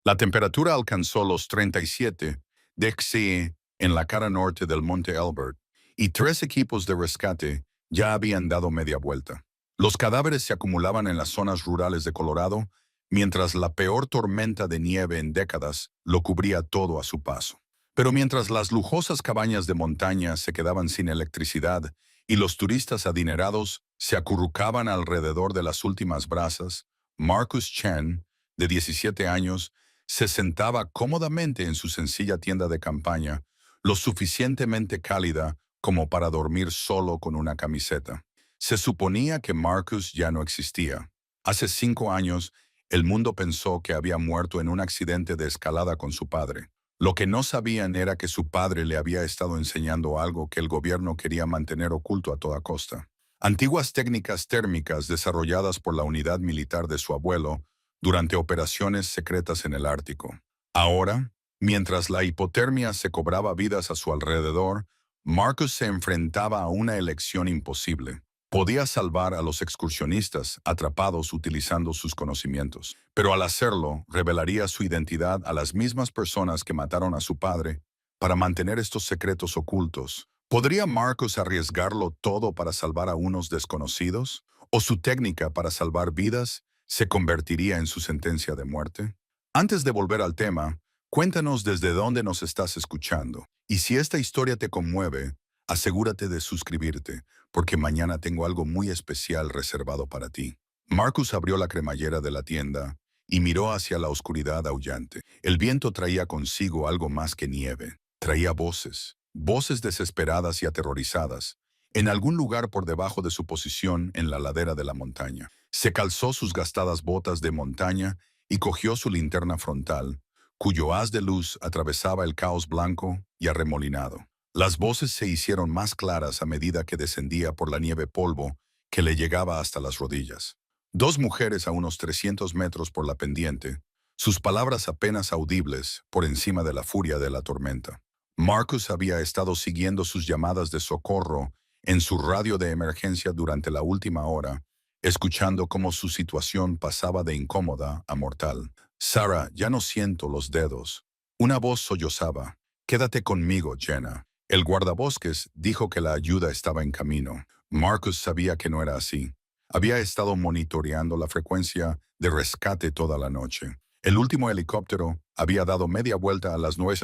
La temperatura alcanzó los 37 degrees en la cara norte del Monte Elbert, y tres equipos de rescate ya habían dado media vuelta. Los cadáveres se acumulaban en las zonas rurales de Colorado, mientras la peor tormenta de nieve en décadas lo cubría todo a su paso. Pero mientras las lujosas cabañas de montaña se quedaban sin electricidad y los turistas adinerados se acurrucaban alrededor de las últimas brasas, Marcus Chen, de 17 años, se sentaba cómodamente en su sencilla tienda de campaña, lo suficientemente cálida como para dormir solo con una camiseta. Se suponía que Marcus ya no existía. Hace 5 años, el mundo pensó que había muerto en un accidente de escalada con su padre. Lo que no sabían era que su padre le había estado enseñando algo que el gobierno quería mantener oculto a toda costa. Antiguas técnicas térmicas desarrolladas por la unidad militar de su abuelo durante operaciones secretas en el Ártico. Ahora, mientras la hipotermia se cobraba vidas a su alrededor, Marcus se enfrentaba a una elección imposible. Podía salvar a los excursionistas atrapados utilizando sus conocimientos, pero al hacerlo revelaría su identidad a las mismas personas que mataron a su padre para mantener estos secretos ocultos. ¿Podría Marcus arriesgarlo todo para salvar a unos desconocidos? ¿O su técnica para salvar vidas se convertiría en su sentencia de muerte? Antes de volver al tema, cuéntanos desde dónde nos estás escuchando. Y si esta historia te conmueve, asegúrate de suscribirte, porque mañana tengo algo muy especial reservado para ti. Marcus abrió la cremallera de la tienda y miró hacia la oscuridad aullante. El viento traía consigo algo más que nieve. Traía voces, voces desesperadas y aterrorizadas, en algún lugar por debajo de su posición en la ladera de la montaña. Se calzó sus gastadas botas de montaña y cogió su linterna frontal, cuyo haz de luz atravesaba el caos blanco y arremolinado. Las voces se hicieron más claras a medida que descendía por la nieve polvo que le llegaba hasta las rodillas. Dos mujeres a unos 300 metros por la pendiente, sus palabras apenas audibles por encima de la furia de la tormenta. Marcus había estado siguiendo sus llamadas de socorro en su radio de emergencia durante la última hora, escuchando cómo su situación pasaba de incómoda a mortal. Sarah, ya no siento los dedos. Una voz sollozaba. Quédate conmigo, Jenna. El guardabosques dijo que la ayuda estaba en camino. Marcus sabía que no era así. Había estado monitoreando la frecuencia de rescate toda la noche. El último helicóptero había dado media vuelta a las 9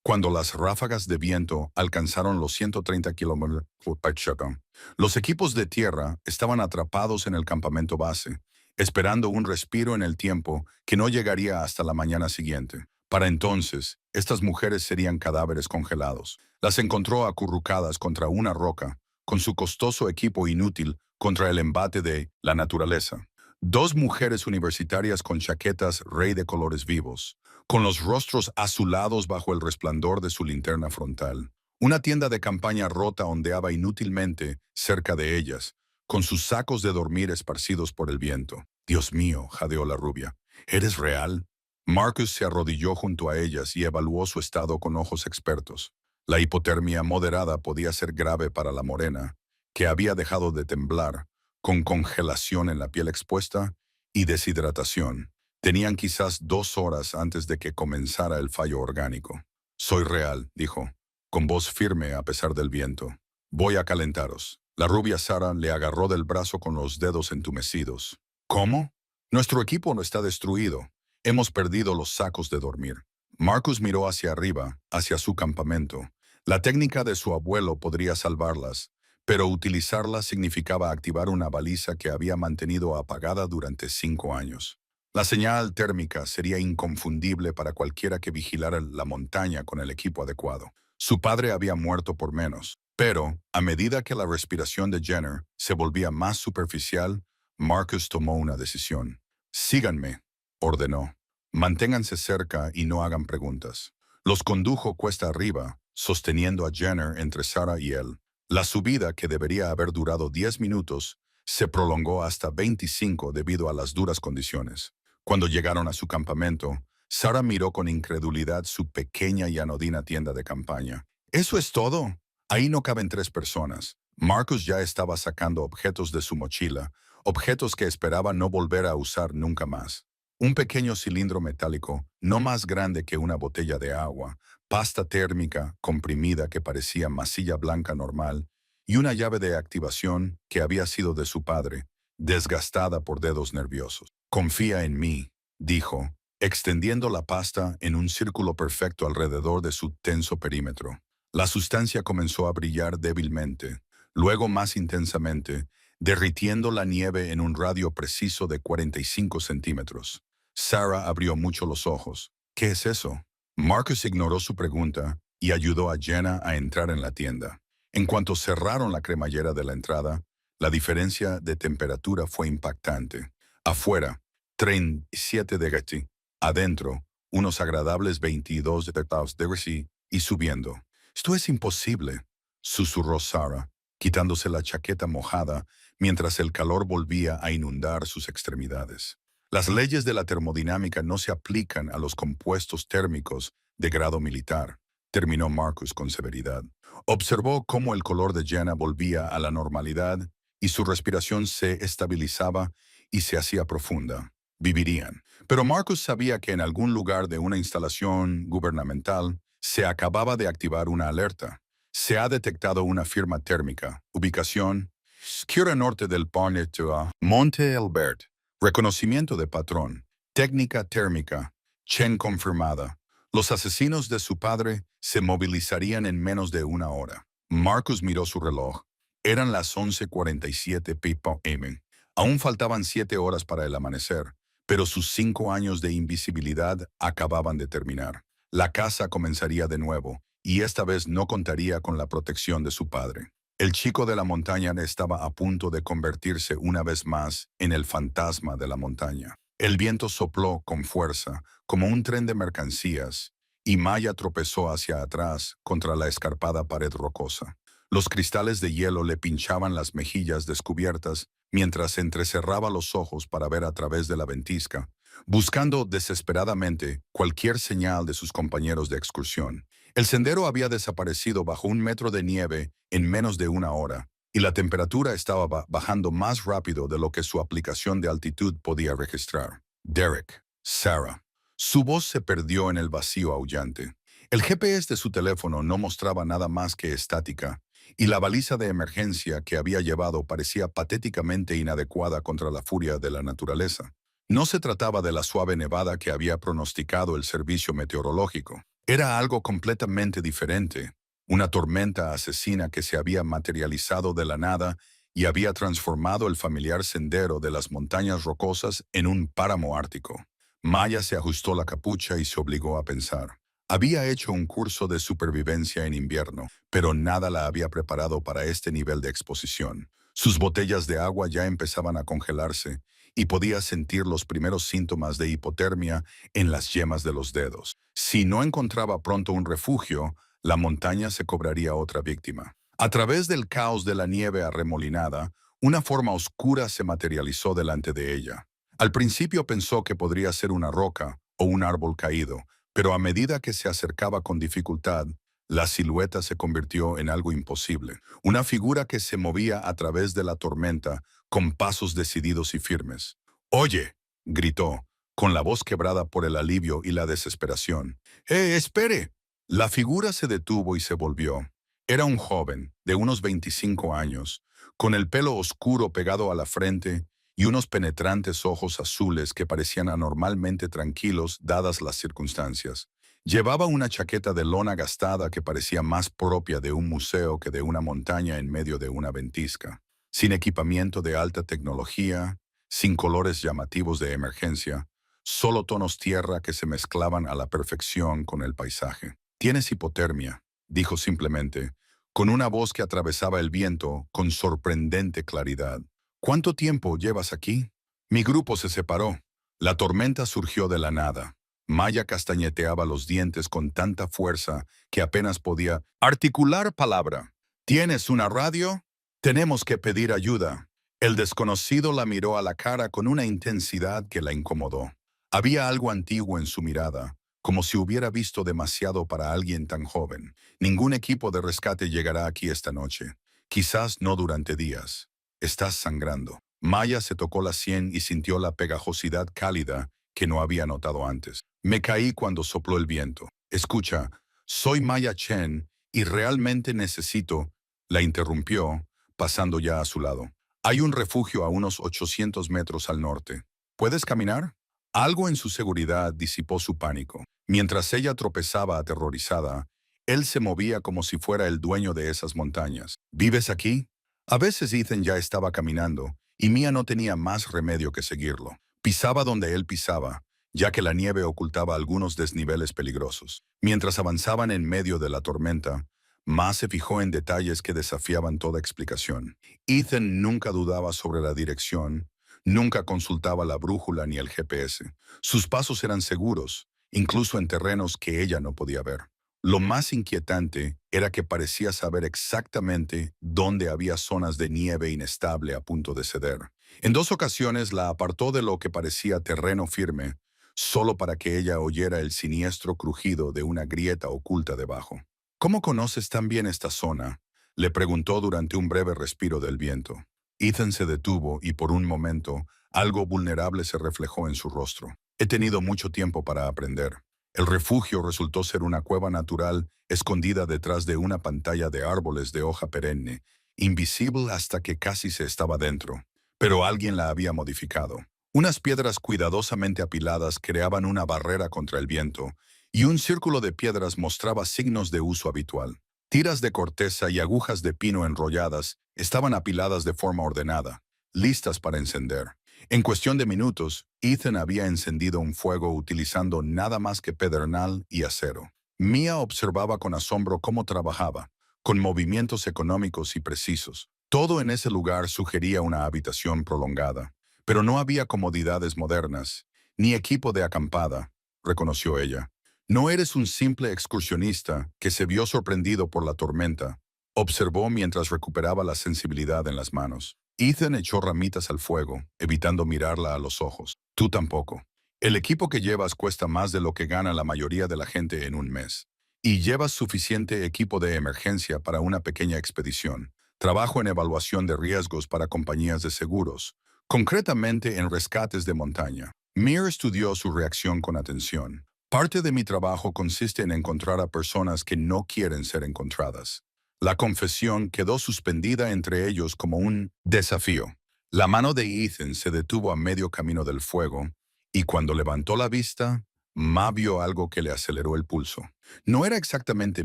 cuando las ráfagas de viento alcanzaron los 130 kilómetros por hora. Los equipos de tierra estaban atrapados en el campamento base, esperando un respiro en el tiempo que no llegaría hasta la mañana siguiente. Para entonces, estas mujeres serían cadáveres congelados. Las encontró acurrucadas contra una roca, con su costoso equipo inútil contra el embate de la naturaleza. Dos mujeres universitarias con chaquetas rey de colores vivos, con los rostros azulados bajo el resplandor de su linterna frontal. Una tienda de campaña rota ondeaba inútilmente cerca de ellas, con sus sacos de dormir esparcidos por el viento. «Dios mío», jadeó la rubia, «¿eres real?» Marcus se arrodilló junto a ellas y evaluó su estado con ojos expertos. La hipotermia moderada podía ser grave para la morena, que había dejado de temblar, con congelación en la piel expuesta y deshidratación. Tenían quizás 2 horas antes de que comenzara el fallo orgánico. «Soy real», dijo, con voz firme a pesar del viento. «Voy a calentaros». La rubia Sara le agarró del brazo con los dedos entumecidos. «¿Cómo? Nuestro equipo no está destruido. Hemos perdido los sacos de dormir». Marcus miró hacia arriba, hacia su campamento. La técnica de su abuelo podría salvarlas, pero utilizarla significaba activar una baliza que había mantenido apagada durante 5 años. La señal térmica sería inconfundible para cualquiera que vigilara la montaña con el equipo adecuado. Su padre había muerto por menos, pero, a medida que la respiración de Jenner se volvía más superficial, Marcus tomó una decisión. «Síganme», ordenó. «Manténganse cerca y no hagan preguntas». Los condujo cuesta arriba, sosteniendo a Jenner entre Sarah y él. La subida, que debería haber durado 10 minutos, se prolongó hasta 25 debido a las duras condiciones. Cuando llegaron a su campamento, Sarah miró con incredulidad su pequeña y anodina tienda de campaña. «¿Eso es todo? Ahí no caben 3 personas». Marcus ya estaba sacando objetos de su mochila, objetos que esperaba no volver a usar nunca más. Un pequeño cilindro metálico, no más grande que una botella de agua, pasta térmica comprimida que parecía masilla blanca normal, y una llave de activación que había sido de su padre, desgastada por dedos nerviosos. Confía en mí, dijo, extendiendo la pasta en un círculo perfecto alrededor de su tenso perímetro. La sustancia comenzó a brillar débilmente, luego más intensamente, derritiendo la nieve en un radio preciso de 45 centímetros. Sarah abrió mucho los ojos. ¿Qué es eso? Marcus ignoró su pregunta y ayudó a Jenna a entrar en la tienda. En cuanto cerraron la cremallera de la entrada, la diferencia de temperatura fue impactante. Afuera, 37 de Getty. Adentro, unos agradables 22 de Dercy y subiendo. Esto es imposible, susurró Sarah, quitándose la chaqueta mojada mientras el calor volvía a inundar sus extremidades. Las leyes de la termodinámica no se aplican a los compuestos térmicos de grado militar, terminó Marcus con severidad. Observó cómo el color de Jenna volvía a la normalidad y su respiración se estabilizaba y se hacía profunda. Vivirían. Pero Marcus sabía que en algún lugar de una instalación gubernamental se acababa de activar una alerta. Se ha detectado una firma térmica. Ubicación: Sierra Norte del Barnet a Monte Albert. Reconocimiento de patrón. Técnica térmica. Chen confirmada. Los asesinos de su padre se movilizarían en menos de una hora. Marcus miró su reloj. Eran las 11:47 p.m. Aún faltaban 7 horas para el amanecer, pero sus 5 años de invisibilidad acababan de terminar. La caza comenzaría de nuevo, y esta vez no contaría con la protección de su padre. El chico de la montaña estaba a punto de convertirse una vez más en el fantasma de la montaña. El viento sopló con fuerza, como un tren de mercancías, y Maya tropezó hacia atrás contra la escarpada pared rocosa. Los cristales de hielo le pinchaban las mejillas descubiertas mientras entrecerraba los ojos para ver a través de la ventisca, buscando desesperadamente cualquier señal de sus compañeros de excursión. El sendero había desaparecido bajo 1 metro de nieve en menos de una hora, y la temperatura estaba bajando más rápido de lo que su aplicación de altitud podía registrar. Derek, Sarah. Su voz se perdió en el vacío aullante. El GPS de su teléfono no mostraba nada más que estática, y la baliza de emergencia que había llevado parecía patéticamente inadecuada contra la furia de la naturaleza. No se trataba de la suave nevada que había pronosticado el servicio meteorológico. Era algo completamente diferente, una tormenta asesina que se había materializado de la nada y había transformado el familiar sendero de las montañas rocosas en un páramo ártico. Maya se ajustó la capucha y se obligó a pensar. Había hecho un curso de supervivencia en invierno, pero nada la había preparado para este nivel de exposición. Sus botellas de agua ya empezaban a congelarse y podía sentir los primeros síntomas de hipotermia en las yemas de los dedos. Si no encontraba pronto un refugio, la montaña se cobraría otra víctima. A través del caos de la nieve arremolinada, una forma oscura se materializó delante de ella. Al principio pensó que podría ser una roca o un árbol caído, pero a medida que se acercaba con dificultad, la silueta se convirtió en algo imposible. Una figura que se movía a través de la tormenta con pasos decididos y firmes. «¡Oye!», gritó, con la voz quebrada por el alivio y la desesperación. Espere!». La figura se detuvo y se volvió. Era un joven, de unos 25 años, con el pelo oscuro pegado a la frente y unos penetrantes ojos azules que parecían anormalmente tranquilos dadas las circunstancias. Llevaba una chaqueta de lona gastada que parecía más propia de un museo que de una montaña en medio de una ventisca. Sin equipamiento de alta tecnología, sin colores llamativos de emergencia, solo tonos tierra que se mezclaban a la perfección con el paisaje. «Tienes hipotermia», dijo simplemente, con una voz que atravesaba el viento con sorprendente claridad. «¿Cuánto tiempo llevas aquí?». Mi grupo se separó. La tormenta surgió de la nada. Maya castañeteaba los dientes con tanta fuerza que apenas podía articular palabra. «¿Tienes una radio? Tenemos que pedir ayuda». El desconocido la miró a la cara con una intensidad que la incomodó. Había algo antiguo en su mirada, como si hubiera visto demasiado para alguien tan joven. «Ningún equipo de rescate llegará aquí esta noche. Quizás no durante días. Estás sangrando». Maya se tocó la sien y sintió la pegajosidad cálida que no había notado antes. Me caí cuando sopló el viento. Escucha, soy Maya Chen y realmente necesito, la interrumpió, pasando ya a su lado. Hay un refugio a unos 800 metros al norte. ¿Puedes caminar? Algo en su seguridad disipó su pánico. Mientras ella tropezaba aterrorizada, él se movía como si fuera el dueño de esas montañas. ¿Vives aquí? A veces Ethan ya estaba caminando, y Mia no tenía más remedio que seguirlo. Pisaba donde él pisaba, ya que la nieve ocultaba algunos desniveles peligrosos. Mientras avanzaban en medio de la tormenta, Ma se fijó en detalles que desafiaban toda explicación. Ethan nunca dudaba sobre la dirección, nunca consultaba la brújula ni el GPS. Sus pasos eran seguros, incluso en terrenos que ella no podía ver. Lo más inquietante era que parecía saber exactamente dónde había zonas de nieve inestable a punto de ceder. En 2 ocasiones la apartó de lo que parecía terreno firme, solo para que ella oyera el siniestro crujido de una grieta oculta debajo. ¿Cómo conoces tan bien esta zona?, le preguntó durante un breve respiro del viento. Ethan se detuvo y por un momento algo vulnerable se reflejó en su rostro. He tenido mucho tiempo para aprender. El refugio resultó ser una cueva natural escondida detrás de una pantalla de árboles de hoja perenne, invisible hasta que casi se estaba dentro. Pero alguien la había modificado. Unas piedras cuidadosamente apiladas creaban una barrera contra el viento, y un círculo de piedras mostraba signos de uso habitual. Tiras de corteza y agujas de pino enrolladas estaban apiladas de forma ordenada, listas para encender. En cuestión de minutos, Ethan había encendido un fuego utilizando nada más que pedernal y acero. Mia observaba con asombro cómo trabajaba, con movimientos económicos y precisos. Todo en ese lugar sugería una habitación prolongada, pero no había comodidades modernas, ni equipo de acampada, reconoció ella. No eres un simple excursionista que se vio sorprendido por la tormenta, observó mientras recuperaba la sensibilidad en las manos. Ethan echó ramitas al fuego, evitando mirarla a los ojos. Tú tampoco. El equipo que llevas cuesta más de lo que gana la mayoría de la gente en un mes. Y llevas suficiente equipo de emergencia para una pequeña expedición. Trabajo en evaluación de riesgos para compañías de seguros, concretamente en rescates de montaña. Mir estudió su reacción con atención. Parte de mi trabajo consiste en encontrar a personas que no quieren ser encontradas. La confesión quedó suspendida entre ellos como un desafío. La mano de Ethan se detuvo a medio camino del fuego, y cuando levantó la vista, Ma vio algo que le aceleró el pulso. No era exactamente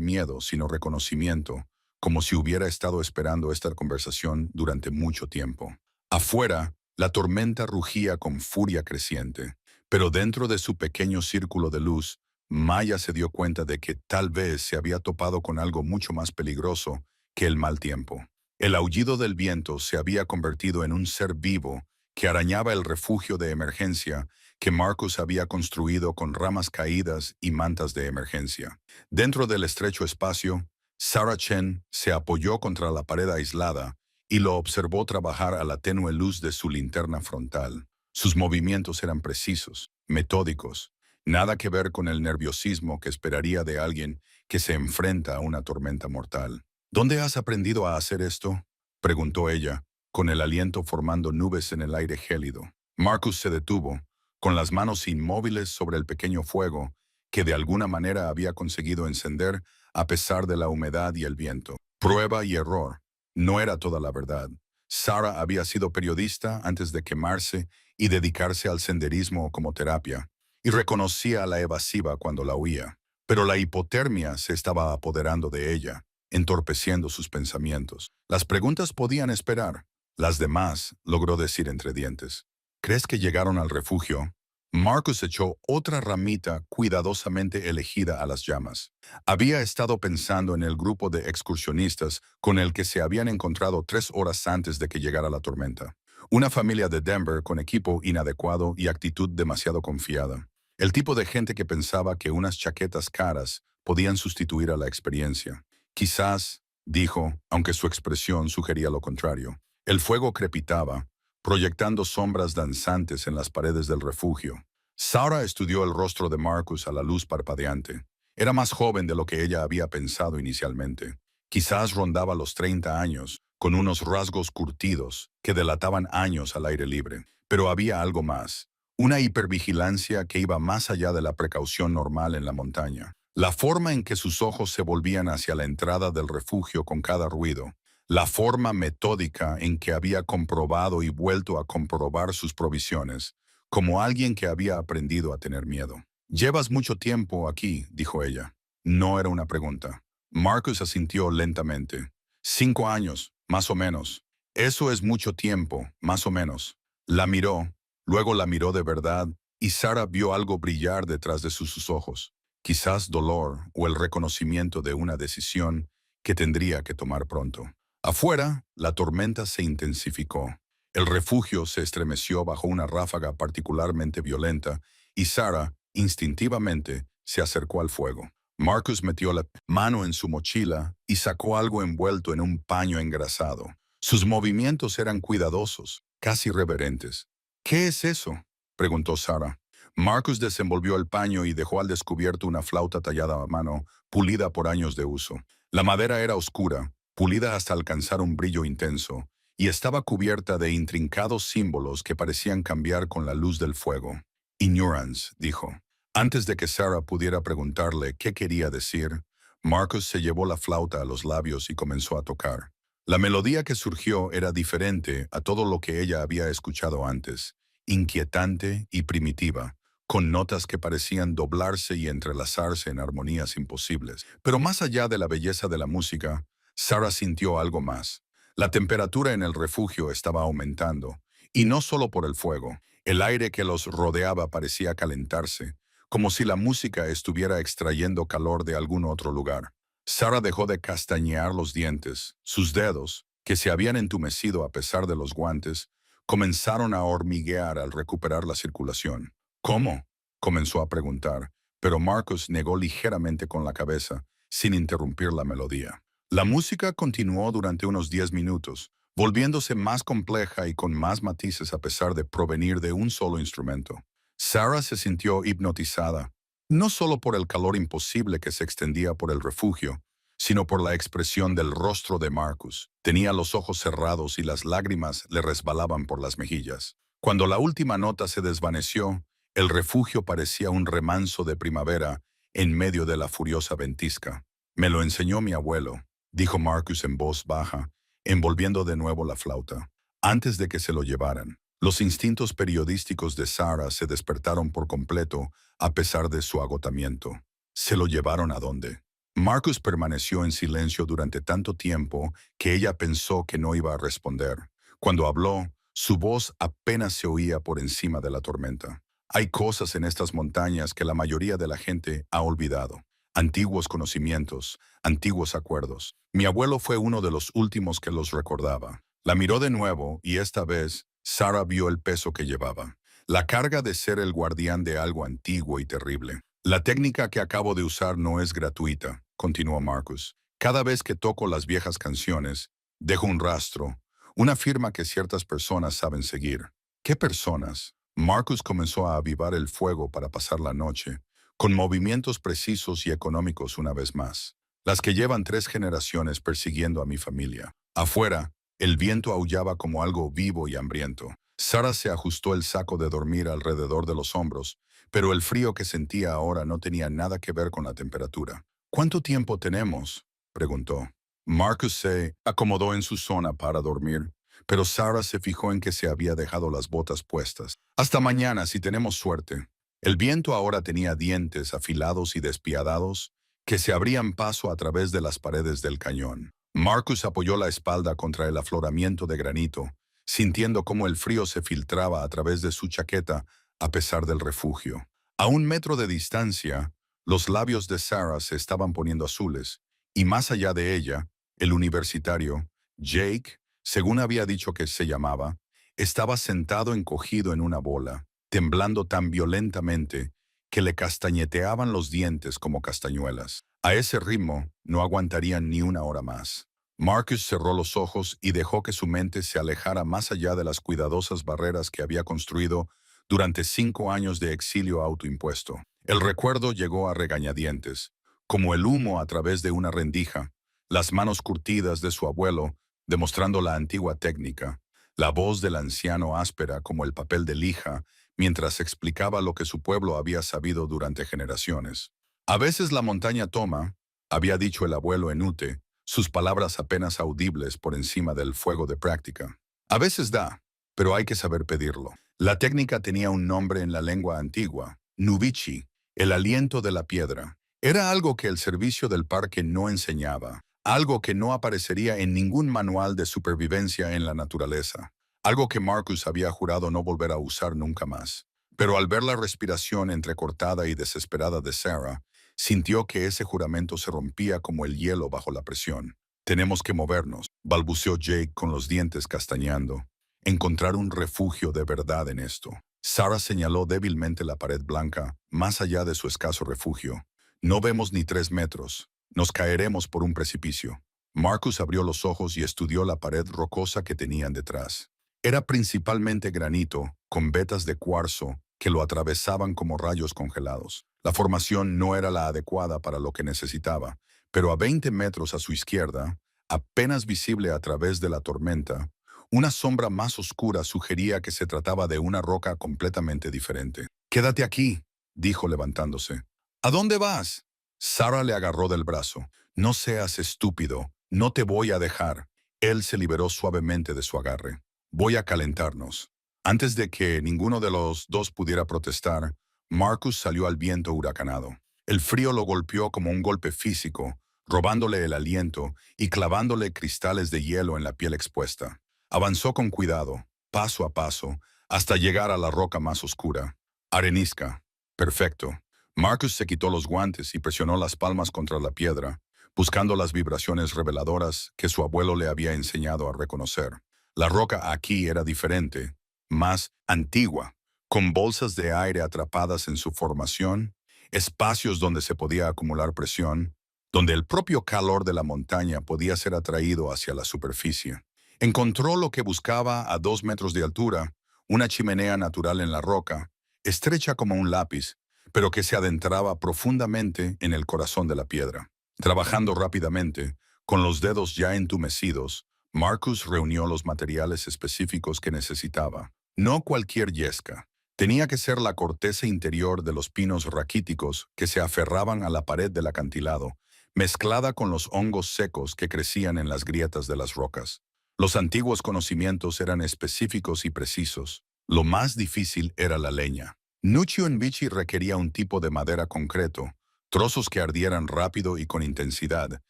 miedo, sino reconocimiento, como si hubiera estado esperando esta conversación durante mucho tiempo. Afuera, la tormenta rugía con furia creciente, pero dentro de su pequeño círculo de luz, Maya se dio cuenta de que tal vez se había topado con algo mucho más peligroso que el mal tiempo. El aullido del viento se había convertido en un ser vivo que arañaba el refugio de emergencia que Marcus había construido con ramas caídas y mantas de emergencia. Dentro del estrecho espacio, Sarah Chen se apoyó contra la pared aislada y lo observó trabajar a la tenue luz de su linterna frontal. Sus movimientos eran precisos, metódicos, nada que ver con el nerviosismo que esperaría de alguien que se enfrenta a una tormenta mortal. ¿Dónde has aprendido a hacer esto?, preguntó ella, con el aliento formando nubes en el aire gélido. Marcus se detuvo, con las manos inmóviles sobre el pequeño fuego que de alguna manera había conseguido encender a pesar de la humedad y el viento. Prueba y error. No era toda la verdad. Sarah había sido periodista antes de quemarse y dedicarse al senderismo como terapia, y reconocía a la evasiva cuando la oía. Pero la hipotermia se estaba apoderando de ella, entorpeciendo sus pensamientos. Las preguntas podían esperar. Las demás, logró decir entre dientes. ¿Crees que llegaron al refugio? Marcus echó otra ramita cuidadosamente elegida a las llamas. Había estado pensando en el grupo de excursionistas con el que se habían encontrado 3 horas antes de que llegara la tormenta. Una familia de Denver con equipo inadecuado y actitud demasiado confiada. El tipo de gente que pensaba que unas chaquetas caras podían sustituir a la experiencia. Quizás, dijo, aunque su expresión sugería lo contrario. El fuego crepitaba, proyectando sombras danzantes en las paredes del refugio. Sarah estudió el rostro de Marcus a la luz parpadeante. Era más joven de lo que ella había pensado inicialmente. Quizás rondaba los 30 años, con unos rasgos curtidos que delataban años al aire libre. Pero había algo más, Una hipervigilancia que iba más allá de la precaución normal en la montaña. La forma en que sus ojos se volvían hacia la entrada del refugio con cada ruido. La forma metódica en que había comprobado y vuelto a comprobar sus provisiones, como alguien que había aprendido a tener miedo. «Llevas mucho tiempo aquí», dijo ella. No era una pregunta. Marcus asintió lentamente. 5 años, más o menos. Eso es mucho tiempo, más o menos. La miró, luego la miró de verdad, y Sara vio algo brillar detrás de sus ojos. Quizás dolor o el reconocimiento de una decisión que tendría que tomar pronto. Afuera, la tormenta se intensificó. El refugio se estremeció bajo una ráfaga particularmente violenta y Sara, instintivamente, se acercó al fuego. Marcus metió la mano en su mochila y sacó algo envuelto en un paño engrasado. Sus movimientos eran cuidadosos, casi reverentes. «¿Qué es eso?», preguntó Sara. Marcus desenvolvió el paño y dejó al descubierto una flauta tallada a mano, pulida por años de uso. La madera era oscura, pulida hasta alcanzar un brillo intenso, y estaba cubierta de intrincados símbolos que parecían cambiar con la luz del fuego. «Ignorance», dijo. Antes de que Sara pudiera preguntarle qué quería decir, Marcus se llevó la flauta a los labios y comenzó a tocar. La melodía que surgió era diferente a todo lo que ella había escuchado antes, inquietante y primitiva, con notas que parecían doblarse y entrelazarse en armonías imposibles. Pero más allá de la belleza de la música, Sara sintió algo más. La temperatura en el refugio estaba aumentando, y no solo por el fuego. El aire que los rodeaba parecía calentarse, como si la música estuviera extrayendo calor de algún otro lugar. Sara dejó de castañear los dientes. Sus dedos, que se habían entumecido a pesar de los guantes, comenzaron a hormiguear al recuperar la circulación. «¿Cómo?», comenzó a preguntar, pero Marcus negó ligeramente con la cabeza, sin interrumpir la melodía. La música continuó durante unos 10 minutos, volviéndose más compleja y con más matices a pesar de provenir de un solo instrumento. Sara se sintió hipnotizada, no solo por el calor imposible que se extendía por el refugio, sino por la expresión del rostro de Marcus. Tenía los ojos cerrados y las lágrimas le resbalaban por las mejillas. Cuando la última nota se desvaneció, el refugio parecía un remanso de primavera en medio de la furiosa ventisca. «Me lo enseñó mi abuelo», dijo Marcus en voz baja, envolviendo de nuevo la flauta. Antes de que se lo llevaran, los instintos periodísticos de Sara se despertaron por completo a pesar de su agotamiento. ¿Se lo llevaron a dónde? Marcus permaneció en silencio durante tanto tiempo que ella pensó que no iba a responder. Cuando habló, su voz apenas se oía por encima de la tormenta. «Hay cosas en estas montañas que la mayoría de la gente ha olvidado. Antiguos conocimientos, antiguos acuerdos. Mi abuelo fue uno de los últimos que los recordaba». La miró de nuevo y esta vez Sara vio el peso que llevaba. La carga de ser el guardián de algo antiguo y terrible. «La técnica que acabo de usar no es gratuita», continuó Marcus. «Cada vez que toco las viejas canciones, dejo un rastro, una firma que ciertas personas saben seguir». «¿Qué personas?». Marcus comenzó a avivar el fuego para pasar la noche, con movimientos precisos y económicos una vez más. «Las que llevan 3 generaciones persiguiendo a mi familia». Afuera, el viento aullaba como algo vivo y hambriento. Sara se ajustó el saco de dormir alrededor de los hombros, pero el frío que sentía ahora no tenía nada que ver con la temperatura. «¿Cuánto tiempo tenemos?», preguntó. Marcus se acomodó en su zona para dormir, pero Sara se fijó en que se había dejado las botas puestas. «Hasta mañana, si tenemos suerte». El viento ahora tenía dientes afilados y despiadados que se abrían paso a través de las paredes del cañón. Marcus apoyó la espalda contra el afloramiento de granito, sintiendo cómo el frío se filtraba a través de su chaqueta a pesar del refugio. A 1 metro de distancia, los labios de Sara se estaban poniendo azules, y más allá de ella, el universitario, Jake, según había dicho que se llamaba, estaba sentado encogido en una bola, temblando tan violentamente que le castañeteaban los dientes como castañuelas. A ese ritmo, no aguantarían ni una hora más. Marcus cerró los ojos y dejó que su mente se alejara más allá de las cuidadosas barreras que había construido durante 5 años de exilio autoimpuesto. El recuerdo llegó a regañadientes, como el humo a través de una rendija, las manos curtidas de su abuelo, demostrando la antigua técnica, la voz del anciano áspera como el papel de lija, mientras explicaba lo que su pueblo había sabido durante generaciones. A veces la montaña toma, había dicho el abuelo Enute, sus palabras apenas audibles por encima del fuego de práctica. A veces da, pero hay que saber pedirlo. La técnica tenía un nombre en la lengua antigua, Nubichi, el aliento de la piedra. Era algo que el servicio del parque no enseñaba, algo que no aparecería en ningún manual de supervivencia en la naturaleza, algo que Marcus había jurado no volver a usar nunca más. Pero al ver la respiración entrecortada y desesperada de Sarah, sintió que ese juramento se rompía como el hielo bajo la presión. Tenemos que movernos, balbuceó Jake con los dientes castañando. Encontrar un refugio de verdad en esto. Sarah señaló débilmente la pared blanca, más allá de su escaso refugio. No vemos ni 3 metros. Nos caeremos por un precipicio. Marcus abrió los ojos y estudió la pared rocosa que tenían detrás. Era principalmente granito, con vetas de cuarzo, que lo atravesaban como rayos congelados. La formación no era la adecuada para lo que necesitaba, pero a 20 metros a su izquierda, apenas visible a través de la tormenta, una sombra más oscura sugería que se trataba de una roca completamente diferente. «Quédate aquí», dijo levantándose. «¿A dónde vas?» Sarah le agarró del brazo. «No seas estúpido, no te voy a dejar». Él se liberó suavemente de su agarre. «Voy a calentarnos». Antes de que ninguno de los dos pudiera protestar, Marcus salió al viento huracanado. El frío lo golpeó como un golpe físico, robándole el aliento y clavándole cristales de hielo en la piel expuesta. Avanzó con cuidado, paso a paso, hasta llegar a la roca más oscura. Arenisca. Perfecto. Marcus se quitó los guantes y presionó las palmas contra la piedra, buscando las vibraciones reveladoras que su abuelo le había enseñado a reconocer. La roca aquí era diferente, más antigua, con bolsas de aire atrapadas en su formación, espacios donde se podía acumular presión, donde el propio calor de la montaña podía ser atraído hacia la superficie. Encontró lo que buscaba a 2 metros de altura, una chimenea natural en la roca, estrecha como un lápiz, pero que se adentraba profundamente en el corazón de la piedra. Trabajando rápidamente, con los dedos ya entumecidos, Marcus reunió los materiales específicos que necesitaba. No cualquier yesca. Tenía que ser la corteza interior de los pinos raquíticos que se aferraban a la pared del acantilado, mezclada con los hongos secos que crecían en las grietas de las rocas. Los antiguos conocimientos eran específicos y precisos. Lo más difícil era la leña. Nuchi-Unbichi requería un tipo de madera concreto, trozos que ardieran rápido y con intensidad,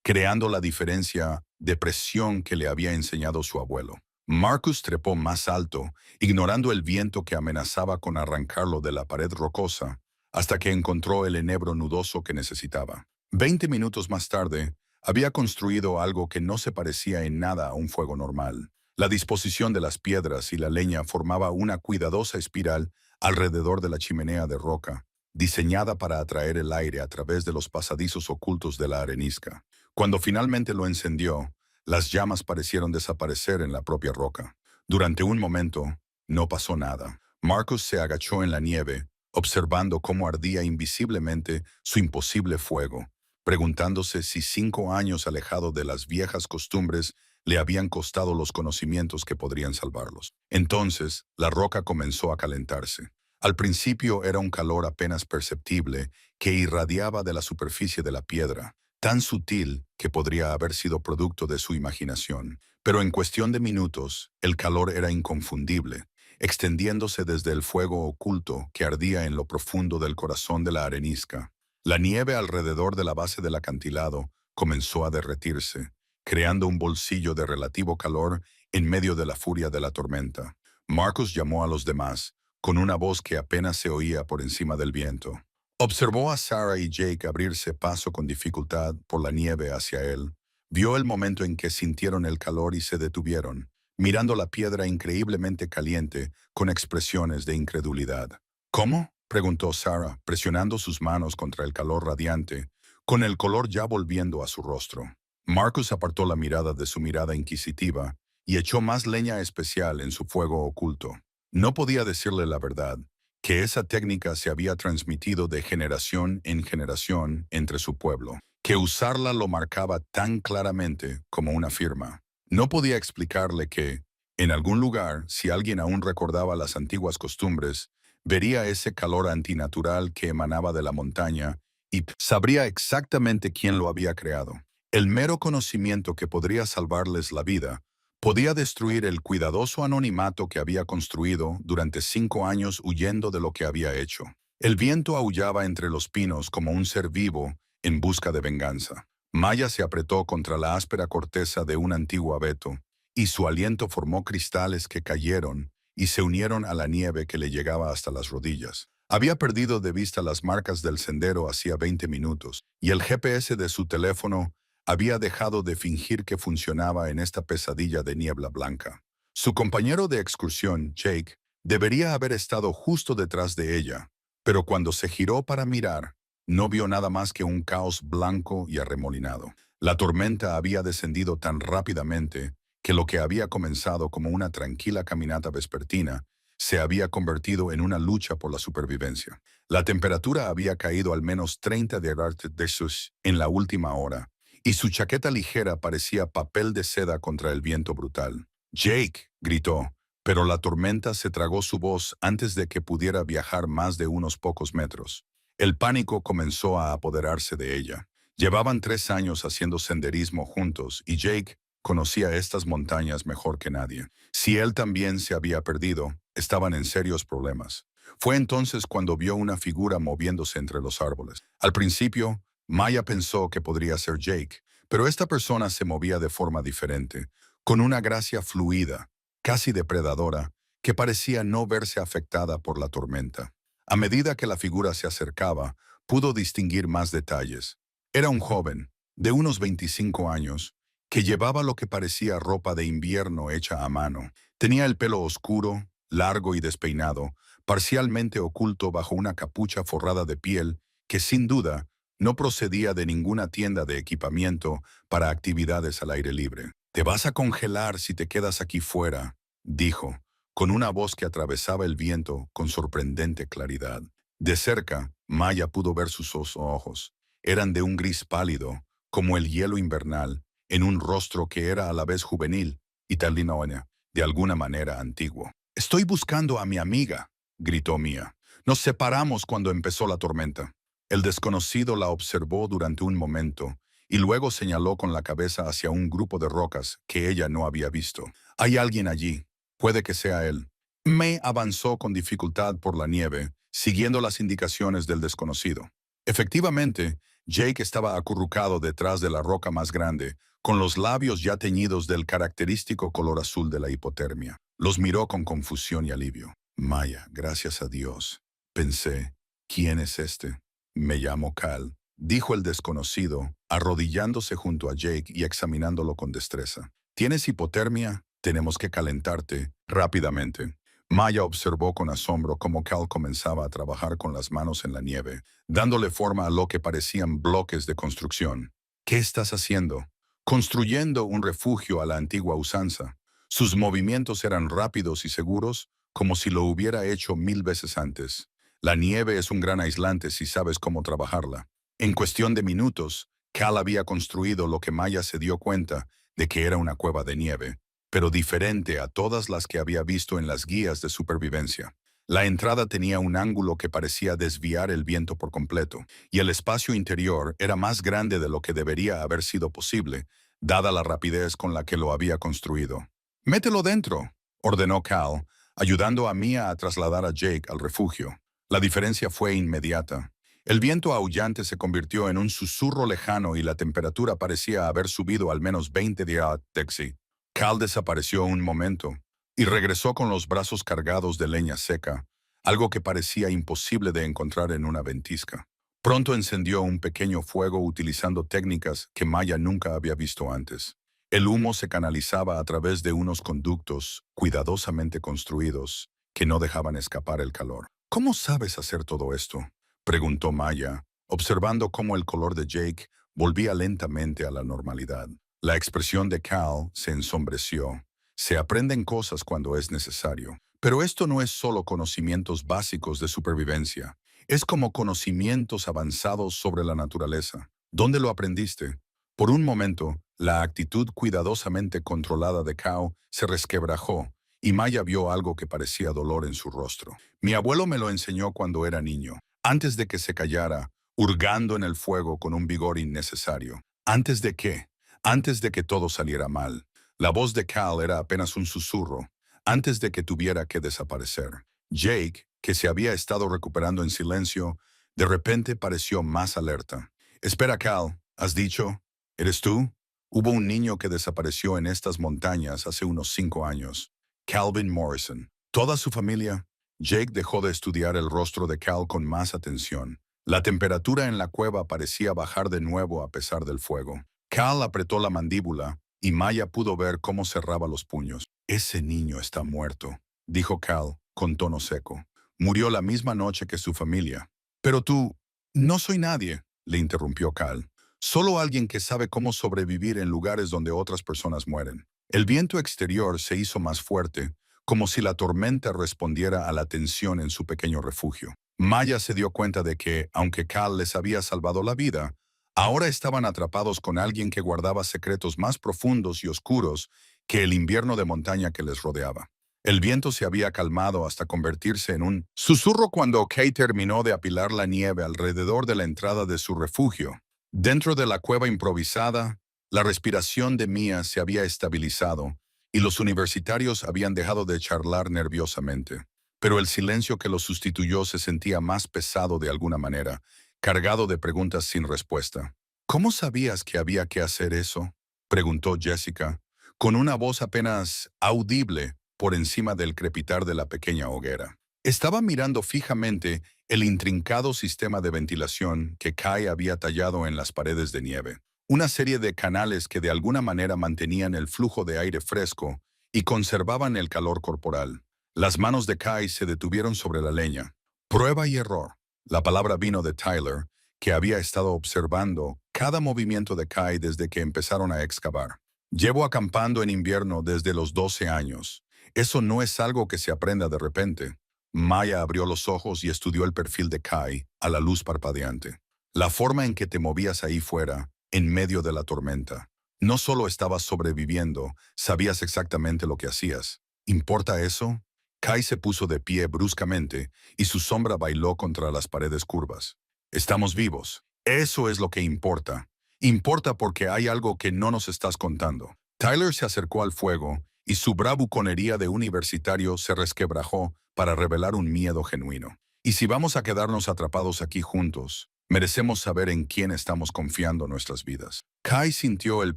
creando la diferencia de presión que le había enseñado su abuelo. Marcus trepó más alto, ignorando el viento que amenazaba con arrancarlo de la pared rocosa, hasta que encontró el enebro nudoso que necesitaba. 20 minutos más tarde, había construido algo que no se parecía en nada a un fuego normal. La disposición de las piedras y la leña formaba una cuidadosa espiral alrededor de la chimenea de roca, diseñada para atraer el aire a través de los pasadizos ocultos de la arenisca. Cuando finalmente lo encendió, las llamas parecieron desaparecer en la propia roca. Durante un momento, no pasó nada. Marcus se agachó en la nieve, observando cómo ardía invisiblemente su imposible fuego, preguntándose si 5 años alejado de las viejas costumbres le habían costado los conocimientos que podrían salvarlos. Entonces, la roca comenzó a calentarse. Al principio era un calor apenas perceptible que irradiaba de la superficie de la piedra, tan sutil que podría haber sido producto de su imaginación. Pero en cuestión de minutos, el calor era inconfundible, extendiéndose desde el fuego oculto que ardía en lo profundo del corazón de la arenisca. La nieve alrededor de la base del acantilado comenzó a derretirse, creando un bolsillo de relativo calor en medio de la furia de la tormenta. Marcus llamó a los demás, con una voz que apenas se oía por encima del viento. Observó a Sarah y Jake abrirse paso con dificultad por la nieve hacia él. Vio el momento en que sintieron el calor y se detuvieron, mirando la piedra increíblemente caliente con expresiones de incredulidad. «¿Cómo?», preguntó Sarah, presionando sus manos contra el calor radiante, con el color ya volviendo a su rostro. Marcus apartó la mirada de su mirada inquisitiva y echó más leña especial en su fuego oculto. No podía decirle la verdad, que esa técnica se había transmitido de generación en generación entre su pueblo, que usarla lo marcaba tan claramente como una firma. No podía explicarle que, en algún lugar, si alguien aún recordaba las antiguas costumbres, vería ese calor antinatural que emanaba de la montaña y sabría exactamente quién lo había creado. El mero conocimiento que podría salvarles la vida podía destruir el cuidadoso anonimato que había construido durante 5 años huyendo de lo que había hecho. El viento aullaba entre los pinos como un ser vivo en busca de venganza. Maya se apretó contra la áspera corteza de un antiguo abeto, y su aliento formó cristales que cayeron y se unieron a la nieve que le llegaba hasta las rodillas. Había perdido de vista las marcas del sendero hacía 20 minutos, y el GPS de su teléfono había dejado de fingir que funcionaba en esta pesadilla de niebla blanca. Su compañero de excursión, Jake, debería haber estado justo detrás de ella, pero cuando se giró para mirar, no vio nada más que un caos blanco y arremolinado. La tormenta había descendido tan rápidamente que lo que había comenzado como una tranquila caminata vespertina se había convertido en una lucha por la supervivencia. La temperatura había caído al menos 30 grados Celsius en la última hora, y su chaqueta ligera parecía papel de seda contra el viento brutal. «Jake», gritó, pero la tormenta se tragó su voz antes de que pudiera viajar más de unos pocos metros. El pánico comenzó a apoderarse de ella. Llevaban 3 años haciendo senderismo juntos y Jake conocía estas montañas mejor que nadie. Si él también se había perdido, estaban en serios problemas. Fue entonces cuando vio una figura moviéndose entre los árboles. Al principio, Maya pensó que podría ser Jake, pero esta persona se movía de forma diferente, con una gracia fluida, casi depredadora, que parecía no verse afectada por la tormenta. A medida que la figura se acercaba, pudo distinguir más detalles. Era un joven, de unos 25 años, que llevaba lo que parecía ropa de invierno hecha a mano. Tenía el pelo oscuro, largo y despeinado, parcialmente oculto bajo una capucha forrada de piel que sin duda no procedía de ninguna tienda de equipamiento para actividades al aire libre. «Te vas a congelar si te quedas aquí fuera», dijo, con una voz que atravesaba el viento con sorprendente claridad. De cerca, Maya pudo ver sus ojos. Eran de un gris pálido, como el hielo invernal, en un rostro que era a la vez juvenil y talinoene, de alguna manera antiguo. «Estoy buscando a mi amiga», gritó Mia. «Nos separamos cuando empezó la tormenta». El desconocido la observó durante un momento y luego señaló con la cabeza hacia un grupo de rocas que ella no había visto. «Hay alguien allí. Puede que sea él». May avanzó con dificultad por la nieve, siguiendo las indicaciones del desconocido. Efectivamente, Jake estaba acurrucado detrás de la roca más grande, con los labios ya teñidos del característico color azul de la hipotermia. Los miró con confusión y alivio. «Maya, gracias a Dios», pensé. «¿Quién es este?» «Me llamo Cal», dijo el desconocido, arrodillándose junto a Jake y examinándolo con destreza. «¿Tienes hipotermia? Tenemos que calentarte rápidamente». Maya observó con asombro cómo Cal comenzaba a trabajar con las manos en la nieve, dándole forma a lo que parecían bloques de construcción. «¿Qué estás haciendo?» «Construyendo un refugio a la antigua usanza». Sus movimientos eran rápidos y seguros, como si lo hubiera hecho 1000 veces antes. La nieve es un gran aislante si sabes cómo trabajarla. En cuestión de minutos, Cal había construido lo que Maya se dio cuenta de que era una cueva de nieve, pero diferente a todas las que había visto en las guías de supervivencia. La entrada tenía un ángulo que parecía desviar el viento por completo, y el espacio interior era más grande de lo que debería haber sido posible, dada la rapidez con la que lo había construido. «Mételo dentro», ordenó Cal, ayudando a Mia a trasladar a Jake al refugio. La diferencia fue inmediata. El viento aullante se convirtió en un susurro lejano y la temperatura parecía haber subido al menos 20 grados Celsius. Cal desapareció un momento y regresó con los brazos cargados de leña seca, algo que parecía imposible de encontrar en una ventisca. Pronto encendió un pequeño fuego utilizando técnicas que Maya nunca había visto antes. El humo se canalizaba a través de unos conductos cuidadosamente construidos que no dejaban escapar el calor. «¿Cómo sabes hacer todo esto?», preguntó Maya, observando cómo el color de Jake volvía lentamente a la normalidad. La expresión de Cal se ensombreció. «Se aprenden cosas cuando es necesario. Pero esto no es solo conocimientos básicos de supervivencia. Es como conocimientos avanzados sobre la naturaleza. ¿Dónde lo aprendiste?». Por un momento, la actitud cuidadosamente controlada de Cal se resquebrajó y Maya vio algo que parecía dolor en su rostro. Mi abuelo me lo enseñó cuando era niño, antes de que se callara, hurgando en el fuego con un vigor innecesario. ¿Antes de qué? Antes de que todo saliera mal. La voz de Cal era apenas un susurro, antes de que tuviera que desaparecer. Jake, que se había estado recuperando en silencio, de repente pareció más alerta. Espera, Cal, ¿has dicho? ¿Eres tú? Hubo un niño que desapareció en estas montañas hace unos 5 años. Calvin Morrison. Toda su familia. Jake dejó de estudiar el rostro de Cal con más atención. La temperatura en la cueva parecía bajar de nuevo a pesar del fuego. Cal apretó la mandíbula y Maya pudo ver cómo cerraba los puños. Ese niño está muerto, dijo Cal con tono seco. Murió la misma noche que su familia. Pero tú, no soy nadie, le interrumpió Cal. Solo alguien que sabe cómo sobrevivir en lugares donde otras personas mueren. El viento exterior se hizo más fuerte, como si la tormenta respondiera a la tensión en su pequeño refugio. Maya se dio cuenta de que, aunque Cal les había salvado la vida, ahora estaban atrapados con alguien que guardaba secretos más profundos y oscuros que el invierno de montaña que les rodeaba. El viento se había calmado hasta convertirse en un susurro cuando Kay terminó de apilar la nieve alrededor de la entrada de su refugio. Dentro de la cueva improvisada, la respiración de Mia se había estabilizado y los universitarios habían dejado de charlar nerviosamente. Pero el silencio que los sustituyó se sentía más pesado de alguna manera, cargado de preguntas sin respuesta. ¿Cómo sabías que había que hacer eso?, preguntó Jessica, con una voz apenas audible por encima del crepitar de la pequeña hoguera. Estaba mirando fijamente el intrincado sistema de ventilación que Kai había tallado en las paredes de nieve, una serie de canales que de alguna manera mantenían el flujo de aire fresco y conservaban el calor corporal. Las manos de Kai se detuvieron sobre la leña. Prueba y error. La palabra vino de Tyler, que había estado observando cada movimiento de Kai desde que empezaron a excavar. Llevo acampando en invierno desde los 12 años. Eso no es algo que se aprenda de repente. Maya abrió los ojos y estudió el perfil de Kai a la luz parpadeante. La forma en que te movías ahí fuera, en medio de la tormenta. No solo estabas sobreviviendo, sabías exactamente lo que hacías. ¿Importa eso? Kai se puso de pie bruscamente y su sombra bailó contra las paredes curvas. Estamos vivos. Eso es lo que importa. Importa porque hay algo que no nos estás contando. Tyler se acercó al fuego y su bravuconería de universitario se resquebrajó para revelar un miedo genuino. Y si vamos a quedarnos atrapados aquí juntos, merecemos saber en quién estamos confiando nuestras vidas. Kai sintió el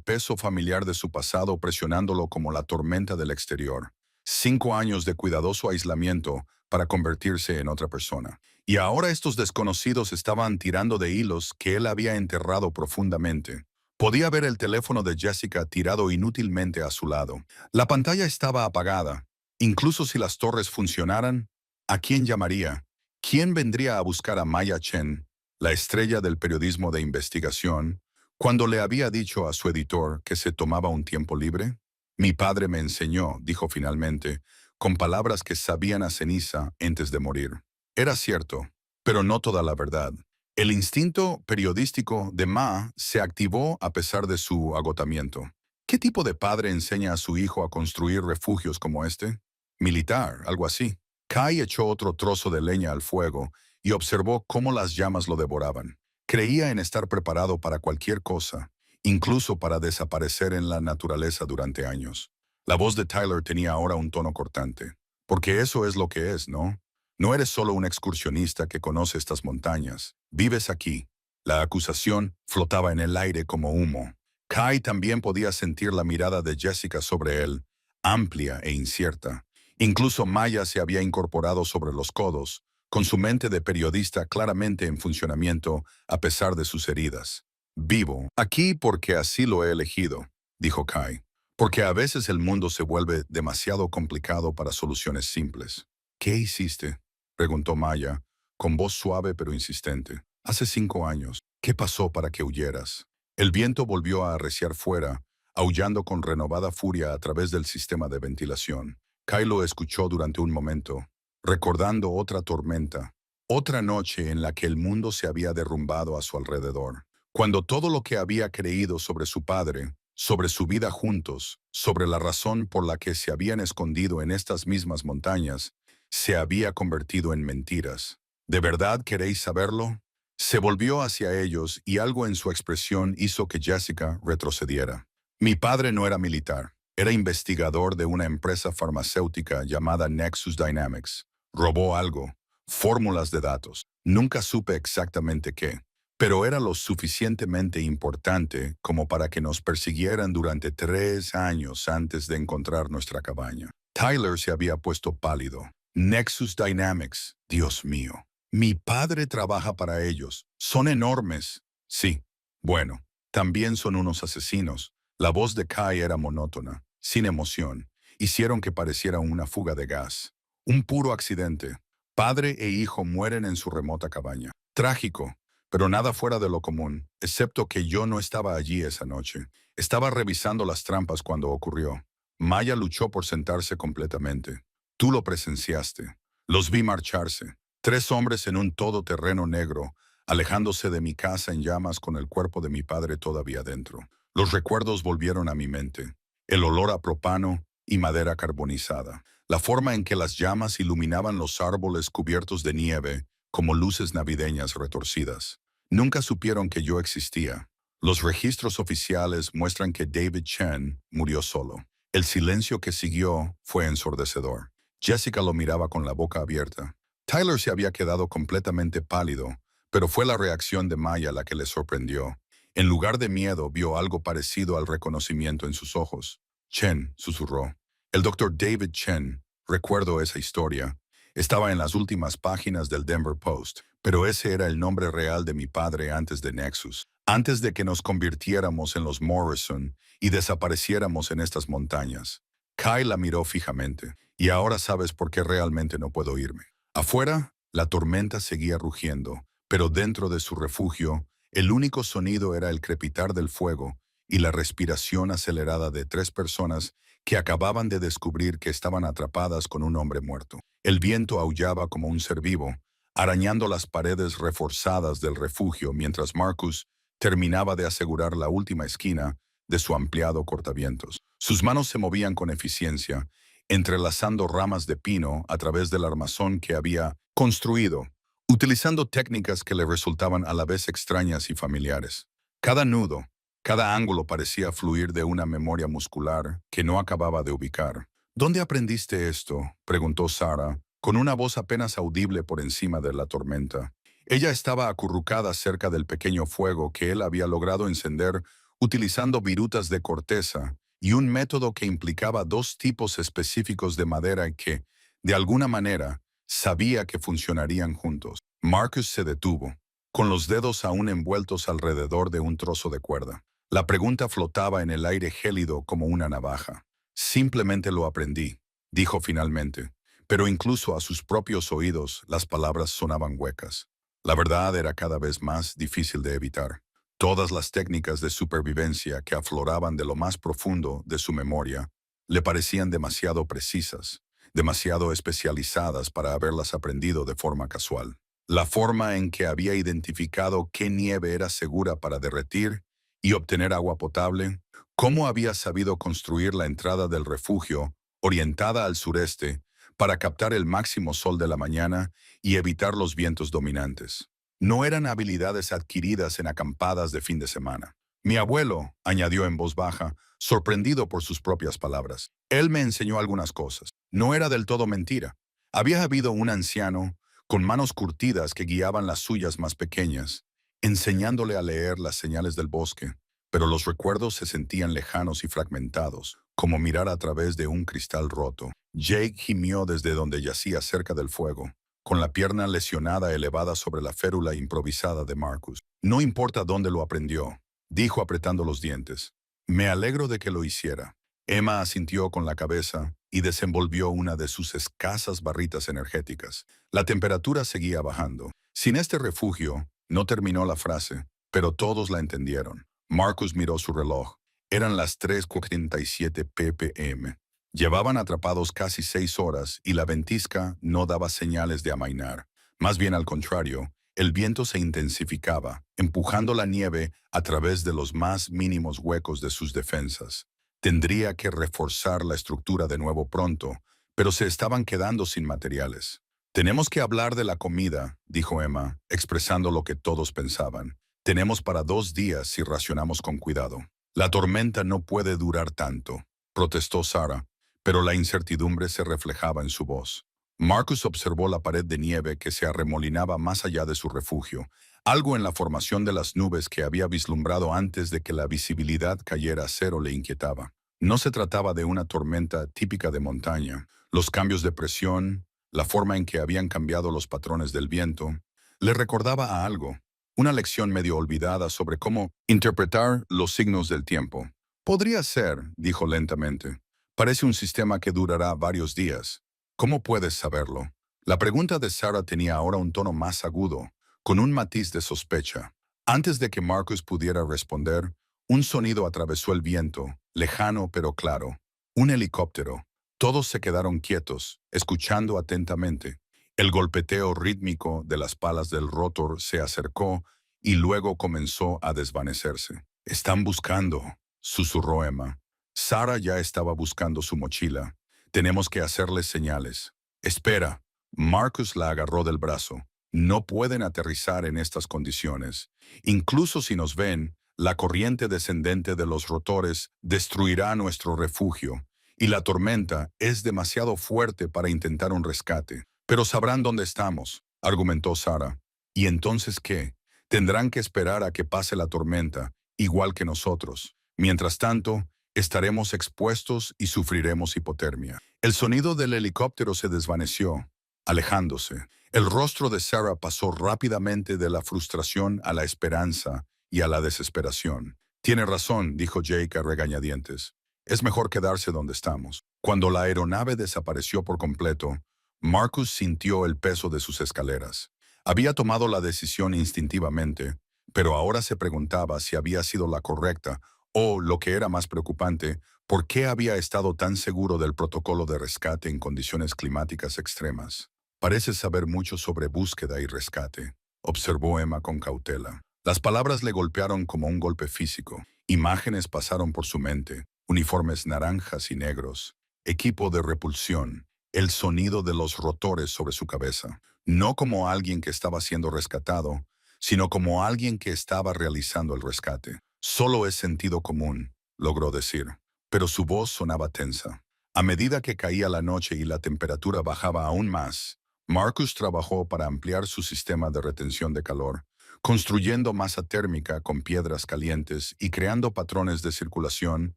peso familiar de su pasado presionándolo como la tormenta del exterior. 5 años de cuidadoso aislamiento para convertirse en otra persona. Y ahora estos desconocidos estaban tirando de hilos que él había enterrado profundamente. Podía ver el teléfono de Jessica tirado inútilmente a su lado. La pantalla estaba apagada. Incluso si las torres funcionaran, ¿a quién llamaría? ¿Quién vendría a buscar a Maya Chen, la estrella del periodismo de investigación, cuando le había dicho a su editor que se tomaba un tiempo libre? Mi padre me enseñó, dijo finalmente, con palabras que sabían a ceniza antes de morir. Era cierto, pero no toda la verdad. El instinto periodístico de Ma se activó a pesar de su agotamiento. ¿Qué tipo de padre enseña a su hijo a construir refugios como este? Militar, algo así. Kai echó otro trozo de leña al fuego y observó cómo las llamas lo devoraban. Creía en estar preparado para cualquier cosa, incluso para desaparecer en la naturaleza durante años. La voz de Tyler tenía ahora un tono cortante. Porque eso es lo que es, ¿no? No eres solo un excursionista que conoce estas montañas. Vives aquí. La acusación flotaba en el aire como humo. Kai también podía sentir la mirada de Jessica sobre él, amplia e incierta. Incluso Maya se había incorporado sobre los codos, con su mente de periodista claramente en funcionamiento a pesar de sus heridas. Vivo aquí porque así lo he elegido, dijo Kai. Porque a veces el mundo se vuelve demasiado complicado para soluciones simples. ¿Qué hiciste?, preguntó Maya, con voz suave pero insistente. Hace 5 años. ¿Qué pasó para que huyeras? El viento volvió a arreciar fuera, aullando con renovada furia a través del sistema de ventilación. Kai lo escuchó durante un momento, recordando otra tormenta, otra noche en la que el mundo se había derrumbado a su alrededor. Cuando todo lo que había creído sobre su padre, sobre su vida juntos, sobre la razón por la que se habían escondido en estas mismas montañas, se había convertido en mentiras. ¿De verdad queréis saberlo? Se volvió hacia ellos y algo en su expresión hizo que Jessica retrocediera. Mi padre no era militar, era investigador de una empresa farmacéutica llamada Nexus Dynamics. Robó algo, fórmulas de datos. Nunca supe exactamente qué, pero era lo suficientemente importante como para que nos persiguieran durante 3 años antes de encontrar nuestra cabaña. Tyler se había puesto pálido. Nexus Dynamics, Dios mío. Mi padre trabaja para ellos. Son enormes. Sí. Bueno, también son unos asesinos. La voz de Kai era monótona, sin emoción. Hicieron que pareciera una fuga de gas. Un puro accidente. Padre e hijo mueren en su remota cabaña. Trágico, pero nada fuera de lo común, excepto que yo no estaba allí esa noche. Estaba revisando las trampas cuando ocurrió. Maya luchó por sentarse completamente. Tú lo presenciaste. Los vi marcharse. 3 hombres en un todoterreno negro, alejándose de mi casa en llamas con el cuerpo de mi padre todavía dentro. Los recuerdos volvieron a mi mente. El olor a propano y madera carbonizada. La forma en que las llamas iluminaban los árboles cubiertos de nieve como luces navideñas retorcidas. Nunca supieron que yo existía. Los registros oficiales muestran que David Chen murió solo. El silencio que siguió fue ensordecedor. Jessica lo miraba con la boca abierta. Tyler se había quedado completamente pálido, pero fue la reacción de Maya la que le sorprendió. En lugar de miedo, vio algo parecido al reconocimiento en sus ojos. Chen, susurró. El doctor David Chen, recuerdo esa historia. Estaba en las últimas páginas del Denver Post, pero ese era el nombre real de mi padre antes de Nexus, antes de que nos convirtiéramos en los Morrison y desapareciéramos en estas montañas. Kai la miró fijamente. Y ahora sabes por qué realmente no puedo irme. Afuera, la tormenta seguía rugiendo, pero dentro de su refugio, el único sonido era el crepitar del fuego y la respiración acelerada de 3 personas que acababan de descubrir que estaban atrapadas con un hombre muerto. El viento aullaba como un ser vivo, arañando las paredes reforzadas del refugio mientras Marcus terminaba de asegurar la última esquina de su ampliado cortavientos. Sus manos se movían con eficiencia, entrelazando ramas de pino a través del armazón que había construido, utilizando técnicas que le resultaban a la vez extrañas y familiares. Cada nudo, cada ángulo parecía fluir de una memoria muscular que no acababa de ubicar. ¿Dónde aprendiste esto?, preguntó Sarah, con una voz apenas audible por encima de la tormenta. Ella estaba acurrucada cerca del pequeño fuego que él había logrado encender utilizando virutas de corteza y un método que implicaba 2 tipos específicos de madera que, de alguna manera, sabía que funcionarían juntos. Marcus se detuvo, con los dedos aún envueltos alrededor de un trozo de cuerda. La pregunta flotaba en el aire gélido como una navaja. Simplemente lo aprendí, dijo finalmente, pero incluso a sus propios oídos las palabras sonaban huecas. La verdad era cada vez más difícil de evitar. Todas las técnicas de supervivencia que afloraban de lo más profundo de su memoria le parecían demasiado precisas, demasiado especializadas para haberlas aprendido de forma casual. La forma en que había identificado qué nieve era segura para derretir y obtener agua potable, cómo había sabido construir la entrada del refugio orientada al sureste para captar el máximo sol de la mañana y evitar los vientos dominantes. No eran habilidades adquiridas en acampadas de fin de semana. Mi abuelo, añadió en voz baja, sorprendido por sus propias palabras. Él me enseñó algunas cosas. No era del todo mentira. Había habido un anciano con manos curtidas que guiaban las suyas más pequeñas, enseñándole a leer las señales del bosque, pero los recuerdos se sentían lejanos y fragmentados, como mirar a través de un cristal roto. Jake gimió desde donde yacía cerca del fuego, con la pierna lesionada elevada sobre la férula improvisada de Marcus. No importa dónde lo aprendió, dijo apretando los dientes. Me alegro de que lo hiciera. Emma asintió con la cabeza y desenvolvió una de sus escasas barritas energéticas. La temperatura seguía bajando. Sin este refugio, no terminó la frase, pero todos la entendieron. Marcus miró su reloj. Eran las 3:47 ppm. Llevaban atrapados casi 6 horas y la ventisca no daba señales de amainar. Más bien al contrario, El viento se intensificaba, empujando la nieve a través de los más mínimos huecos de sus defensas. Tendría que reforzar la estructura de nuevo pronto, pero se estaban quedando sin materiales. Tenemos que hablar de la comida, dijo Emma, expresando lo que todos pensaban. Tenemos para 2 días si racionamos con cuidado. La tormenta no puede durar tanto, protestó Sarah, pero la incertidumbre se reflejaba en su voz. Marcus observó la pared de nieve que se arremolinaba más allá de su refugio, algo en la formación de las nubes que había vislumbrado antes de que la visibilidad cayera a cero le inquietaba. No se trataba de una tormenta típica de montaña. Los cambios de presión, la forma en que habían cambiado los patrones del viento, le recordaba a algo, una lección medio olvidada sobre cómo interpretar los signos del tiempo. Podría ser, dijo lentamente. Parece un sistema que durará varios días. ¿Cómo puedes saberlo? La pregunta de Sarah tenía ahora un tono más agudo, con un matiz de sospecha. Antes de que Marcus pudiera responder, un sonido atravesó el viento, lejano pero claro. Un helicóptero. Todos se quedaron quietos, escuchando atentamente. El golpeteo rítmico de las palas del rotor se acercó y luego comenzó a desvanecerse. «Están buscando», susurró Emma. Sarah ya estaba buscando su mochila. «Tenemos que hacerles señales». «Espera». Marcus la agarró del brazo. «No pueden aterrizar en estas condiciones. Incluso si nos ven, la corriente descendente de los rotores destruirá nuestro refugio, y la tormenta es demasiado fuerte para intentar un rescate. Pero sabrán dónde estamos», argumentó Sarah. «¿Y entonces qué? Tendrán que esperar a que pase la tormenta, igual que nosotros. Mientras tanto, estaremos expuestos y sufriremos hipotermia». El sonido del helicóptero se desvaneció, alejándose. El rostro de Sarah pasó rápidamente de la frustración a la esperanza y a la desesperación. «Tiene razón», dijo Jake a regañadientes. «Es mejor quedarse donde estamos». Cuando la aeronave desapareció por completo, Marcus sintió el peso de sus escaleras. Había tomado la decisión instintivamente, pero ahora se preguntaba si había sido la correcta o, lo que era más preocupante, por qué había estado tan seguro del protocolo de rescate en condiciones climáticas extremas. «Pareces saber mucho sobre búsqueda y rescate», observó Emma con cautela. Las palabras le golpearon como un golpe físico. Imágenes pasaron por su mente, uniformes naranjas y negros, equipo de repulsión, el sonido de los rotores sobre su cabeza. No como alguien que estaba siendo rescatado, sino como alguien que estaba realizando el rescate. «Solo es sentido común», logró decir, pero su voz sonaba tensa. A medida que caía la noche y la temperatura bajaba aún más, Marcus trabajó para ampliar su sistema de retención de calor, construyendo masa térmica con piedras calientes y creando patrones de circulación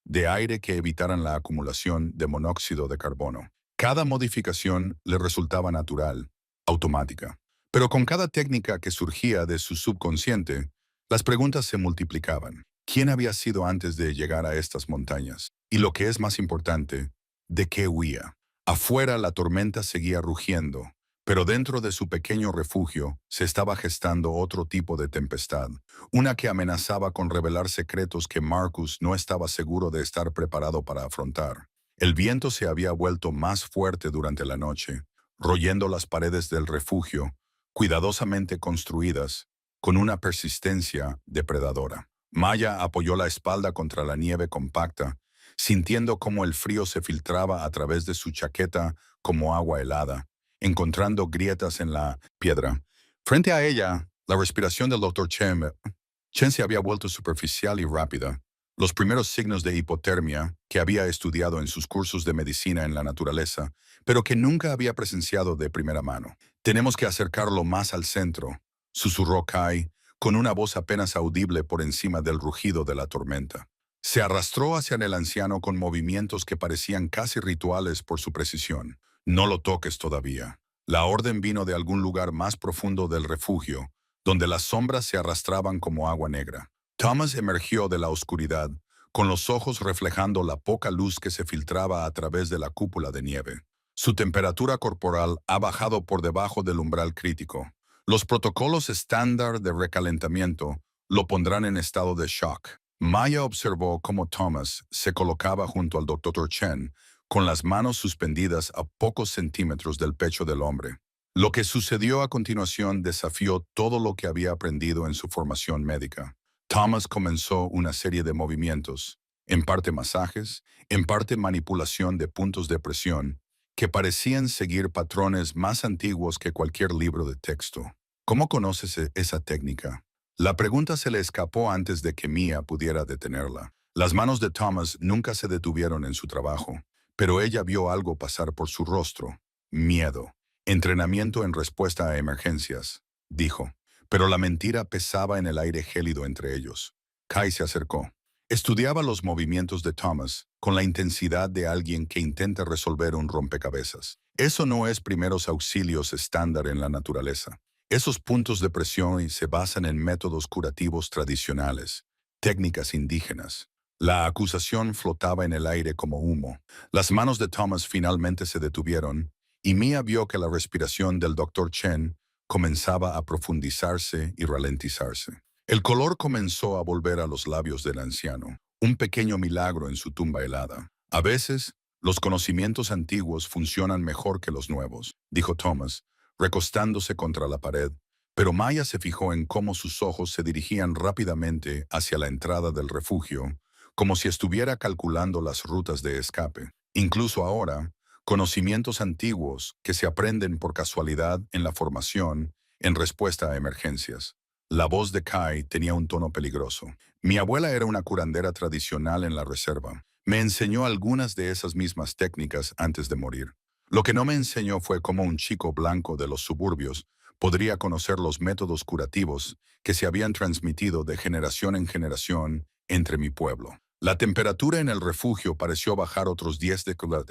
de aire que evitaran la acumulación de monóxido de carbono. Cada modificación le resultaba natural, automática. Pero con cada técnica que surgía de su subconsciente, las preguntas se multiplicaban. ¿Quién había sido antes de llegar a estas montañas? Y lo que es más importante, ¿de qué huía? Afuera la tormenta seguía rugiendo, pero dentro de su pequeño refugio se estaba gestando otro tipo de tempestad, una que amenazaba con revelar secretos que Marcus no estaba seguro de estar preparado para afrontar. El viento se había vuelto más fuerte durante la noche, royendo las paredes del refugio, cuidadosamente construidas, con una persistencia depredadora. Maya apoyó la espalda contra la nieve compacta, sintiendo cómo el frío se filtraba a través de su chaqueta como agua helada, encontrando grietas en la piedra. Frente a ella, la respiración del Dr. Chen se había vuelto superficial y rápida. Los primeros signos de hipotermia que había estudiado en sus cursos de medicina en la naturaleza, pero que nunca había presenciado de primera mano. «Tenemos que acercarlo más al centro», susurró Kai, con una voz apenas audible por encima del rugido de la tormenta. Se arrastró hacia el anciano con movimientos que parecían casi rituales por su precisión. «No lo toques todavía». La orden vino de algún lugar más profundo del refugio, donde las sombras se arrastraban como agua negra. Thomas emergió de la oscuridad, con los ojos reflejando la poca luz que se filtraba a través de la cúpula de nieve. Su temperatura corporal ha bajado por debajo del umbral crítico. Los protocolos estándar de recalentamiento lo pondrán en estado de shock. Maya observó cómo Thomas se colocaba junto al Dr. Chen, con las manos suspendidas a pocos centímetros del pecho del hombre. Lo que sucedió a continuación desafió todo lo que había aprendido en su formación médica. Thomas comenzó una serie de movimientos, en parte masajes, en parte manipulación de puntos de presión, que parecían seguir patrones más antiguos que cualquier libro de texto. ¿Cómo conoces esa técnica? La pregunta se le escapó antes de que Mia pudiera detenerla. Las manos de Thomas nunca se detuvieron en su trabajo, pero ella vio algo pasar por su rostro: miedo. Entrenamiento en respuesta a emergencias, dijo, pero la mentira pesaba en el aire gélido entre ellos. Kai se acercó. Estudiaba los movimientos de Thomas con la intensidad de alguien que intenta resolver un rompecabezas. Eso no es primeros auxilios estándar en la naturaleza. Esos puntos de presión se basan en métodos curativos tradicionales, técnicas indígenas. La acusación flotaba en el aire como humo. Las manos de Thomas finalmente se detuvieron y Mia vio que la respiración del Dr. Chen comenzaba a profundizarse y ralentizarse. El color comenzó a volver a los labios del anciano, un pequeño milagro en su tumba helada. A veces, los conocimientos antiguos funcionan mejor que los nuevos, dijo Thomas, recostándose contra la pared, pero Maya se fijó en cómo sus ojos se dirigían rápidamente hacia la entrada del refugio, como si estuviera calculando las rutas de escape. Incluso ahora, conocimientos antiguos que se aprenden por casualidad en la formación en respuesta a emergencias. La voz de Kai tenía un tono peligroso. Mi abuela era una curandera tradicional en la reserva. Me enseñó algunas de esas mismas técnicas antes de morir. Lo que no me enseñó fue cómo un chico blanco de los suburbios podría conocer los métodos curativos que se habían transmitido de generación en generación entre mi pueblo. La temperatura en el refugio pareció bajar otros 10 grados.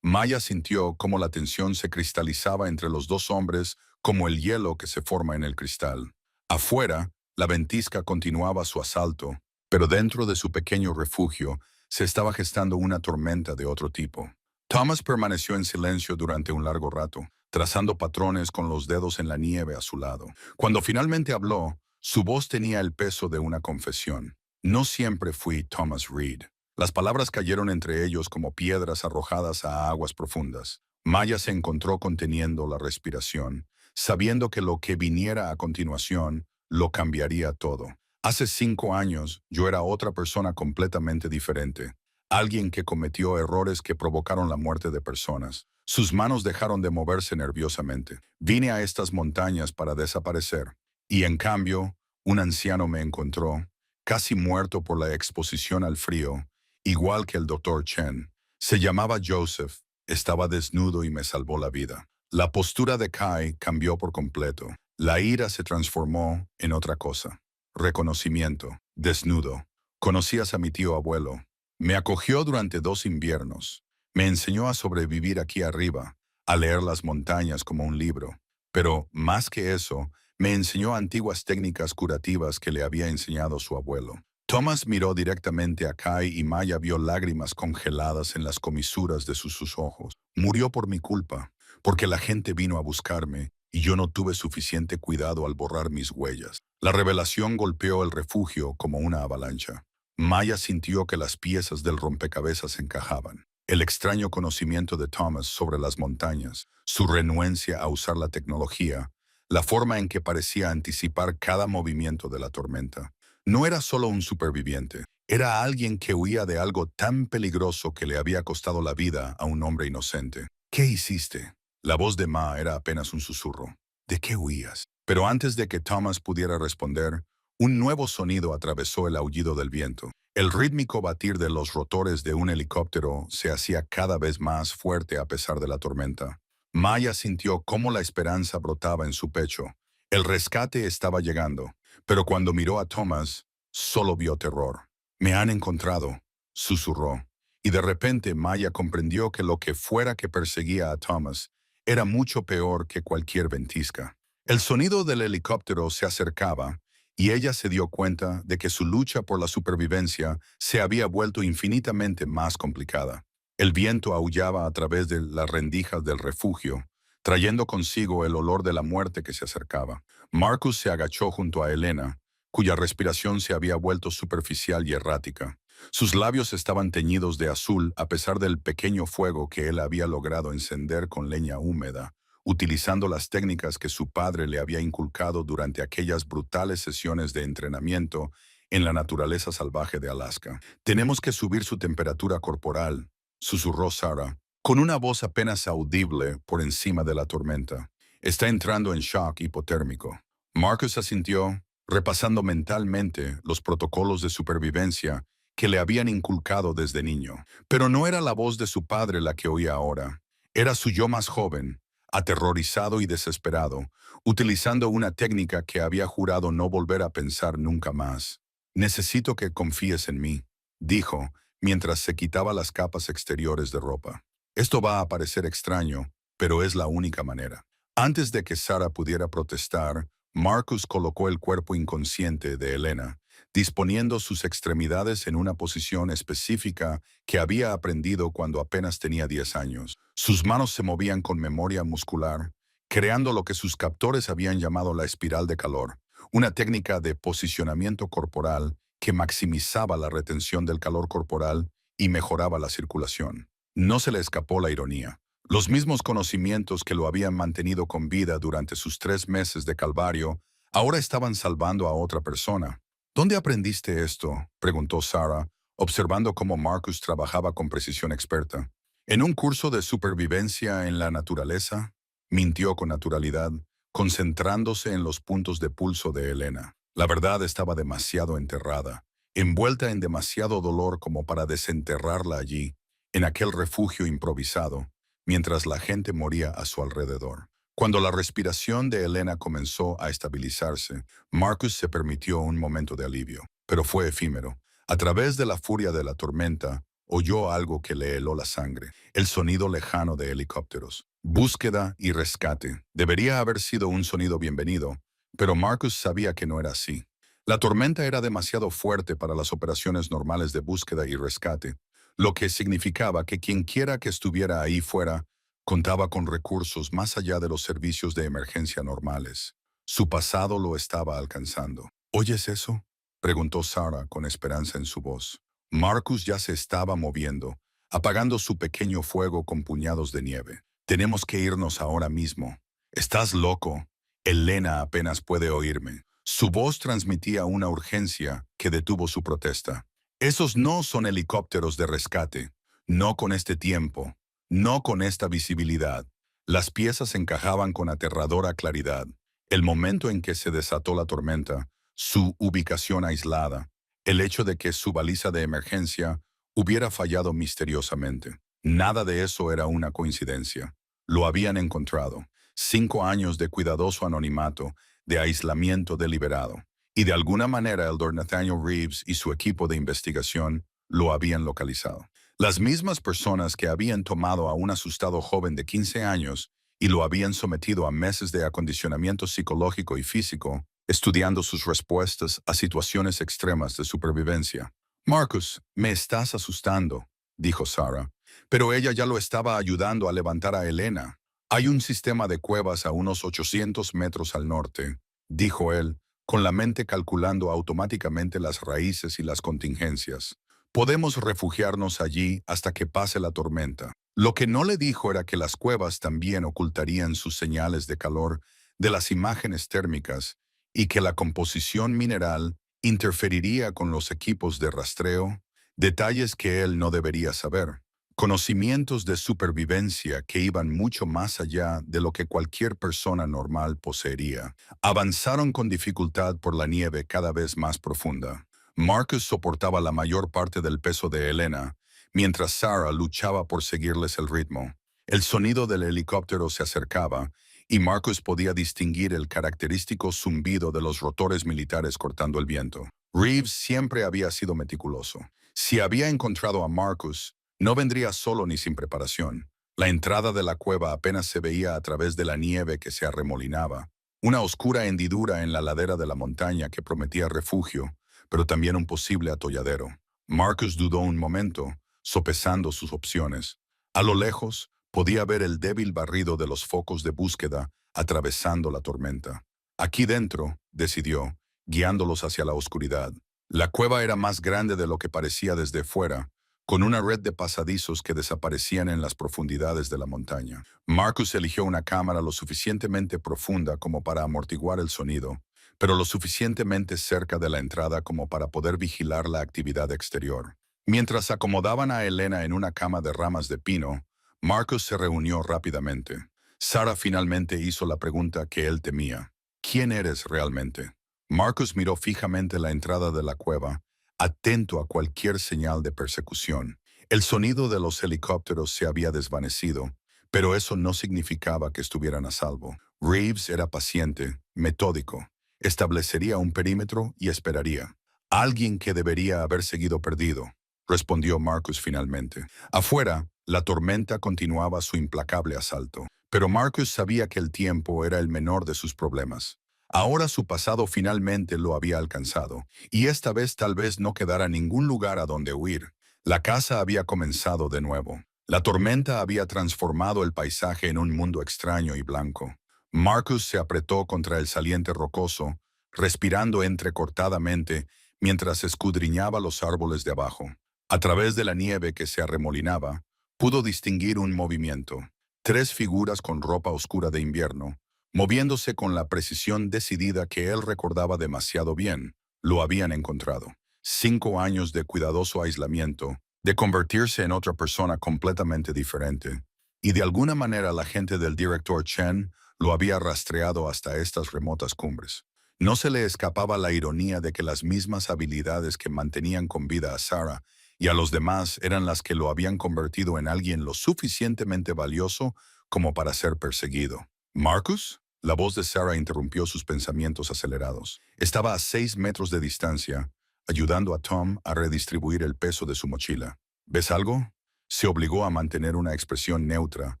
Maya sintió cómo la tensión se cristalizaba entre los dos hombres como el hielo que se forma en el cristal. Afuera, la ventisca continuaba su asalto, pero dentro de su pequeño refugio se estaba gestando una tormenta de otro tipo. Thomas permaneció en silencio durante un largo rato, trazando patrones con los dedos en la nieve a su lado. Cuando finalmente habló, su voz tenía el peso de una confesión. No siempre fui Thomas Reed. Las palabras cayeron entre ellos como piedras arrojadas a aguas profundas. Maya se encontró conteniendo la respiración, sabiendo que lo que viniera a continuación lo cambiaría todo. Hace 5 años yo era otra persona completamente diferente, alguien que cometió errores que provocaron la muerte de personas. Sus manos dejaron de moverse nerviosamente. Vine a estas montañas para desaparecer, y en cambio, un anciano me encontró, casi muerto por la exposición al frío, igual que el Dr. Chen. Se llamaba Joseph, estaba desnudo y me salvó la vida. La postura de Kai cambió por completo. La ira se transformó en otra cosa. Reconocimiento. Desnudo. Conocías a mi tío abuelo. Me acogió durante 2 inviernos. Me enseñó a sobrevivir aquí arriba, a leer las montañas como un libro. Pero, más que eso, me enseñó antiguas técnicas curativas que le había enseñado su abuelo. Thomas miró directamente a Kai y Maya vio lágrimas congeladas en las comisuras de sus ojos. Murió por mi culpa, porque la gente vino a buscarme y yo no tuve suficiente cuidado al borrar mis huellas. La revelación golpeó el refugio como una avalancha. Maya sintió que las piezas del rompecabezas encajaban. El extraño conocimiento de Thomas sobre las montañas, su renuencia a usar la tecnología, la forma en que parecía anticipar cada movimiento de la tormenta. No era solo un superviviente, era alguien que huía de algo tan peligroso que le había costado la vida a un hombre inocente. ¿Qué hiciste? La voz de Ma era apenas un susurro. ¿De qué huías? Pero antes de que Thomas pudiera responder, un nuevo sonido atravesó el aullido del viento. El rítmico batir de los rotores de un helicóptero se hacía cada vez más fuerte a pesar de la tormenta. Maya sintió cómo la esperanza brotaba en su pecho. El rescate estaba llegando, pero cuando miró a Thomas, solo vio terror. «Me han encontrado», susurró, y de repente Maya comprendió que lo que fuera que perseguía a Thomas era mucho peor que cualquier ventisca. El sonido del helicóptero se acercaba, y ella se dio cuenta de que su lucha por la supervivencia se había vuelto infinitamente más complicada. El viento aullaba a través de las rendijas del refugio, trayendo consigo el olor de la muerte que se acercaba. Marcus se agachó junto a Elena, cuya respiración se había vuelto superficial y errática. Sus labios estaban teñidos de azul a pesar del pequeño fuego que él había logrado encender con leña húmeda, utilizando las técnicas que su padre le había inculcado durante aquellas brutales sesiones de entrenamiento en la naturaleza salvaje de Alaska. Tenemos que subir su temperatura corporal, susurró Sarah, con una voz apenas audible por encima de la tormenta. Está entrando en shock hipotérmico. Marcus asintió, repasando mentalmente los protocolos de supervivencia que le habían inculcado desde niño. Pero no era la voz de su padre la que oía ahora. Era su yo más joven, aterrorizado y desesperado, utilizando una técnica que había jurado no volver a pensar nunca más. Necesito que confíes en mí, dijo, mientras se quitaba las capas exteriores de ropa. Esto va a parecer extraño, pero es la única manera. Antes de que Sarah pudiera protestar, Marcus colocó el cuerpo inconsciente de Elena, disponiendo sus extremidades en una posición específica que había aprendido cuando apenas tenía 10 años. Sus manos se movían con memoria muscular, creando lo que sus captores habían llamado la espiral de calor, una técnica de posicionamiento corporal que maximizaba la retención del calor corporal y mejoraba la circulación. No se le escapó la ironía. Los mismos conocimientos que lo habían mantenido con vida durante sus 3 meses de calvario ahora estaban salvando a otra persona. ¿Dónde aprendiste esto?, preguntó Sarah, observando cómo Marcus trabajaba con precisión experta. ¿En un curso de supervivencia en la naturaleza?, mintió con naturalidad, concentrándose en los puntos de pulso de Elena. La verdad estaba demasiado enterrada, envuelta en demasiado dolor como para desenterrarla allí, en aquel refugio improvisado, mientras la gente moría a su alrededor. Cuando la respiración de Elena comenzó a estabilizarse, Marcus se permitió un momento de alivio, pero fue efímero. A través de la furia de la tormenta, oyó algo que le heló la sangre, el sonido lejano de helicópteros. Búsqueda y rescate. Debería haber sido un sonido bienvenido, pero Marcus sabía que no era así. La tormenta era demasiado fuerte para las operaciones normales de búsqueda y rescate, lo que significaba que quienquiera que estuviera ahí fuera contaba con recursos más allá de los servicios de emergencia normales. Su pasado lo estaba alcanzando. ¿Oyes eso?, preguntó Sarah con esperanza en su voz. Marcus ya se estaba moviendo, apagando su pequeño fuego con puñados de nieve. Tenemos que irnos ahora mismo. ¿Estás loco? Elena apenas puede oírme. Su voz transmitía una urgencia que detuvo su protesta. Esos no son helicópteros de rescate. No con este tiempo. No con esta visibilidad. Las piezas encajaban con aterradora claridad. El momento en que se desató la tormenta, su ubicación aislada, el hecho de que su baliza de emergencia hubiera fallado misteriosamente. Nada de eso era una coincidencia. Lo habían encontrado. 5 años de cuidadoso anonimato, de aislamiento deliberado. Y de alguna manera el Dr. Nathaniel Reeves y su equipo de investigación lo habían localizado. Las mismas personas que habían tomado a un asustado joven de 15 años y lo habían sometido a meses de acondicionamiento psicológico y físico, estudiando sus respuestas a situaciones extremas de supervivencia. Marcus, me estás asustando, dijo Sarah, pero ella ya lo estaba ayudando a levantar a Elena. Hay un sistema de cuevas a unos 800 metros al norte, dijo él, con la mente calculando automáticamente las raíces y las contingencias. Podemos refugiarnos allí hasta que pase la tormenta. Lo que no le dijo era que las cuevas también ocultarían sus señales de calor de las imágenes térmicas y que la composición mineral interferiría con los equipos de rastreo, detalles que él no debería saber. Conocimientos de supervivencia que iban mucho más allá de lo que cualquier persona normal poseería. Avanzaron con dificultad por la nieve cada vez más profunda. Marcus soportaba la mayor parte del peso de Elena, mientras Sarah luchaba por seguirles el ritmo. El sonido del helicóptero se acercaba, y Marcus podía distinguir el característico zumbido de los rotores militares cortando el viento. Reeves siempre había sido meticuloso. Si había encontrado a Marcus, no vendría solo ni sin preparación. La entrada de la cueva apenas se veía a través de la nieve que se arremolinaba, una oscura hendidura en la ladera de la montaña que prometía refugio, pero también un posible atolladero. Marcus dudó un momento, sopesando sus opciones. A lo lejos, podía ver el débil barrido de los focos de búsqueda atravesando la tormenta. Aquí dentro, decidió, guiándolos hacia la oscuridad. La cueva era más grande de lo que parecía desde fuera, con una red de pasadizos que desaparecían en las profundidades de la montaña. Marcus eligió una cámara lo suficientemente profunda como para amortiguar el sonido, pero lo suficientemente cerca de la entrada como para poder vigilar la actividad exterior. Mientras acomodaban a Elena en una cama de ramas de pino, Marcus se reunió rápidamente. Sarah finalmente hizo la pregunta que él temía. ¿Quién eres realmente? Marcus miró fijamente la entrada de la cueva, atento a cualquier señal de persecución. El sonido de los helicópteros se había desvanecido, pero eso no significaba que estuvieran a salvo. Reeves era paciente, metódico. Establecería un perímetro y esperaría. Alguien que debería haber seguido perdido, respondió Marcus finalmente. Afuera, la tormenta continuaba su implacable asalto, pero Marcus sabía que el tiempo era el menor de sus problemas. Ahora su pasado finalmente lo había alcanzado, y esta vez tal vez no quedara ningún lugar a donde huir. La caza había comenzado de nuevo. La tormenta había transformado el paisaje en un mundo extraño y blanco. Marcus se apretó contra el saliente rocoso, respirando entrecortadamente mientras escudriñaba los árboles de abajo. A través de la nieve que se arremolinaba, pudo distinguir un movimiento. 3 figuras con ropa oscura de invierno, moviéndose con la precisión decidida que él recordaba demasiado bien, lo habían encontrado. 5 años de cuidadoso aislamiento, de convertirse en otra persona completamente diferente. Y de alguna manera la gente del director Chen lo había rastreado hasta estas remotas cumbres. No se le escapaba la ironía de que las mismas habilidades que mantenían con vida a Sarah y a los demás eran las que lo habían convertido en alguien lo suficientemente valioso como para ser perseguido. ¿Marcus? La voz de Sarah interrumpió sus pensamientos acelerados. Estaba a 6 metros de distancia, ayudando a Tom a redistribuir el peso de su mochila. ¿Ves algo? Se obligó a mantener una expresión neutra,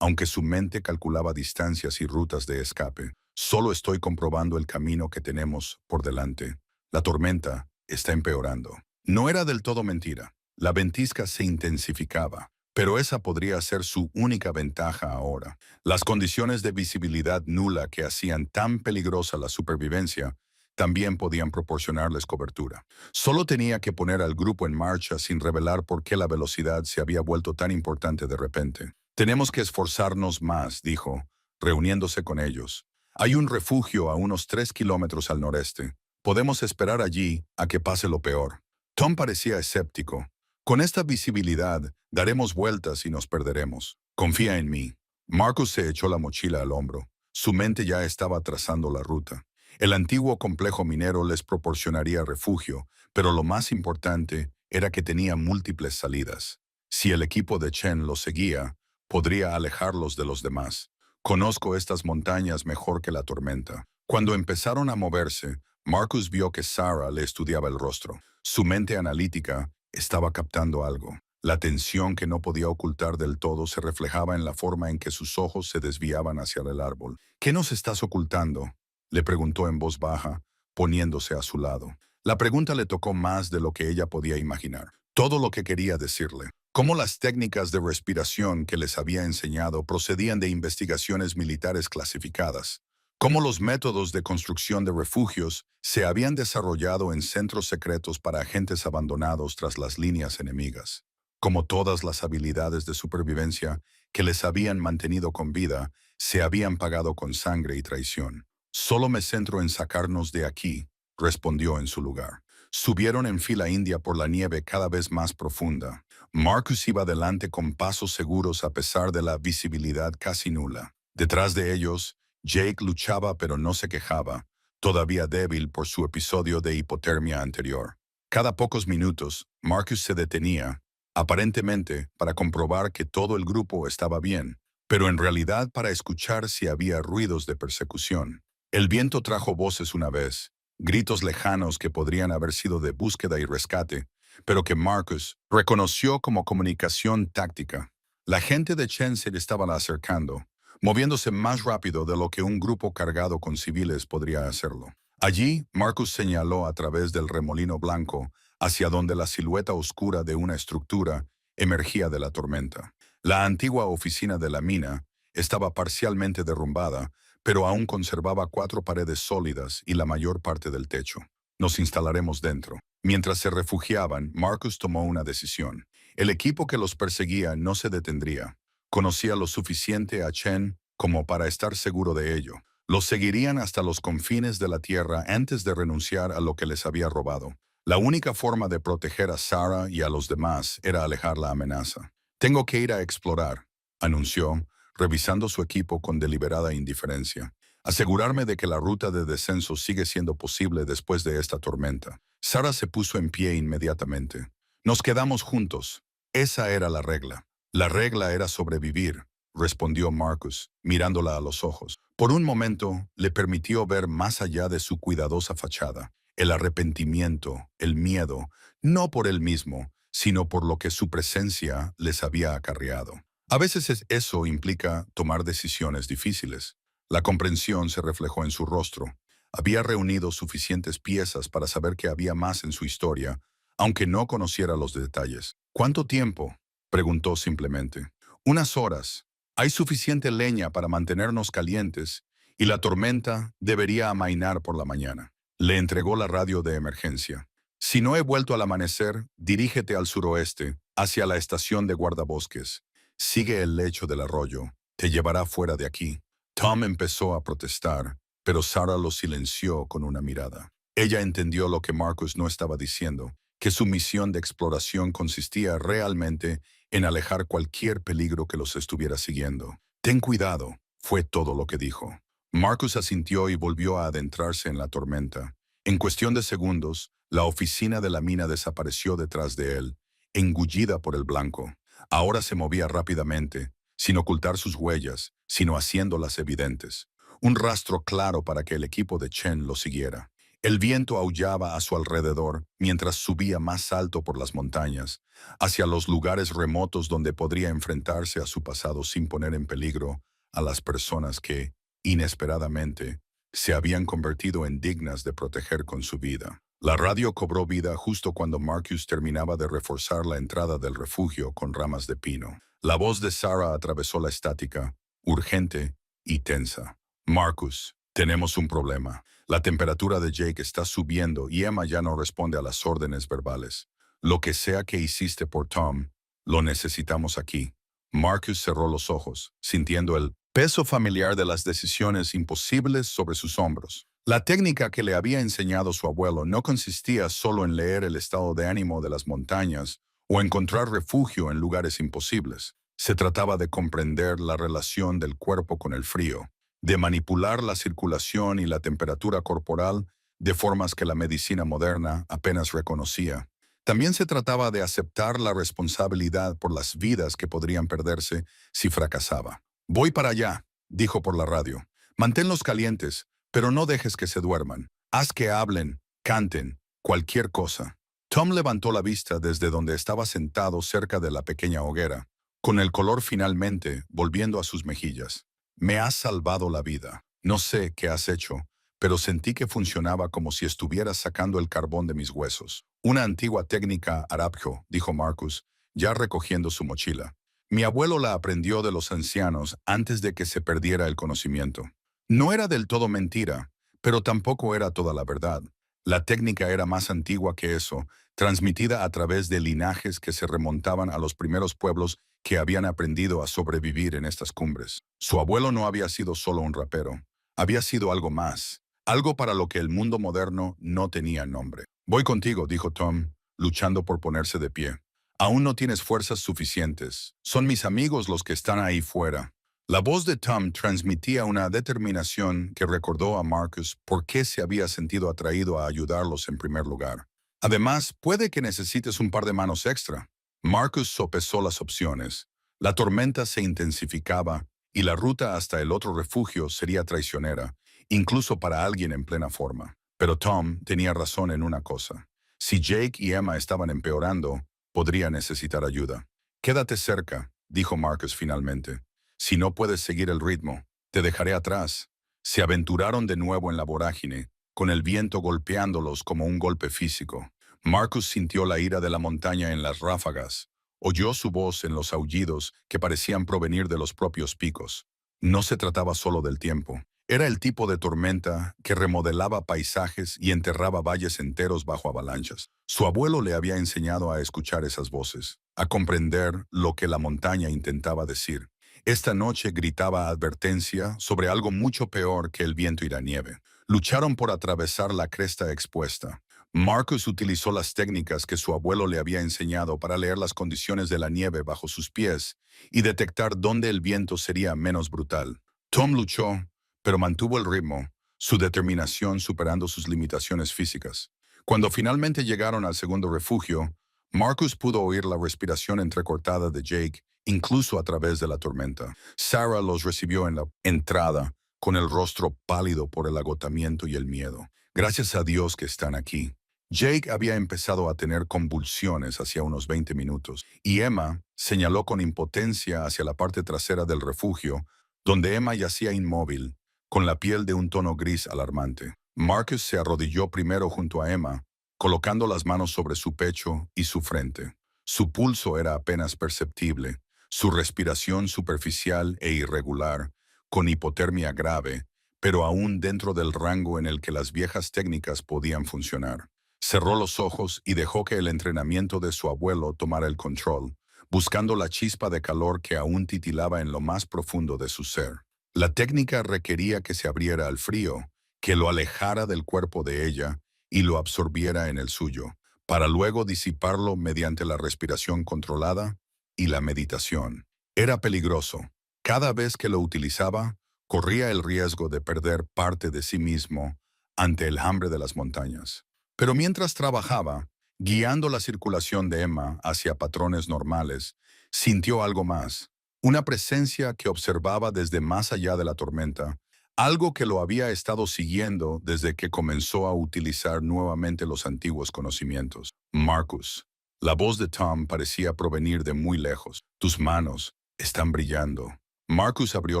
aunque su mente calculaba distancias y rutas de escape. Solo estoy comprobando el camino que tenemos por delante. La tormenta está empeorando. No era del todo mentira. La ventisca se intensificaba, pero esa podría ser su única ventaja ahora. Las condiciones de visibilidad nula que hacían tan peligrosa la supervivencia también podían proporcionarles cobertura. Solo tenía que poner al grupo en marcha sin revelar por qué la velocidad se había vuelto tan importante de repente. Tenemos que esforzarnos más, dijo, reuniéndose con ellos. Hay un refugio a unos 3 kilómetros al noreste. Podemos esperar allí a que pase lo peor. Tom parecía escéptico. Con esta visibilidad, daremos vueltas y nos perderemos. Confía en mí. Marcus se echó la mochila al hombro. Su mente ya estaba trazando la ruta. El antiguo complejo minero les proporcionaría refugio, pero lo más importante era que tenía múltiples salidas. Si el equipo de Chen los seguía, podría alejarlos de los demás. Conozco estas montañas mejor que la tormenta. Cuando empezaron a moverse, Marcus vio que Sarah le estudiaba el rostro. Su mente analítica estaba captando algo. La tensión que no podía ocultar del todo se reflejaba en la forma en que sus ojos se desviaban hacia el árbol. ¿Qué nos estás ocultando?, le preguntó en voz baja, poniéndose a su lado. La pregunta le tocó más de lo que ella podía imaginar. Todo lo que quería decirle. Cómo las técnicas de respiración que les había enseñado procedían de investigaciones militares clasificadas. Cómo los métodos de construcción de refugios se habían desarrollado en centros secretos para agentes abandonados tras las líneas enemigas. Como todas las habilidades de supervivencia que les habían mantenido con vida, se habían pagado con sangre y traición. Solo me centro en sacarnos de aquí, respondió en su lugar. Subieron en fila india por la nieve cada vez más profunda. Marcus iba adelante con pasos seguros a pesar de la visibilidad casi nula. Detrás de ellos, Jake luchaba pero no se quejaba, todavía débil por su episodio de hipotermia anterior. Cada pocos minutos, Marcus se detenía, aparentemente para comprobar que todo el grupo estaba bien, pero en realidad para escuchar si había ruidos de persecución. El viento trajo voces una vez, gritos lejanos que podrían haber sido de búsqueda y rescate, pero que Marcus reconoció como comunicación táctica. La gente de Chen se le estaba acercando, moviéndose más rápido de lo que un grupo cargado con civiles podría hacerlo. Allí, Marcus señaló a través del remolino blanco hacia donde la silueta oscura de una estructura emergía de la tormenta. La antigua oficina de la mina estaba parcialmente derrumbada, pero aún conservaba 4 paredes sólidas y la mayor parte del techo. Nos instalaremos dentro. Mientras se refugiaban, Marcus tomó una decisión. El equipo que los perseguía no se detendría. Conocía lo suficiente a Chen como para estar seguro de ello. Los seguirían hasta los confines de la tierra antes de renunciar a lo que les había robado. La única forma de proteger a Sarah y a los demás era alejar la amenaza. «Tengo que ir a explorar», anunció, revisando su equipo con deliberada indiferencia. «Asegurarme de que la ruta de descenso sigue siendo posible después de esta tormenta». Sarah se puso en pie inmediatamente. «Nos quedamos juntos». Esa era la regla. La regla era sobrevivir, respondió Marcus, mirándola a los ojos. Por un momento, le permitió ver más allá de su cuidadosa fachada. El arrepentimiento, el miedo, no por él mismo, sino por lo que su presencia les había acarreado. A veces eso implica tomar decisiones difíciles. La comprensión se reflejó en su rostro. Había reunido suficientes piezas para saber que había más en su historia, aunque no conociera los detalles. «¿Cuánto tiempo?», preguntó simplemente. «Unas horas. Hay suficiente leña para mantenernos calientes y la tormenta debería amainar por la mañana». Le entregó la radio de emergencia. «Si no he vuelto al amanecer, dirígete al suroeste, hacia la estación de guardabosques. Sigue el lecho del arroyo. Te llevará fuera de aquí». Tom empezó a protestar, pero Sarah lo silenció con una mirada. Ella entendió lo que Marcus no estaba diciendo, que su misión de exploración consistía realmente en alejar cualquier peligro que los estuviera siguiendo. «Ten cuidado», fue todo lo que dijo. Marcus asintió y volvió a adentrarse en la tormenta. En cuestión de segundos, la oficina de la mina desapareció detrás de él, engullida por el blanco. Ahora se movía rápidamente, sin ocultar sus huellas, sino haciéndolas evidentes. Un rastro claro para que el equipo de Chen lo siguiera. El viento aullaba a su alrededor mientras subía más alto por las montañas, hacia los lugares remotos donde podría enfrentarse a su pasado sin poner en peligro a las personas que, inesperadamente, se habían convertido en dignas de proteger con su vida. La radio cobró vida justo cuando Marcus terminaba de reforzar la entrada del refugio con ramas de pino. La voz de Sarah atravesó la estática, urgente y tensa. «Marcus, tenemos un problema. La temperatura de Jake está subiendo y Emma ya no responde a las órdenes verbales. Lo que sea que hiciste por Tom, lo necesitamos aquí». Marcus cerró los ojos, sintiendo el peso familiar de las decisiones imposibles sobre sus hombros. La técnica que le había enseñado su abuelo no consistía solo en leer el estado de ánimo de las montañas o encontrar refugio en lugares imposibles. Se trataba de comprender la relación del cuerpo con el frío, de manipular la circulación y la temperatura corporal de formas que la medicina moderna apenas reconocía. También se trataba de aceptar la responsabilidad por las vidas que podrían perderse si fracasaba. «Voy para allá», dijo por la radio. «Manténlos calientes, pero no dejes que se duerman. Haz que hablen, canten, cualquier cosa». Tom levantó la vista desde donde estaba sentado cerca de la pequeña hoguera, con el color finalmente volviendo a sus mejillas. «Me has salvado la vida. No sé qué has hecho, pero sentí que funcionaba como si estuvieras sacando el carbón de mis huesos». «Una antigua técnica arabjo», dijo Marcus, ya recogiendo su mochila. «Mi abuelo la aprendió de los ancianos antes de que se perdiera el conocimiento». No era del todo mentira, pero tampoco era toda la verdad. La técnica era más antigua que eso, transmitida a través de linajes que se remontaban a los primeros pueblos que habían aprendido a sobrevivir en estas cumbres. Su abuelo no había sido solo un rapero, había sido algo más, algo para lo que el mundo moderno no tenía nombre. «Voy contigo», dijo Tom, luchando por ponerse de pie. «Aún no tienes fuerzas suficientes. Son mis amigos los que están ahí fuera». La voz de Tom transmitía una determinación que recordó a Marcus por qué se había sentido atraído a ayudarlos en primer lugar. «Además, puede que necesites un par de manos extra». Marcus sopesó las opciones. La tormenta se intensificaba y la ruta hasta el otro refugio sería traicionera, incluso para alguien en plena forma. Pero Tom tenía razón en una cosa. Si Jake y Emma estaban empeorando, podría necesitar ayuda. «Quédate cerca», dijo Marcus finalmente. «Si no puedes seguir el ritmo, te dejaré atrás». Se aventuraron de nuevo en la vorágine, con el viento golpeándolos como un golpe físico. Marcus sintió la ira de la montaña en las ráfagas. Oyó su voz en los aullidos que parecían provenir de los propios picos. No se trataba solo del tiempo. Era el tipo de tormenta que remodelaba paisajes y enterraba valles enteros bajo avalanchas. Su abuelo le había enseñado a escuchar esas voces, a comprender lo que la montaña intentaba decir. Esta noche gritaba advertencia sobre algo mucho peor que el viento y la nieve. Lucharon por atravesar la cresta expuesta. Marcus utilizó las técnicas que su abuelo le había enseñado para leer las condiciones de la nieve bajo sus pies y detectar dónde el viento sería menos brutal. Tom luchó, pero mantuvo el ritmo, su determinación superando sus limitaciones físicas. Cuando finalmente llegaron al segundo refugio, Marcus pudo oír la respiración entrecortada de Jake, incluso a través de la tormenta. Sarah los recibió en la entrada, con el rostro pálido por el agotamiento y el miedo. Gracias a Dios que están aquí. Jake había empezado a tener convulsiones hacía unos 20 minutos, y Emma señaló con impotencia hacia la parte trasera del refugio, donde Emma yacía inmóvil, con la piel de un tono gris alarmante. Marcus se arrodilló primero junto a Emma, colocando las manos sobre su pecho y su frente. Su pulso era apenas perceptible, su respiración superficial e irregular, con hipotermia grave, pero aún dentro del rango en el que las viejas técnicas podían funcionar. Cerró los ojos y dejó que el entrenamiento de su abuelo tomara el control, buscando la chispa de calor que aún titilaba en lo más profundo de su ser. La técnica requería que se abriera al frío, que lo alejara del cuerpo de ella y lo absorbiera en el suyo, para luego disiparlo mediante la respiración controlada y la meditación. Era peligroso. Cada vez que lo utilizaba, corría el riesgo de perder parte de sí mismo ante el hambre de las montañas. Pero mientras trabajaba, guiando la circulación de Emma hacia patrones normales, sintió algo más, una presencia que observaba desde más allá de la tormenta, algo que lo había estado siguiendo desde que comenzó a utilizar nuevamente los antiguos conocimientos. Marcus. La voz de Tom parecía provenir de muy lejos. Tus manos están brillando. Marcus abrió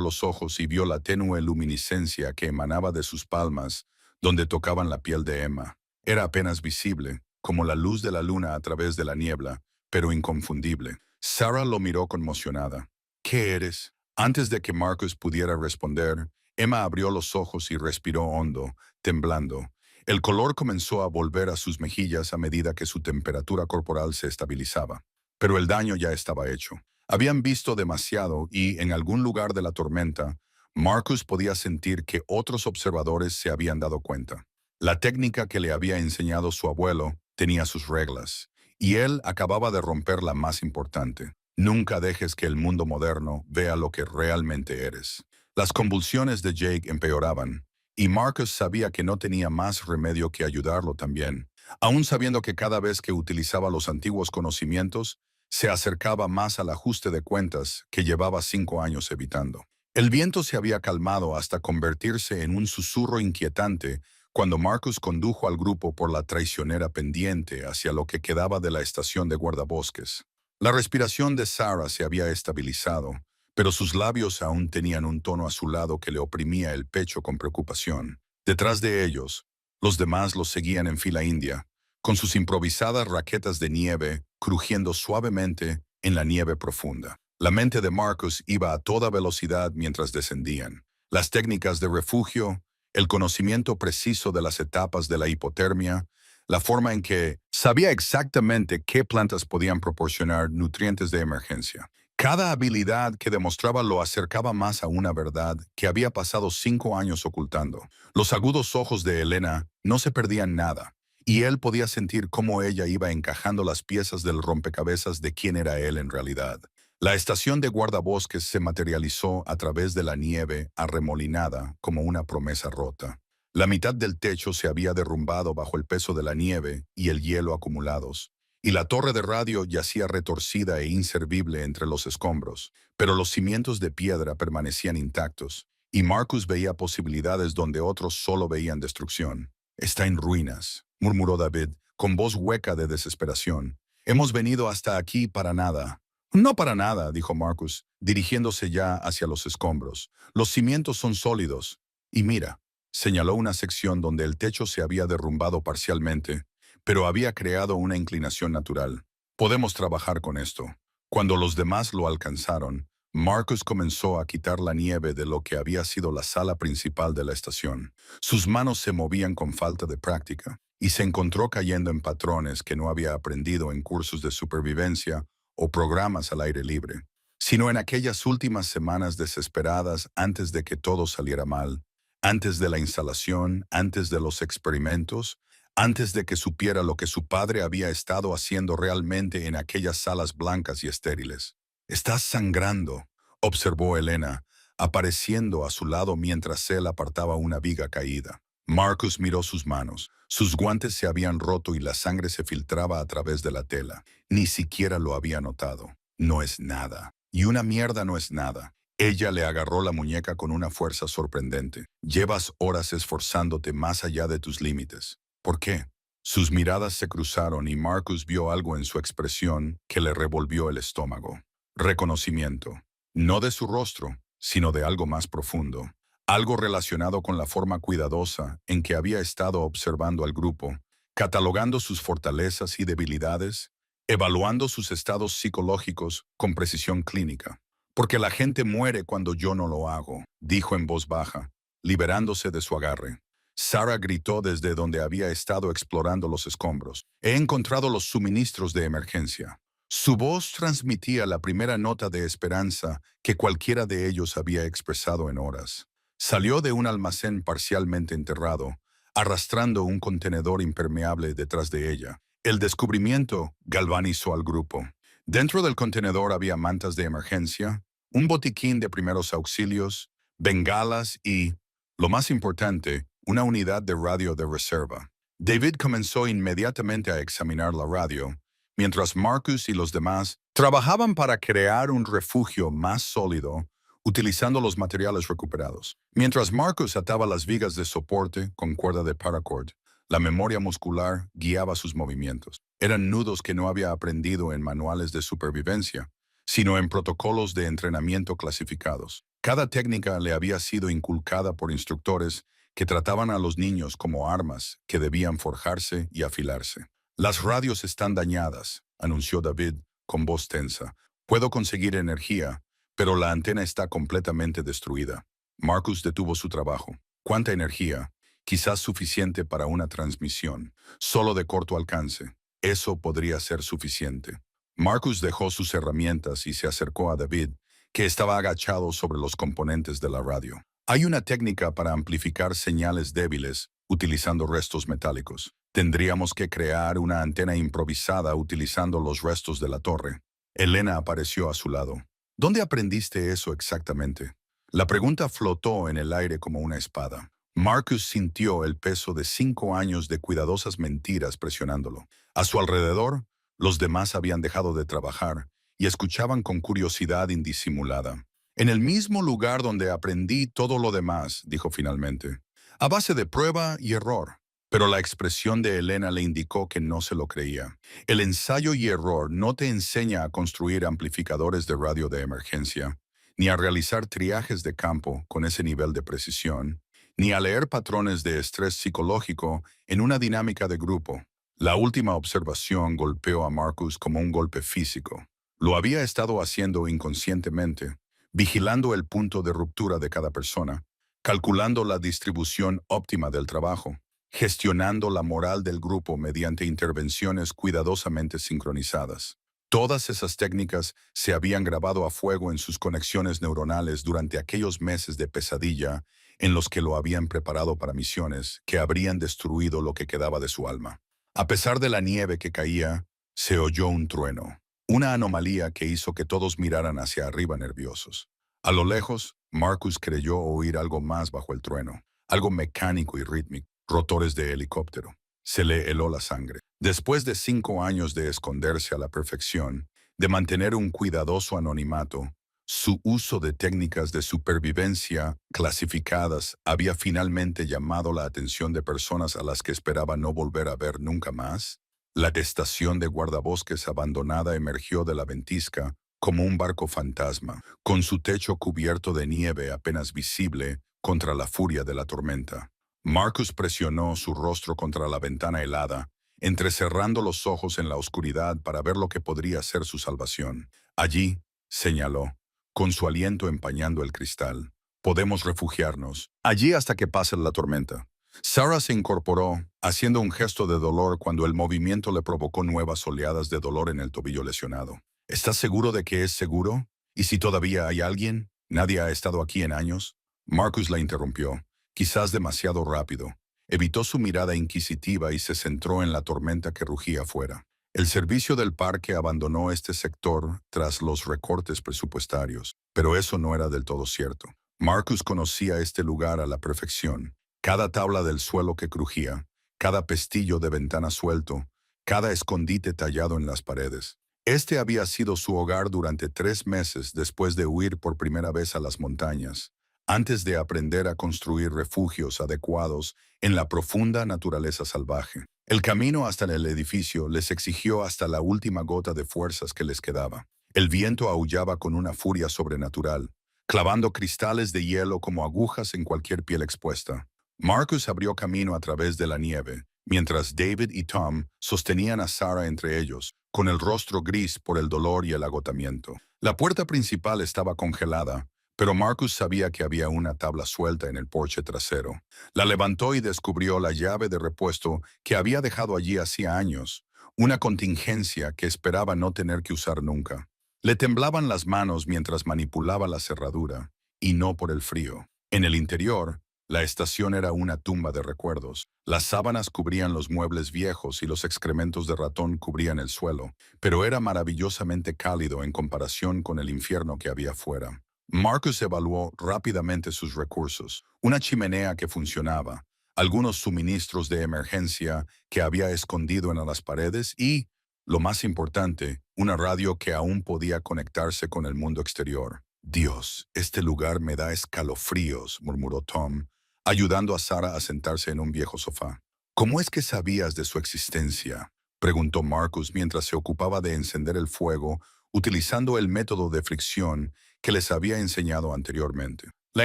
los ojos y vio la tenue luminiscencia que emanaba de sus palmas, donde tocaban la piel de Emma. Era apenas visible, como la luz de la luna a través de la niebla, pero inconfundible. Sarah lo miró conmocionada. ¿Qué eres? Antes de que Marcus pudiera responder, Emma abrió los ojos y respiró hondo, temblando. El color comenzó a volver a sus mejillas a medida que su temperatura corporal se estabilizaba. Pero el daño ya estaba hecho. Habían visto demasiado y, en algún lugar de la tormenta, Marcus podía sentir que otros observadores se habían dado cuenta. La técnica que le había enseñado su abuelo tenía sus reglas, y él acababa de romper la más importante. Nunca dejes que el mundo moderno vea lo que realmente eres. Las convulsiones de Jake empeoraban, y Marcus sabía que no tenía más remedio que ayudarlo también, aun sabiendo que cada vez que utilizaba los antiguos conocimientos, se acercaba más al ajuste de cuentas que llevaba 5 años evitando. El viento se había calmado hasta convertirse en un susurro inquietante cuando Marcus condujo al grupo por la traicionera pendiente hacia lo que quedaba de la estación de guardabosques. La respiración de Sarah se había estabilizado, pero sus labios aún tenían un tono azulado que le oprimía el pecho con preocupación. Detrás de ellos, los demás los seguían en fila india, con sus improvisadas raquetas de nieve crujiendo suavemente en la nieve profunda. La mente de Marcus iba a toda velocidad mientras descendían. Las técnicas de refugio, el conocimiento preciso de las etapas de la hipotermia, la forma en que sabía exactamente qué plantas podían proporcionar nutrientes de emergencia. Cada habilidad que demostraba lo acercaba más a una verdad que había pasado 5 años ocultando. Los agudos ojos de Elena no se perdían nada, y él podía sentir cómo ella iba encajando las piezas del rompecabezas de quién era él en realidad. La estación de guardabosques se materializó a través de la nieve arremolinada como una promesa rota. La mitad del techo se había derrumbado bajo el peso de la nieve y el hielo acumulados, y la torre de radio yacía retorcida e inservible entre los escombros, pero los cimientos de piedra permanecían intactos, y Marcus veía posibilidades donde otros solo veían destrucción. Está en ruinas, murmuró David, con voz hueca de desesperación. Hemos venido hasta aquí para nada. No para nada, dijo Marcus, dirigiéndose ya hacia los escombros. Los cimientos son sólidos. Y mira, señaló una sección donde el techo se había derrumbado parcialmente, pero había creado una inclinación natural. Podemos trabajar con esto. Cuando los demás lo alcanzaron, Marcus comenzó a quitar la nieve de lo que había sido la sala principal de la estación. Sus manos se movían con falta de práctica y se encontró cayendo en patrones que no había aprendido en cursos de supervivencia o programas al aire libre, sino en aquellas últimas semanas desesperadas antes de que todo saliera mal, antes de la instalación, antes de los experimentos, antes de que supiera lo que su padre había estado haciendo realmente en aquellas salas blancas y estériles. «Estás sangrando», observó Elena, apareciendo a su lado mientras él apartaba una viga caída. Marcus miró sus manos. Sus guantes se habían roto y la sangre se filtraba a través de la tela. Ni siquiera lo había notado. «No es nada. Y una mierda no es nada». Ella le agarró la muñeca con una fuerza sorprendente. «Llevas horas esforzándote más allá de tus límites. ¿Por qué?» Sus miradas se cruzaron y Marcus vio algo en su expresión que le revolvió el estómago. Reconocimiento. No de su rostro, sino de algo más profundo. Algo relacionado con la forma cuidadosa en que había estado observando al grupo, catalogando sus fortalezas y debilidades, evaluando sus estados psicológicos con precisión clínica. «Porque la gente muere cuando yo no lo hago», dijo en voz baja, liberándose de su agarre. Sarah gritó desde donde había estado explorando los escombros. «He encontrado los suministros de emergencia». Su voz transmitía la primera nota de esperanza que cualquiera de ellos había expresado en horas. Salió de un almacén parcialmente enterrado, arrastrando un contenedor impermeable detrás de ella. El descubrimiento galvanizó al grupo. Dentro del contenedor había mantas de emergencia, un botiquín de primeros auxilios, bengalas y, lo más importante, una unidad de radio de reserva. David comenzó inmediatamente a examinar la radio, mientras Marcus y los demás trabajaban para crear un refugio más sólido utilizando los materiales recuperados. Mientras Marcus ataba las vigas de soporte con cuerda de paracord, la memoria muscular guiaba sus movimientos. Eran nudos que no había aprendido en manuales de supervivencia, sino en protocolos de entrenamiento clasificados. Cada técnica le había sido inculcada por instructores que trataban a los niños como armas que debían forjarse y afilarse. «Las radios están dañadas», anunció David con voz tensa. «Puedo conseguir energía, pero la antena está completamente destruida». Marcus detuvo su trabajo. «¿Cuánta energía?» «Quizás suficiente para una transmisión, solo de corto alcance. Eso podría ser suficiente». Marcus dejó sus herramientas y se acercó a David, que estaba agachado sobre los componentes de la radio. «Hay una técnica para amplificar señales débiles utilizando restos metálicos. Tendríamos que crear una antena improvisada utilizando los restos de la torre». Elena apareció a su lado. «¿Dónde aprendiste eso exactamente?» La pregunta flotó en el aire como una espada. Marcus sintió el peso de 5 años de cuidadosas mentiras presionándolo. A su alrededor, los demás habían dejado de trabajar y escuchaban con curiosidad indisimulada. «En el mismo lugar donde aprendí todo lo demás», dijo finalmente. «A base de prueba y error». Pero la expresión de Elena le indicó que no se lo creía. «El ensayo y error no te enseña a construir amplificadores de radio de emergencia, ni a realizar triajes de campo con ese nivel de precisión, ni a leer patrones de estrés psicológico en una dinámica de grupo». La última observación golpeó a Marcus como un golpe físico. Lo había estado haciendo inconscientemente, vigilando el punto de ruptura de cada persona, calculando la distribución óptima del trabajo, gestionando la moral del grupo mediante intervenciones cuidadosamente sincronizadas. Todas esas técnicas se habían grabado a fuego en sus conexiones neuronales durante aquellos meses de pesadilla en los que lo habían preparado para misiones que habrían destruido lo que quedaba de su alma. A pesar de la nieve que caía, se oyó un trueno, una anomalía que hizo que todos miraran hacia arriba nerviosos. A lo lejos, Marcus creyó oír algo más bajo el trueno, algo mecánico y rítmico, rotores de helicóptero. Se le heló la sangre. Después de 5 años de esconderse a la perfección, de mantener un cuidadoso anonimato, su uso de técnicas de supervivencia clasificadas había finalmente llamado la atención de personas a las que esperaba no volver a ver nunca más. La estación de guardabosques abandonada emergió de la ventisca como un barco fantasma, con su techo cubierto de nieve apenas visible contra la furia de la tormenta. Marcus presionó su rostro contra la ventana helada, entrecerrando los ojos en la oscuridad para ver lo que podría ser su salvación. Allí, señaló, con su aliento empañando el cristal. Podemos refugiarnos allí hasta que pase la tormenta. Sarah se incorporó, haciendo un gesto de dolor cuando el movimiento le provocó nuevas oleadas de dolor en el tobillo lesionado. ¿Estás seguro de que es seguro? ¿Y si todavía hay alguien? ¿Nadie ha estado aquí en años? Marcus la interrumpió, quizás demasiado rápido. Evitó su mirada inquisitiva y se centró en la tormenta que rugía afuera. El servicio del parque abandonó este sector tras los recortes presupuestarios, pero eso no era del todo cierto. Marcus conocía este lugar a la perfección. Cada tabla del suelo que crujía, cada pestillo de ventana suelto, cada escondite tallado en las paredes. Este había sido su hogar durante 3 meses después de huir por primera vez a las montañas, antes de aprender a construir refugios adecuados en la profunda naturaleza salvaje. El camino hasta el edificio les exigió hasta la última gota de fuerzas que les quedaba. El viento aullaba con una furia sobrenatural, clavando cristales de hielo como agujas en cualquier piel expuesta. Marcus abrió camino a través de la nieve, mientras David y Tom sostenían a Sarah entre ellos, con el rostro gris por el dolor y el agotamiento. La puerta principal estaba congelada, pero Marcus sabía que había una tabla suelta en el porche trasero. La levantó y descubrió la llave de repuesto que había dejado allí hacía años, una contingencia que esperaba no tener que usar nunca. Le temblaban las manos mientras manipulaba la cerradura, y no por el frío. En el interior, la estación era una tumba de recuerdos. Las sábanas cubrían los muebles viejos y los excrementos de ratón cubrían el suelo, pero era maravillosamente cálido en comparación con el infierno que había fuera. Marcus evaluó rápidamente sus recursos, una chimenea que funcionaba, algunos suministros de emergencia que había escondido en las paredes y, lo más importante, una radio que aún podía conectarse con el mundo exterior. Dios, este lugar me da escalofríos, murmuró Tom, ayudando a Sarah a sentarse en un viejo sofá. ¿Cómo es que sabías de su existencia?, preguntó Marcus mientras se ocupaba de encender el fuego utilizando el método de fricción que les había enseñado anteriormente. La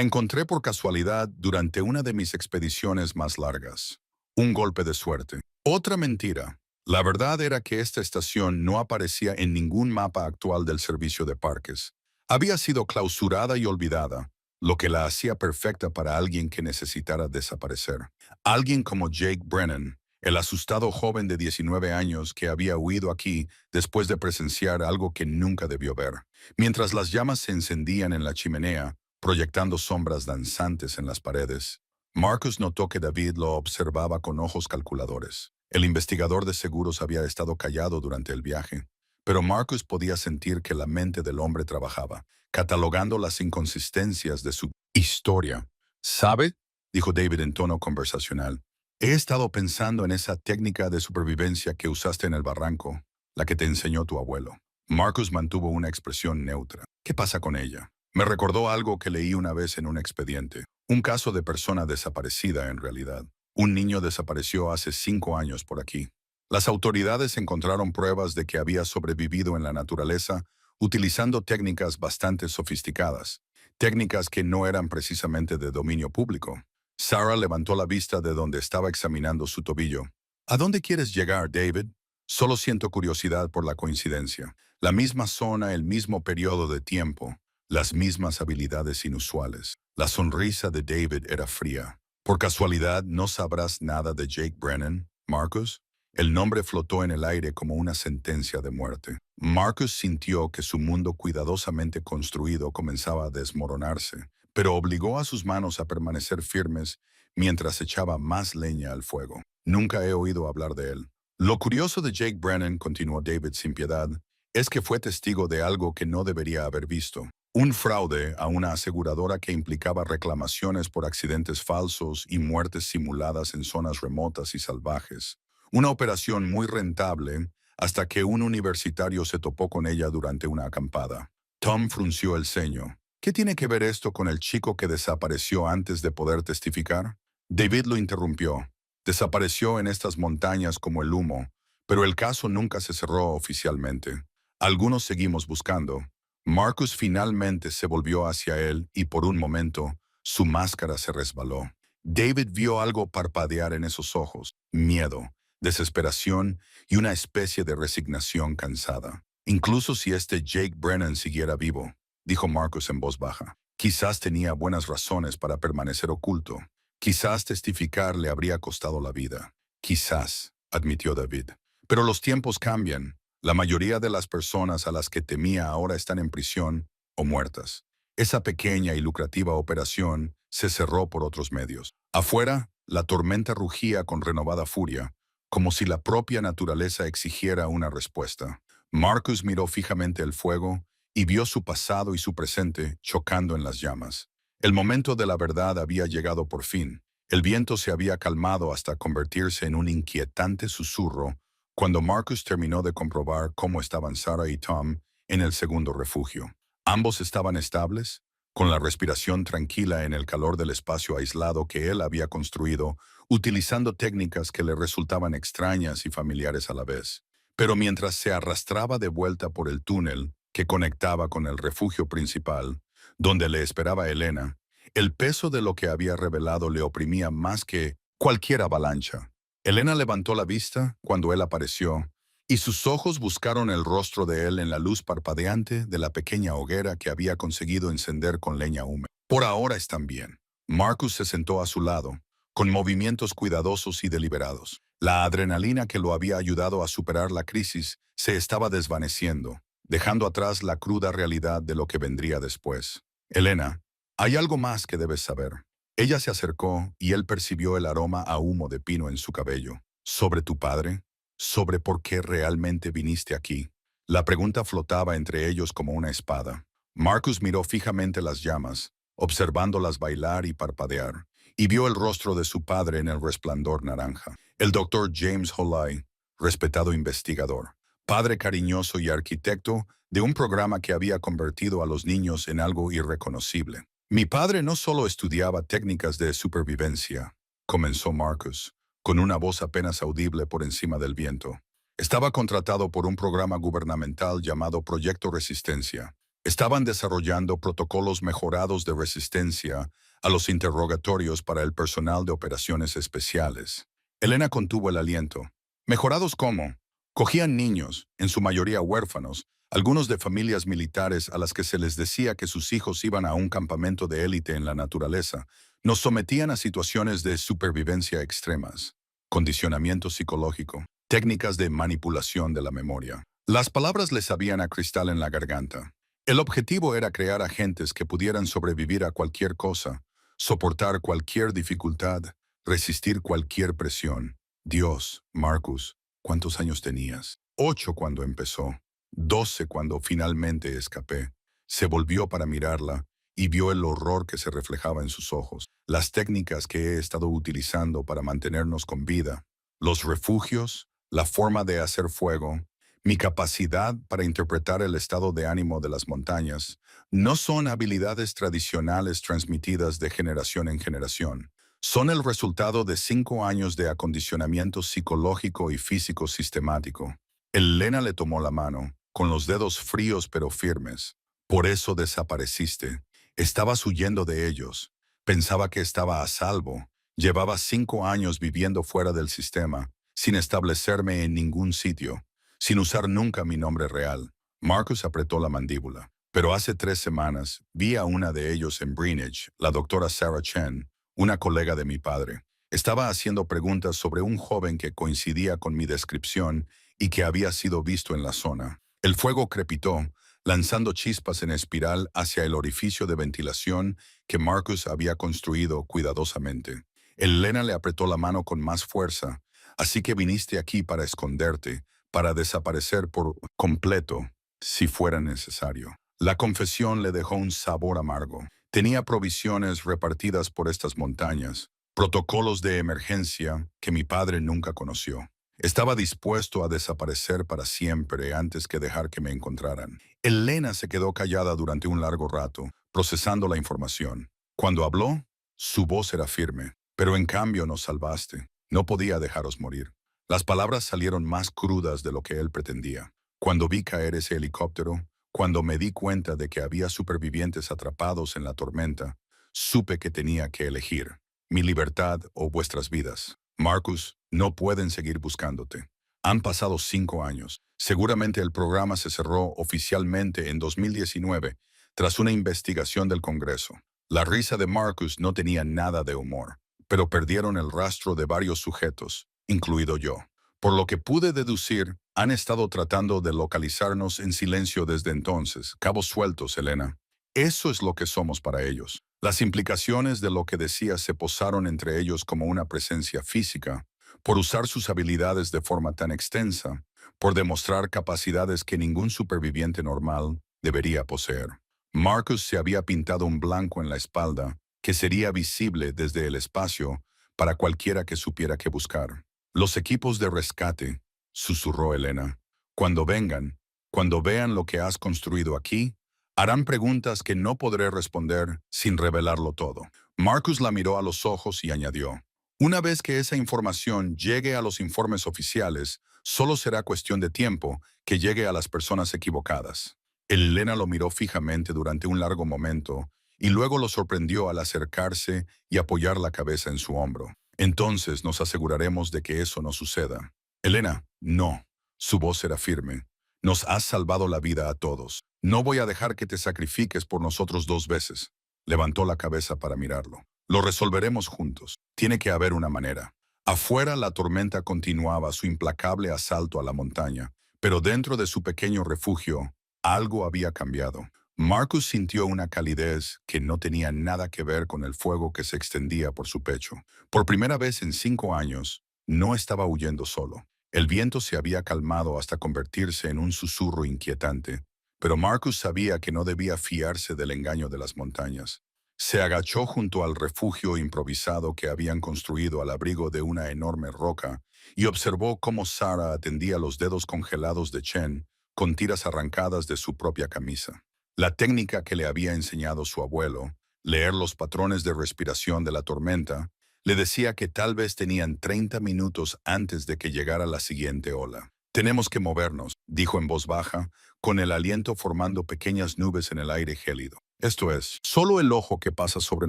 encontré por casualidad durante una de mis expediciones más largas. Un golpe de suerte. Otra mentira. La verdad era que esta estación no aparecía en ningún mapa actual del servicio de parques. Había sido clausurada y olvidada, lo que la hacía perfecta para alguien que necesitara desaparecer. Alguien como Jake Brennan, el asustado joven de 19 años que había huido aquí después de presenciar algo que nunca debió ver. Mientras las llamas se encendían en la chimenea, proyectando sombras danzantes en las paredes, Marcus notó que David lo observaba con ojos calculadores. El investigador de seguros había estado callado durante el viaje, pero Marcus podía sentir que la mente del hombre trabajaba, catalogando las inconsistencias de su historia. ¿Sabe?, dijo David en tono conversacional. He estado pensando en esa técnica de supervivencia que usaste en el barranco, la que te enseñó tu abuelo. Marcus mantuvo una expresión neutra. ¿Qué pasa con ella? Me recordó algo que leí una vez en un expediente. Un caso de persona desaparecida, en realidad. Un niño desapareció hace 5 años por aquí. Las autoridades encontraron pruebas de que había sobrevivido en la naturaleza utilizando técnicas bastante sofisticadas, técnicas que no eran precisamente de dominio público. Sarah levantó la vista de donde estaba examinando su tobillo. ¿A dónde quieres llegar, David? Solo siento curiosidad por la coincidencia. La misma zona, el mismo periodo de tiempo, las mismas habilidades inusuales. La sonrisa de David era fría. ¿Por casualidad no sabrás nada de Jake Brennan, Marcus? El nombre flotó en el aire como una sentencia de muerte. Marcus sintió que su mundo cuidadosamente construido comenzaba a desmoronarse, pero obligó a sus manos a permanecer firmes mientras echaba más leña al fuego. Nunca he oído hablar de él. Lo curioso de Jake Brennan, continuó David sin piedad, es que fue testigo de algo que no debería haber visto. Un fraude a una aseguradora que implicaba reclamaciones por accidentes falsos y muertes simuladas en zonas remotas y salvajes. Una operación muy rentable hasta que un universitario se topó con ella durante una acampada. Tom frunció el ceño. ¿Qué tiene que ver esto con el chico que desapareció antes de poder testificar? David lo interrumpió. Desapareció en estas montañas como el humo, pero el caso nunca se cerró oficialmente. Algunos seguimos buscando. Marcus finalmente se volvió hacia él y por un momento su máscara se resbaló. David vio algo parpadear en esos ojos, miedo, desesperación y una especie de resignación cansada. Incluso si este Jake Brennan siguiera vivo, dijo Marcus en voz baja. Quizás tenía buenas razones para permanecer oculto. Quizás testificar le habría costado la vida. Quizás, admitió David. Pero los tiempos cambian. La mayoría de las personas a las que temía ahora están en prisión o muertas. Esa pequeña y lucrativa operación se cerró por otros medios. Afuera, la tormenta rugía con renovada furia, como si la propia naturaleza exigiera una respuesta. Marcus miró fijamente el fuego y vio su pasado y su presente chocando en las llamas. El momento de la verdad había llegado por fin. El viento se había calmado hasta convertirse en un inquietante susurro cuando Marcus terminó de comprobar cómo estaban Sarah y Tom en el segundo refugio. Ambos estaban estables, con la respiración tranquila en el calor del espacio aislado que él había construido, utilizando técnicas que le resultaban extrañas y familiares a la vez. Pero mientras se arrastraba de vuelta por el túnel que conectaba con el refugio principal, donde le esperaba Elena, el peso de lo que había revelado le oprimía más que cualquier avalancha. Elena levantó la vista cuando él apareció, y sus ojos buscaron el rostro de él en la luz parpadeante de la pequeña hoguera que había conseguido encender con leña húmeda. Por ahora están bien. Marcus se sentó a su lado, con movimientos cuidadosos y deliberados. La adrenalina que lo había ayudado a superar la crisis se estaba desvaneciendo, dejando atrás la cruda realidad de lo que vendría después. Elena, hay algo más que debes saber. Ella se acercó y él percibió el aroma a humo de pino en su cabello. ¿Sobre tu padre? ¿Sobre por qué realmente viniste aquí? La pregunta flotaba entre ellos como una espada. Marcus miró fijamente las llamas, observándolas bailar y parpadear, y vio el rostro de su padre en el resplandor naranja. El doctor James Holly, respetado investigador, padre cariñoso y arquitecto de un programa que había convertido a los niños en algo irreconocible. Mi padre no solo estudiaba técnicas de supervivencia, comenzó Marcus, con una voz apenas audible por encima del viento. Estaba contratado por un programa gubernamental llamado Proyecto Resistencia. Estaban desarrollando protocolos mejorados de resistencia a los interrogatorios para el personal de operaciones especiales. Elena contuvo el aliento. ¿Mejorados cómo? Cogían niños, en su mayoría huérfanos, algunos de familias militares a las que se les decía que sus hijos iban a un campamento de élite en la naturaleza, nos sometían a situaciones de supervivencia extremas, condicionamiento psicológico, técnicas de manipulación de la memoria. Las palabras le sabían a cristal en la garganta. El objetivo era crear agentes que pudieran sobrevivir a cualquier cosa, soportar cualquier dificultad, resistir cualquier presión. Dios, Marcus, ¿cuántos años tenías? 8 cuando empezó. 12 cuando finalmente escapé. Se volvió para mirarla y vio el horror que se reflejaba en sus ojos. Las técnicas que he estado utilizando para mantenernos con vida, los refugios, la forma de hacer fuego, mi capacidad para interpretar el estado de ánimo de las montañas, no son habilidades tradicionales transmitidas de generación en generación. Son el resultado de 5 años de acondicionamiento psicológico y físico sistemático. Elena le tomó la mano, con los dedos fríos pero firmes. Por eso desapareciste. Estabas huyendo de ellos. Pensaba que estaba a salvo. Llevaba 5 años viviendo fuera del sistema, sin establecerme en ningún sitio, sin usar nunca mi nombre real. Marcus apretó la mandíbula. Pero hace 3 semanas vi a una de ellos en Greenwich, la doctora Sarah Chen, una colega de mi padre. Estaba haciendo preguntas sobre un joven que coincidía con mi descripción y que había sido visto en la zona. El fuego crepitó, lanzando chispas en espiral hacia el orificio de ventilación que Marcus había construido cuidadosamente. Elena le apretó la mano con más fuerza. Así que viniste aquí para esconderte, para desaparecer por completo, si fuera necesario. La confesión le dejó un sabor amargo. Tenía provisiones repartidas por estas montañas, protocolos de emergencia que mi padre nunca conoció. Estaba dispuesto a desaparecer para siempre antes que dejar que me encontraran. Elena se quedó callada durante un largo rato, procesando la información. Cuando habló, su voz era firme. Pero en cambio nos salvaste. No podía dejaros morir. Las palabras salieron más crudas de lo que él pretendía. Cuando vi caer ese helicóptero, cuando me di cuenta de que había supervivientes atrapados en la tormenta, supe que tenía que elegir mi libertad o vuestras vidas. Marcus, no pueden seguir buscándote. Han pasado 5 años. Seguramente el programa se cerró oficialmente en 2019, tras una investigación del Congreso. La risa de Marcus no tenía nada de humor, pero perdieron el rastro de varios sujetos, incluido yo. Por lo que pude deducir, han estado tratando de localizarnos en silencio desde entonces. Cabos sueltos, Elena. Eso es lo que somos para ellos. Las implicaciones de lo que decía se posaron entre ellos como una presencia física, por usar sus habilidades de forma tan extensa, por demostrar capacidades que ningún superviviente normal debería poseer. Marcus se había pintado un blanco en la espalda que sería visible desde el espacio para cualquiera que supiera qué buscar. Los equipos de rescate, susurró Elena, cuando vengan, cuando vean lo que has construido aquí, harán preguntas que no podré responder sin revelarlo todo. Marcus la miró a los ojos y añadió, una vez que esa información llegue a los informes oficiales, solo será cuestión de tiempo que llegue a las personas equivocadas. Elena lo miró fijamente durante un largo momento y luego lo sorprendió al acercarse y apoyar la cabeza en su hombro. Entonces nos aseguraremos de que eso no suceda. Elena, no. Su voz era firme. Nos has salvado la vida a todos. No voy a dejar que te sacrifiques por nosotros 2 veces. Levantó la cabeza para mirarlo. Lo resolveremos juntos. Tiene que haber una manera. Afuera la tormenta continuaba su implacable asalto a la montaña, pero dentro de su pequeño refugio, algo había cambiado. Marcus sintió una calidez que no tenía nada que ver con el fuego que se extendía por su pecho. Por primera vez en 5 años, no estaba huyendo solo. El viento se había calmado hasta convertirse en un susurro inquietante, pero Marcus sabía que no debía fiarse del engaño de las montañas. Se agachó junto al refugio improvisado que habían construido al abrigo de una enorme roca y observó cómo Sarah atendía los dedos congelados de Chen con tiras arrancadas de su propia camisa. La técnica que le había enseñado su abuelo, leer los patrones de respiración de la tormenta, le decía que tal vez tenían 30 minutos antes de que llegara la siguiente ola. Tenemos que movernos, dijo en voz baja, con el aliento formando pequeñas nubes en el aire gélido. Esto es, solo el ojo que pasa sobre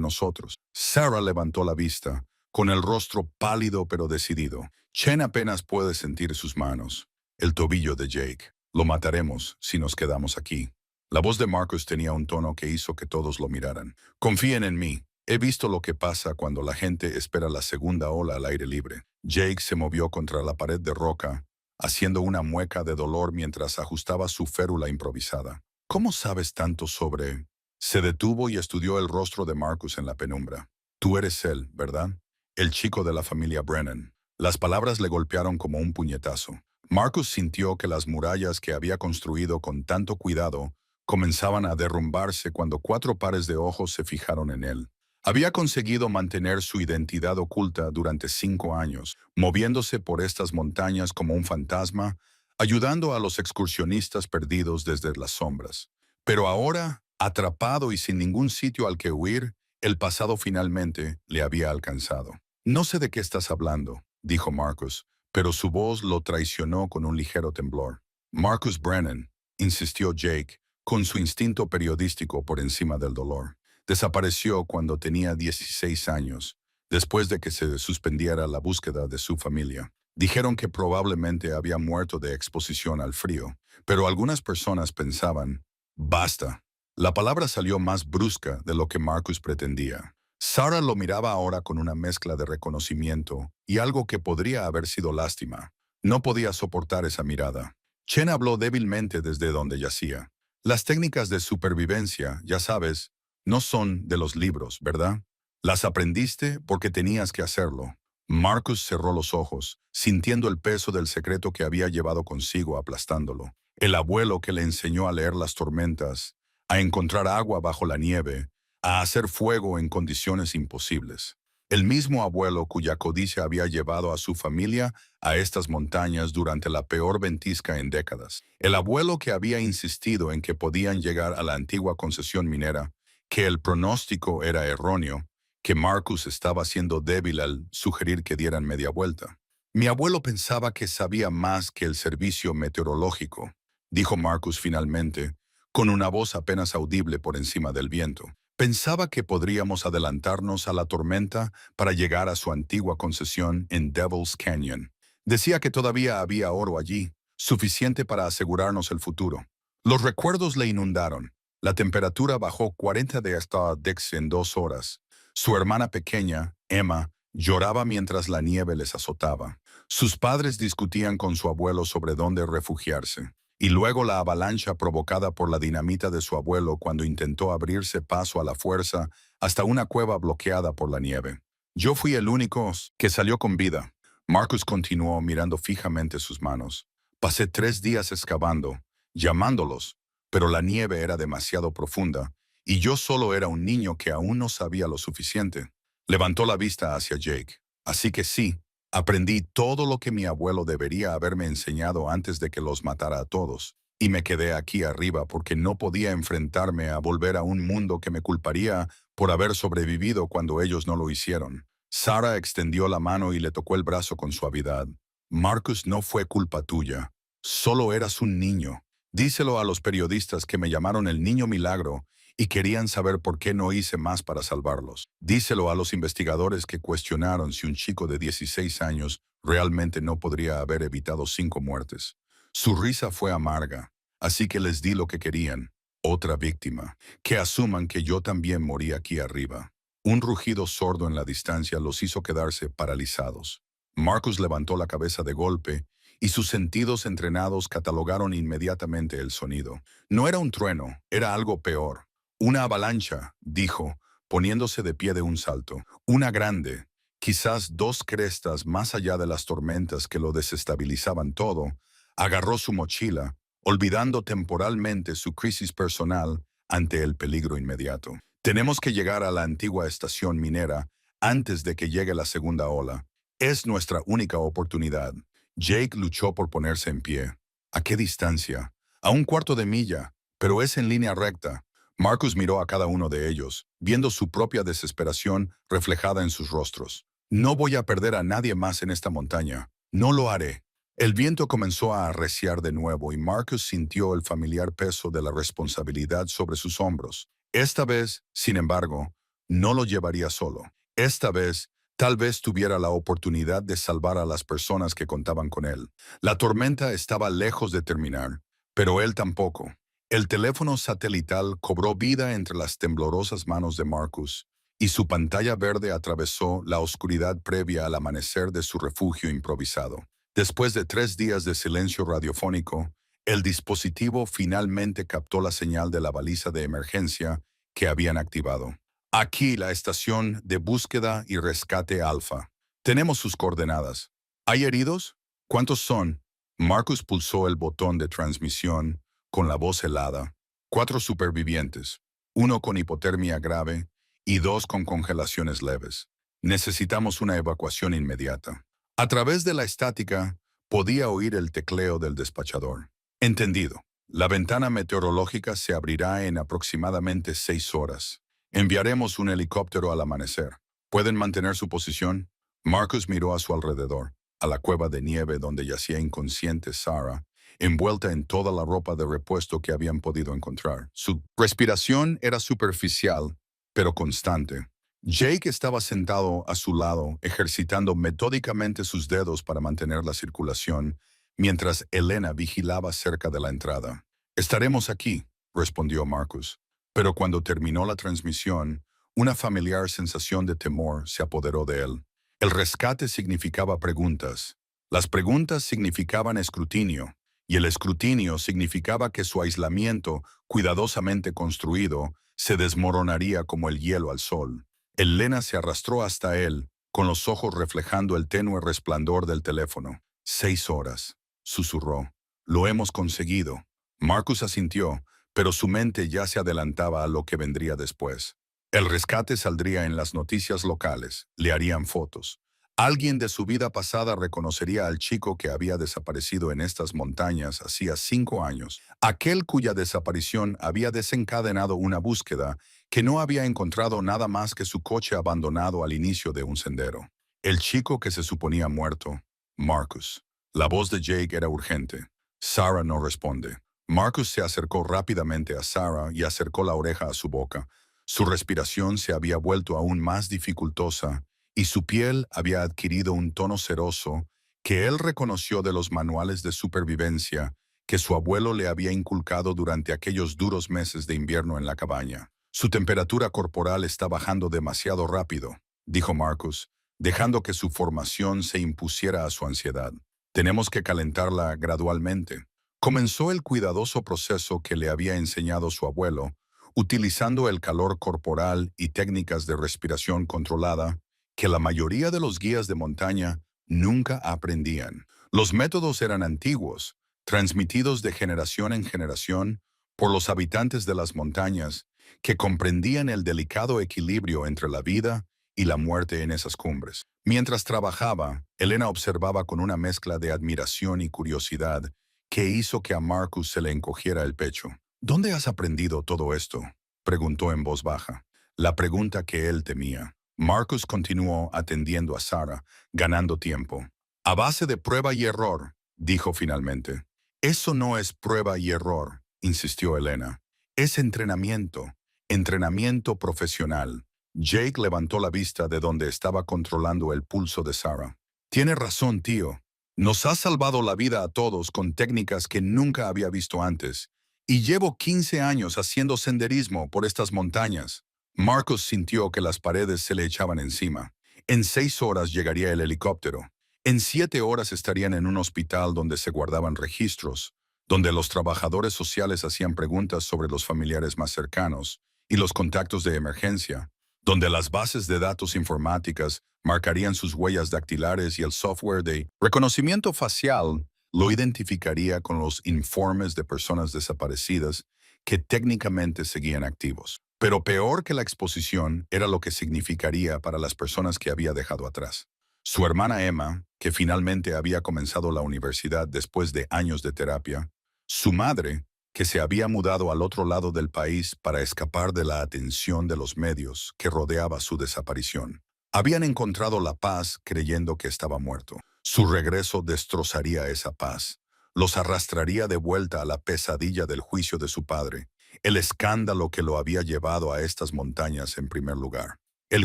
nosotros. Sarah levantó la vista, con el rostro pálido pero decidido. Chen apenas puede sentir sus manos. El tobillo de Jake. Lo mataremos si nos quedamos aquí. La voz de Marcus tenía un tono que hizo que todos lo miraran. Confíen en mí. He visto lo que pasa cuando la gente espera la segunda ola al aire libre. Jake se movió contra la pared de roca, haciendo una mueca de dolor mientras ajustaba su férula improvisada. ¿Cómo sabes tanto sobre...? Se detuvo y estudió el rostro de Marcus en la penumbra. Tú eres él, ¿verdad? El chico de la familia Brennan. Las palabras le golpearon como un puñetazo. Marcus sintió que las murallas que había construido con tanto cuidado comenzaban a derrumbarse cuando 4 pares de ojos se fijaron en él. Había conseguido mantener su identidad oculta durante 5 años, moviéndose por estas montañas como un fantasma, ayudando a los excursionistas perdidos desde las sombras. Pero ahora, atrapado y sin ningún sitio al que huir, el pasado finalmente le había alcanzado. No sé de qué estás hablando, dijo Marcus, pero su voz lo traicionó con un ligero temblor. Marcus Brennan, insistió Jake, con su instinto periodístico por encima del dolor. Desapareció cuando tenía 16 años, después de que se suspendiera la búsqueda de su familia. Dijeron que probablemente había muerto de exposición al frío, pero algunas personas pensaban, basta. La palabra salió más brusca de lo que Marcus pretendía. Sarah lo miraba ahora con una mezcla de reconocimiento y algo que podría haber sido lástima. No podía soportar esa mirada. Chen habló débilmente desde donde yacía. Las técnicas de supervivencia, ya sabes, no son de los libros, ¿verdad? Las aprendiste porque tenías que hacerlo. Marcus cerró los ojos, sintiendo el peso del secreto que había llevado consigo aplastándolo. El abuelo que le enseñó a leer las tormentas, a encontrar agua bajo la nieve, a hacer fuego en condiciones imposibles. El mismo abuelo cuya codicia había llevado a su familia a estas montañas durante la peor ventisca en décadas. El abuelo que había insistido en que podían llegar a la antigua concesión minera, que el pronóstico era erróneo, que Marcus estaba siendo débil al sugerir que dieran media vuelta. Mi abuelo pensaba que sabía más que el servicio meteorológico, dijo Marcus finalmente, con una voz apenas audible por encima del viento. Pensaba que podríamos adelantarnos a la tormenta para llegar a su antigua concesión en Devil's Canyon. Decía que todavía había oro allí, suficiente para asegurarnos el futuro. Los recuerdos le inundaron. La temperatura bajó 40 de hasta Dex en 2 horas. Su hermana pequeña, Emma, lloraba mientras la nieve les azotaba. Sus padres discutían con su abuelo sobre dónde refugiarse. Y luego la avalancha provocada por la dinamita de su abuelo cuando intentó abrirse paso a la fuerza hasta una cueva bloqueada por la nieve. Yo fui el único que salió con vida. Marcus continuó mirando fijamente sus manos. Pasé 3 días excavando, llamándolos, pero la nieve era demasiado profunda y yo solo era un niño que aún no sabía lo suficiente. Levantó la vista hacia Jake. Así que sí, aprendí todo lo que mi abuelo debería haberme enseñado antes de que los matara a todos. Y me quedé aquí arriba porque no podía enfrentarme a volver a un mundo que me culparía por haber sobrevivido cuando ellos no lo hicieron. Sarah extendió la mano y le tocó el brazo con suavidad. Marcus, no fue culpa tuya. Solo eras un niño. Díselo a los periodistas que me llamaron el niño milagro y querían saber por qué no hice más para salvarlos. Díselo a los investigadores que cuestionaron si un chico de 16 años realmente no podría haber evitado 5 muertes. Su risa fue amarga, así que les di lo que querían, otra víctima, que asuman que yo también morí aquí arriba. Un rugido sordo en la distancia los hizo quedarse paralizados. Marcus levantó la cabeza de golpe y sus sentidos entrenados catalogaron inmediatamente el sonido. No era un trueno, era algo peor. Una avalancha, dijo, poniéndose de pie de un salto. Una grande, quizás 2 crestas más allá de las tormentas que lo desestabilizaban todo, agarró su mochila, olvidando temporalmente su crisis personal ante el peligro inmediato. Tenemos que llegar a la antigua estación minera antes de que llegue la segunda ola. Es nuestra única oportunidad. Jake luchó por ponerse en pie. ¿A qué distancia? A 1/4 de milla, pero es en línea recta. Marcus miró a cada uno de ellos, viendo su propia desesperación reflejada en sus rostros. No voy a perder a nadie más en esta montaña. No lo haré. El viento comenzó a arreciar de nuevo y Marcus sintió el familiar peso de la responsabilidad sobre sus hombros. Esta vez, sin embargo, no lo llevaría solo. Esta vez, tal vez tuviera la oportunidad de salvar a las personas que contaban con él. La tormenta estaba lejos de terminar, pero él tampoco. El teléfono satelital cobró vida entre las temblorosas manos de Marcus, y su pantalla verde atravesó la oscuridad previa al amanecer de su refugio improvisado. Después de 3 días de silencio radiofónico, el dispositivo finalmente captó la señal de la baliza de emergencia que habían activado. Aquí la estación de búsqueda y rescate Alfa. Tenemos sus coordenadas. ¿Hay heridos? ¿Cuántos son? Marcus pulsó el botón de transmisión con la voz helada. 4 supervivientes, 1 con hipotermia grave y 2 con congelaciones leves. Necesitamos una evacuación inmediata. A través de la estática, podía oír el tecleo del despachador. Entendido. La ventana meteorológica se abrirá en aproximadamente 6 horas. Enviaremos un helicóptero al amanecer. ¿Pueden mantener su posición? Marcus miró a su alrededor, a la cueva de nieve donde yacía inconsciente Sarah, envuelta en toda la ropa de repuesto que habían podido encontrar. Su respiración era superficial, pero constante. Jake estaba sentado a su lado, ejercitando metódicamente sus dedos para mantener la circulación, mientras Elena vigilaba cerca de la entrada. «Estaremos aquí», respondió Marcus. Pero cuando terminó la transmisión, una familiar sensación de temor se apoderó de él. El rescate significaba preguntas. Las preguntas significaban escrutinio, y el escrutinio significaba que su aislamiento, cuidadosamente construido, se desmoronaría como el hielo al sol. Elena se arrastró hasta él, con los ojos reflejando el tenue resplandor del teléfono. 6 horas, susurró. Lo hemos conseguido. Marcus asintió, pero su mente ya se adelantaba a lo que vendría después. El rescate saldría en las noticias locales, le harían fotos. Alguien de su vida pasada reconocería al chico que había desaparecido en estas montañas hacía 5 años, aquel cuya desaparición había desencadenado una búsqueda que no había encontrado nada más que su coche abandonado al inicio de un sendero. El chico que se suponía muerto, Marcus. La voz de Jake era urgente. Sarah no responde. Marcus se acercó rápidamente a Sarah y acercó la oreja a su boca. Su respiración se había vuelto aún más dificultosa y su piel había adquirido un tono ceroso que él reconoció de los manuales de supervivencia que su abuelo le había inculcado durante aquellos duros meses de invierno en la cabaña. Su temperatura corporal está bajando demasiado rápido, dijo Marcus, dejando que su formación se impusiera a su ansiedad. Tenemos que calentarla gradualmente. Comenzó el cuidadoso proceso que le había enseñado su abuelo, utilizando el calor corporal y técnicas de respiración controlada que la mayoría de los guías de montaña nunca aprendían. Los métodos eran antiguos, transmitidos de generación en generación por los habitantes de las montañas que comprendían el delicado equilibrio entre la vida y la muerte en esas cumbres. Mientras trabajaba, Elena observaba con una mezcla de admiración y curiosidad que hizo que a Marcus se le encogiera el pecho. ¿Dónde has aprendido todo esto?, preguntó en voz baja, la pregunta que él temía. Marcus continuó atendiendo a Sarah, ganando tiempo. A base de prueba y error, dijo finalmente. Eso no es prueba y error, insistió Elena. Es entrenamiento, entrenamiento profesional. Jake levantó la vista de donde estaba controlando el pulso de Sarah. Tiene razón, tío. Nos has salvado la vida a todos con técnicas que nunca había visto antes. Y llevo 15 años haciendo senderismo por estas montañas. Marcus sintió que las paredes se le echaban encima. En 6 horas llegaría el helicóptero. En 7 horas estarían en un hospital donde se guardaban registros, donde los trabajadores sociales hacían preguntas sobre los familiares más cercanos y los contactos de emergencia, donde las bases de datos informáticas marcarían sus huellas dactilares y el software de reconocimiento facial lo identificaría con los informes de personas desaparecidas que técnicamente seguían activos. Pero peor que la exposición era lo que significaría para las personas que había dejado atrás. Su hermana Emma, que finalmente había comenzado la universidad después de años de terapia, su madre, que se había mudado al otro lado del país para escapar de la atención de los medios que rodeaba su desaparición. Habían encontrado la paz creyendo que estaba muerto. Su regreso destrozaría esa paz, los arrastraría de vuelta a la pesadilla del juicio de su padre, el escándalo que lo había llevado a estas montañas en primer lugar. El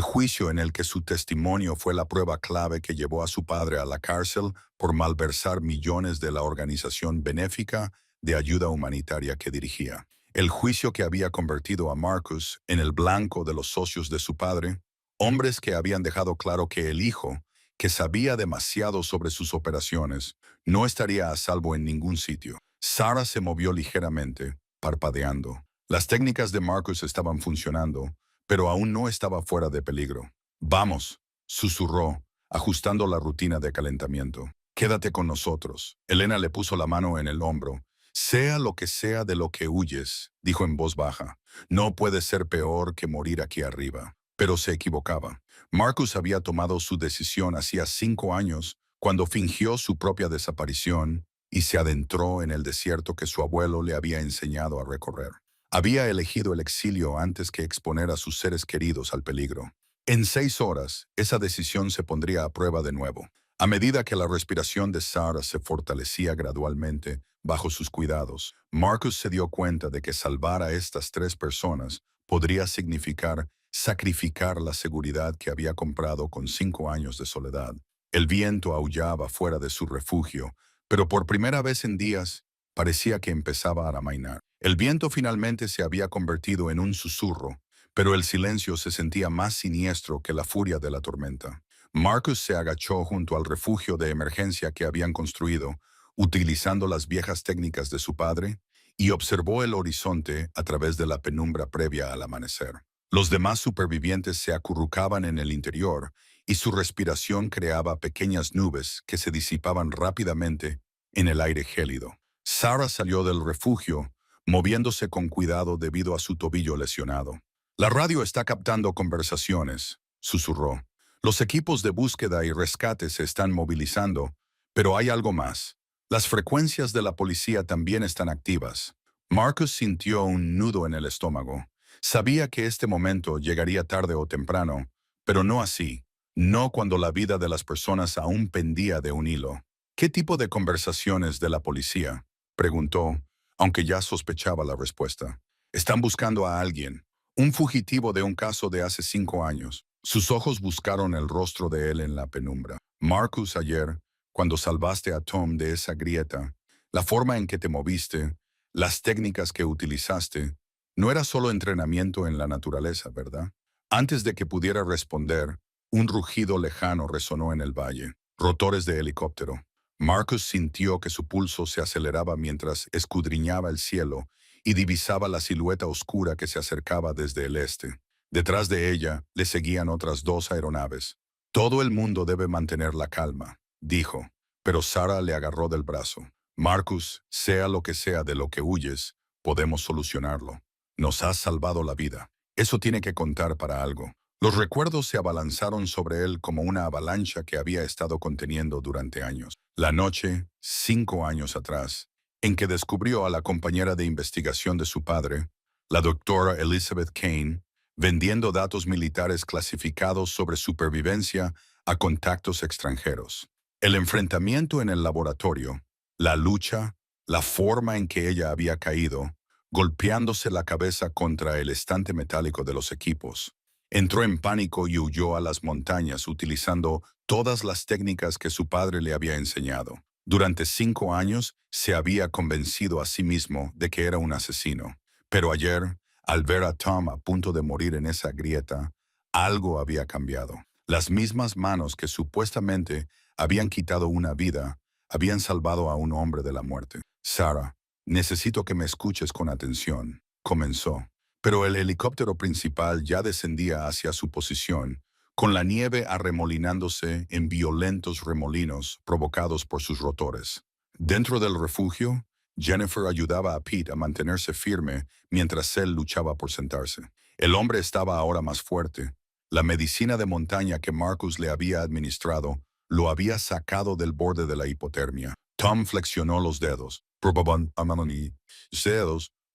juicio en el que su testimonio fue la prueba clave que llevó a su padre a la cárcel por malversar millones de la organización benéfica de ayuda humanitaria que dirigía. El juicio que había convertido a Marcus en el blanco de los socios de su padre, hombres que habían dejado claro que el hijo, que sabía demasiado sobre sus operaciones, no estaría a salvo en ningún sitio. Sarah se movió ligeramente, parpadeando. Las técnicas de Marcus estaban funcionando, pero aún no estaba fuera de peligro. Vamos, susurró, ajustando la rutina de calentamiento. Quédate con nosotros. Elena le puso la mano en el hombro. Sea lo que sea de lo que huyes, dijo en voz baja. No puede ser peor que morir aquí arriba. Pero se equivocaba. Marcus había tomado su decisión hacía 5 años, cuando fingió su propia desaparición y se adentró en el desierto que su abuelo le había enseñado a recorrer. Había elegido el exilio antes que exponer a sus seres queridos al peligro. En 6 horas, esa decisión se pondría a prueba de nuevo. A medida que la respiración de Sarah se fortalecía gradualmente bajo sus cuidados, Marcus se dio cuenta de que salvar a estas 3 personas podría significar sacrificar la seguridad que había comprado con 5 años de soledad. El viento aullaba fuera de su refugio, pero por primera vez en días parecía que empezaba a amainar. El viento finalmente se había convertido en un susurro, pero el silencio se sentía más siniestro que la furia de la tormenta. Marcus se agachó junto al refugio de emergencia que habían construido, utilizando las viejas técnicas de su padre, y observó el horizonte a través de la penumbra previa al amanecer. Los demás supervivientes se acurrucaban en el interior, y su respiración creaba pequeñas nubes que se disipaban rápidamente en el aire gélido. Sarah salió del refugio, moviéndose con cuidado debido a su tobillo lesionado. La radio está captando conversaciones, susurró. Los equipos de búsqueda y rescate se están movilizando, pero hay algo más. Las frecuencias de la policía también están activas. Marcus sintió un nudo en el estómago. Sabía que este momento llegaría tarde o temprano, pero no así. No cuando la vida de las personas aún pendía de un hilo. ¿Qué tipo de conversaciones de la policía?, preguntó, aunque ya sospechaba la respuesta. Están buscando a alguien, un fugitivo de un caso de hace 5 años. Sus ojos buscaron el rostro de él en la penumbra. Marcus, ayer, cuando salvaste a Tom de esa grieta, La forma en que te moviste, las técnicas que utilizaste, no era solo entrenamiento en la naturaleza, ¿verdad? Antes de que pudiera responder, un rugido lejano resonó en el valle. Rotores de helicóptero. Marcus sintió que su pulso se aceleraba mientras escudriñaba el cielo y divisaba la silueta oscura que se acercaba desde el este. Detrás de ella le seguían otras dos aeronaves. Todo el mundo debe mantener la calma, dijo, pero Sarah le agarró del brazo. Marcus, sea lo que sea de lo que huyes, podemos solucionarlo. Nos has salvado la vida. Eso tiene que contar para algo. Los recuerdos se abalanzaron sobre él como una avalancha que había estado conteniendo durante años. La noche, 5 años atrás, en que descubrió a la compañera de investigación de su padre, la doctora Elizabeth Kane, vendiendo datos militares clasificados sobre supervivencia a contactos extranjeros. El enfrentamiento en el laboratorio, la lucha, la forma en que ella había caído, golpeándose la cabeza contra el estante metálico de los equipos. Entró en pánico y huyó a las montañas utilizando todas las técnicas que su padre le había enseñado. Durante 5 años se había convencido a sí mismo de que era un asesino. Pero ayer, al ver a Tom a punto de morir en esa grieta, algo había cambiado. Las mismas manos que supuestamente habían quitado una vida, habían salvado a un hombre de la muerte. Sarah, necesito que me escuches con atención, comenzó. Pero el helicóptero principal ya descendía hacia su posición, con la nieve arremolinándose en violentos remolinos provocados por sus rotores. Dentro del refugio, Jennifer ayudaba a Pete a mantenerse firme mientras él luchaba por sentarse. El hombre estaba ahora más fuerte. La medicina de montaña que Marcus le había administrado lo había sacado del borde de la hipotermia. Tom flexionó los dedos,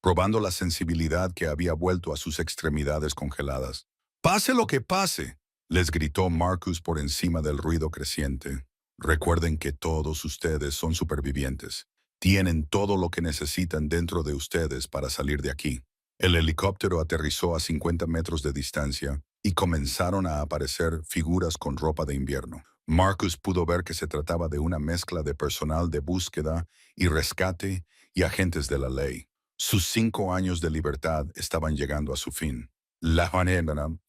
probando la sensibilidad que había vuelto a sus extremidades congeladas. «¡Pase lo que pase!», les gritó Marcus por encima del ruido creciente. «Recuerden que todos ustedes son supervivientes. Tienen todo lo que necesitan dentro de ustedes para salir de aquí». El helicóptero aterrizó a 50 metros de distancia y comenzaron a aparecer figuras con ropa de invierno. Marcus pudo ver que se trataba de una mezcla de personal de búsqueda y rescate y agentes de la ley. Sus 5 años de libertad estaban llegando a su fin. La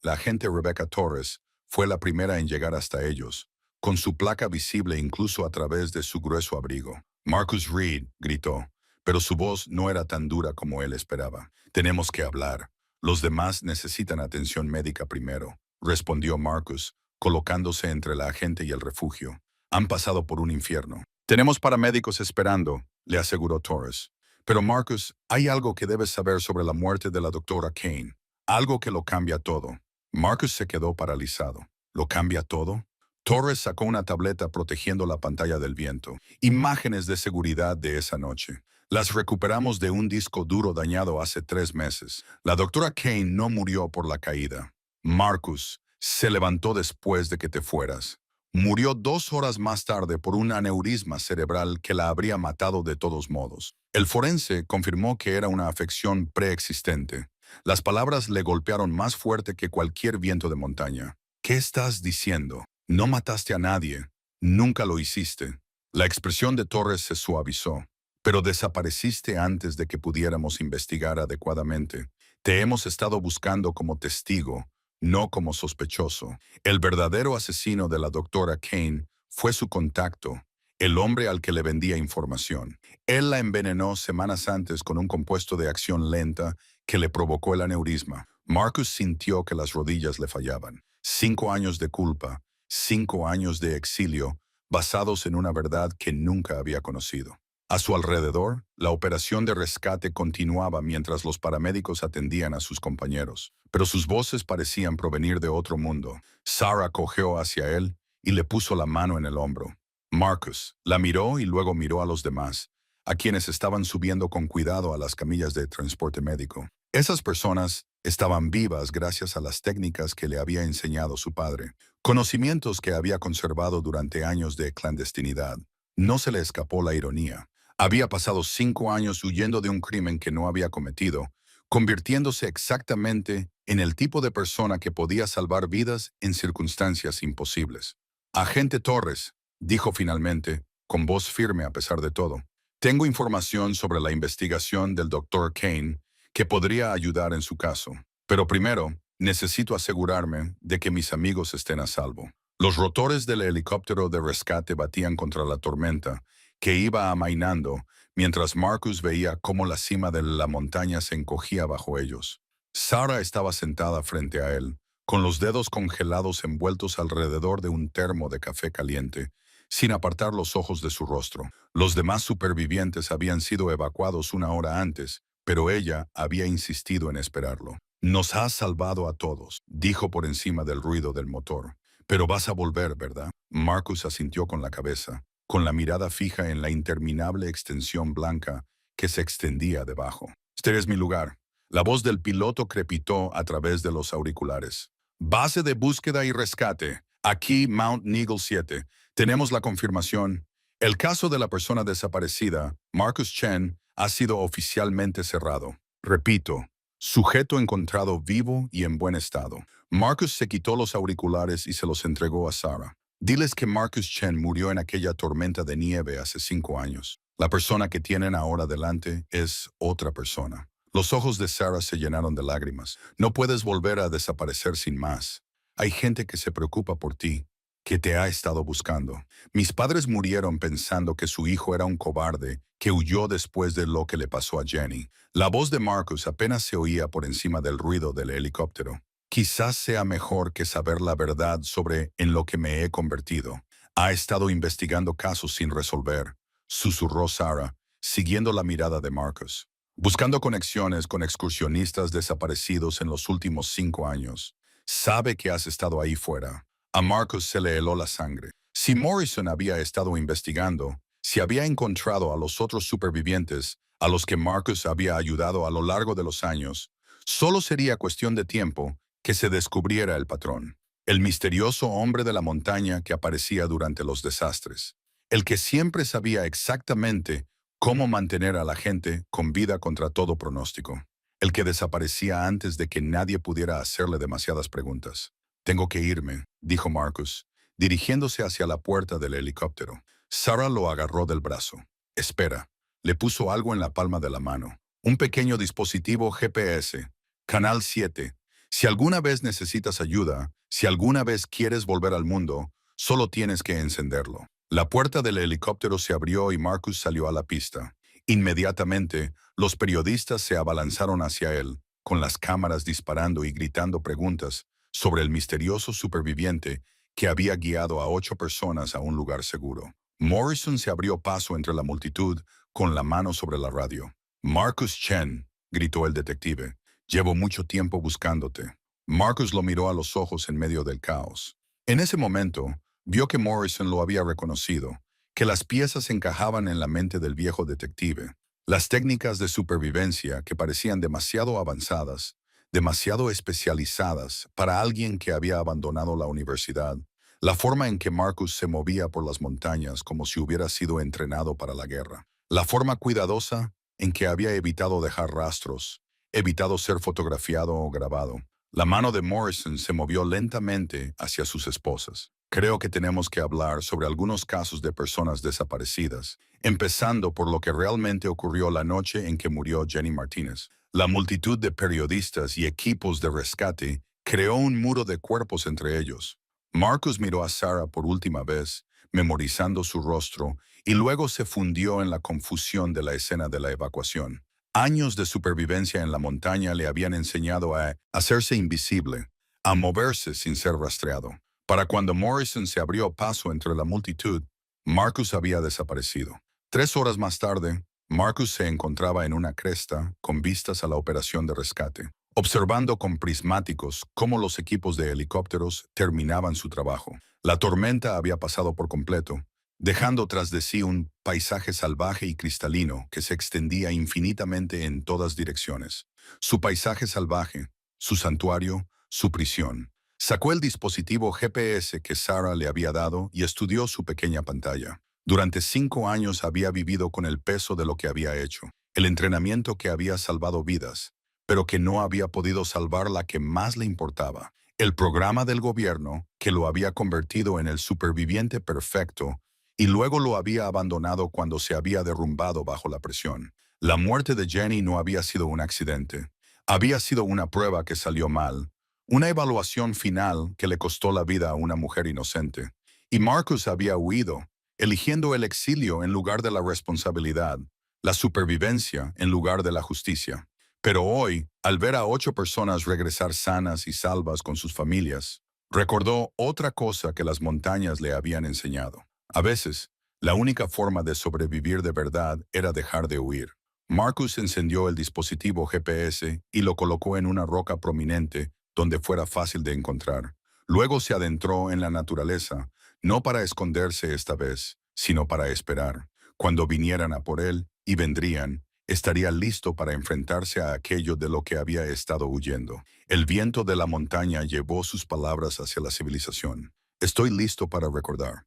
agente Rebecca Torres, fue la primera en llegar hasta ellos, con su placa visible incluso a través de su grueso abrigo. «Marcus Reed», gritó, pero su voz no era tan dura como él esperaba. «Tenemos que hablar. Los demás necesitan atención médica primero», respondió Marcus, colocándose entre la agente y el refugio. «Han pasado por un infierno». «Tenemos paramédicos esperando», le aseguró Torres. «Pero Marcus, hay algo que debes saber sobre la muerte de la doctora Kane. Algo que lo cambia todo». Marcus se quedó paralizado. ¿Lo cambia todo? Torres sacó una tableta protegiendo la pantalla del viento. Imágenes de seguridad de esa noche. Las recuperamos de un disco duro dañado hace 3 meses. La doctora Kane no murió por la caída. Marcus se levantó después de que te fueras. Murió 2 horas más tarde por un aneurisma cerebral que la habría matado de todos modos. El forense confirmó que era una afección preexistente. Las palabras le golpearon más fuerte que cualquier viento de montaña. «¿Qué estás diciendo? No mataste a nadie. Nunca lo hiciste». La expresión de Torres se suavizó. «Pero desapareciste antes de que pudiéramos investigar adecuadamente. Te hemos estado buscando como testigo, no como sospechoso. El verdadero asesino de la doctora Kane fue su contacto, el hombre al que le vendía información. Él la envenenó semanas antes con un compuesto de acción lenta que le provocó el aneurisma». Marcus sintió que las rodillas le fallaban. 5 años de culpa, 5 años de exilio, basados en una verdad que nunca había conocido. A su alrededor, la operación de rescate continuaba mientras los paramédicos atendían a sus compañeros, pero sus voces parecían provenir de otro mundo. Sarah cojeó hacia él y le puso la mano en el hombro. Marcus la miró y luego miró a los demás, a quienes estaban subiendo con cuidado a las camillas de transporte médico. Esas personas estaban vivas gracias a las técnicas que le había enseñado su padre, conocimientos que había conservado durante años de clandestinidad. No se le escapó la ironía. Había pasado 5 años huyendo de un crimen que no había cometido, convirtiéndose exactamente en el tipo de persona que podía salvar vidas en circunstancias imposibles. «Agente Torres», dijo finalmente, con voz firme a pesar de todo, Tengo información sobre la investigación del Dr. Kane que podría ayudar en su caso. Pero primero, necesito asegurarme de que mis amigos estén a salvo. Los rotores del helicóptero de rescate batían contra la tormenta, que iba amainando, mientras Marcus veía cómo la cima de la montaña se encogía bajo ellos. Sarah estaba sentada frente a él, con los dedos congelados envueltos alrededor de un termo de café caliente, sin apartar los ojos de su rostro. Los demás supervivientes habían sido evacuados una hora antes, pero ella había insistido en esperarlo. Nos has salvado a todos, dijo por encima del ruido del motor. Pero vas a volver, ¿verdad? Marcus asintió con la cabeza, con la mirada fija en la interminable extensión blanca que se extendía debajo. Este es mi lugar. La voz del piloto crepitó a través de los auriculares. Base de búsqueda y rescate. Aquí Mount Eagle 7. Tenemos la confirmación. El caso de la persona desaparecida, Marcus Chen, ha sido oficialmente cerrado. Repito, sujeto encontrado vivo y en buen estado. Marcus se quitó los auriculares y se los entregó a Sarah. Diles que Marcus Chen murió en aquella tormenta de nieve hace 5 años. La persona que tienen ahora delante es otra persona. Los ojos de Sarah se llenaron de lágrimas. No puedes volver a desaparecer sin más. Hay gente que se preocupa por ti, que te ha estado buscando. Mis padres murieron pensando que su hijo era un cobarde que huyó después de lo que le pasó a Jenny. La voz de Marcus apenas se oía por encima del ruido del helicóptero. Quizás sea mejor que saber la verdad sobre en lo que me he convertido. Ha estado investigando casos sin resolver, susurró Sarah, siguiendo la mirada de Marcus. Buscando conexiones con excursionistas desaparecidos en los últimos 5 años. Sabe que has estado ahí fuera. A Marcus se le heló la sangre. Si Morrison había estado investigando, si había encontrado a los otros supervivientes a los que Marcus había ayudado a lo largo de los años, solo sería cuestión de tiempo que se descubriera el patrón. El misterioso hombre de la montaña que aparecía durante los desastres. El que siempre sabía exactamente cómo mantener a la gente con vida contra todo pronóstico. El que desaparecía antes de que nadie pudiera hacerle demasiadas preguntas. Tengo que irme, dijo Marcus, dirigiéndose hacia la puerta del helicóptero. Sarah lo agarró del brazo. Espera. Le puso algo en la palma de la mano. Un pequeño dispositivo GPS. Canal 7. Si alguna vez necesitas ayuda, si alguna vez quieres volver al mundo, solo tienes que encenderlo. La puerta del helicóptero se abrió y Marcus salió a la pista. Inmediatamente, los periodistas se abalanzaron hacia él, con las cámaras disparando y gritando preguntas sobre el misterioso superviviente que había guiado a 8 personas a un lugar seguro. Morrison se abrió paso entre la multitud con la mano sobre la radio. Marcus Chen, gritó el detective, llevo mucho tiempo buscándote. Marcus lo miró a los ojos en medio del caos. En ese momento, vio que Morrison lo había reconocido, que las piezas encajaban en la mente del viejo detective. Las técnicas de supervivencia que parecían demasiado avanzadas, demasiado especializadas para alguien que había abandonado la universidad. La forma en que Marcus se movía por las montañas como si hubiera sido entrenado para la guerra. La forma cuidadosa en que había evitado dejar rastros, evitado ser fotografiado o grabado. La mano de Morrison se movió lentamente hacia sus esposas. Creo que tenemos que hablar sobre algunos casos de personas desaparecidas, empezando por lo que realmente ocurrió la noche en que murió Jenny Martínez. La multitud de periodistas y equipos de rescate creó un muro de cuerpos entre ellos. Marcus miró a Sarah por última vez, memorizando su rostro, y luego se fundió en la confusión de la escena de la evacuación. Años de supervivencia en la montaña le habían enseñado a hacerse invisible, a moverse sin ser rastreado. Para cuando Morrison se abrió paso entre la multitud, Marcus había desaparecido. 3 horas más tarde, Marcus se encontraba en una cresta con vistas a la operación de rescate, observando con prismáticos cómo los equipos de helicópteros terminaban su trabajo. La tormenta había pasado por completo, dejando tras de sí un paisaje salvaje y cristalino que se extendía infinitamente en todas direcciones. Su paisaje salvaje, su santuario, su prisión. Sacó el dispositivo GPS que Sarah le había dado y estudió su pequeña pantalla. Durante 5 años había vivido con el peso de lo que había hecho, el entrenamiento que había salvado vidas, pero que no había podido salvar la que más le importaba, el programa del gobierno que lo había convertido en el superviviente perfecto y luego lo había abandonado cuando se había derrumbado bajo la presión. La muerte de Jenny no había sido un accidente. Había sido una prueba que salió mal, una evaluación final que le costó la vida a una mujer inocente. Y Marcus había huido, eligiendo el exilio en lugar de la responsabilidad, la supervivencia en lugar de la justicia. Pero hoy, al ver a 8 personas regresar sanas y salvas con sus familias, recordó otra cosa que las montañas le habían enseñado. A veces, la única forma de sobrevivir de verdad era dejar de huir. Marcus encendió el dispositivo GPS y lo colocó en una roca prominente donde fuera fácil de encontrar. Luego se adentró en la naturaleza, no para esconderse esta vez, sino para esperar. Cuando vinieran a por él, y vendrían, estaría listo para enfrentarse a aquello de lo que había estado huyendo. El viento de la montaña llevó sus palabras hacia la civilización. Estoy listo para recordar.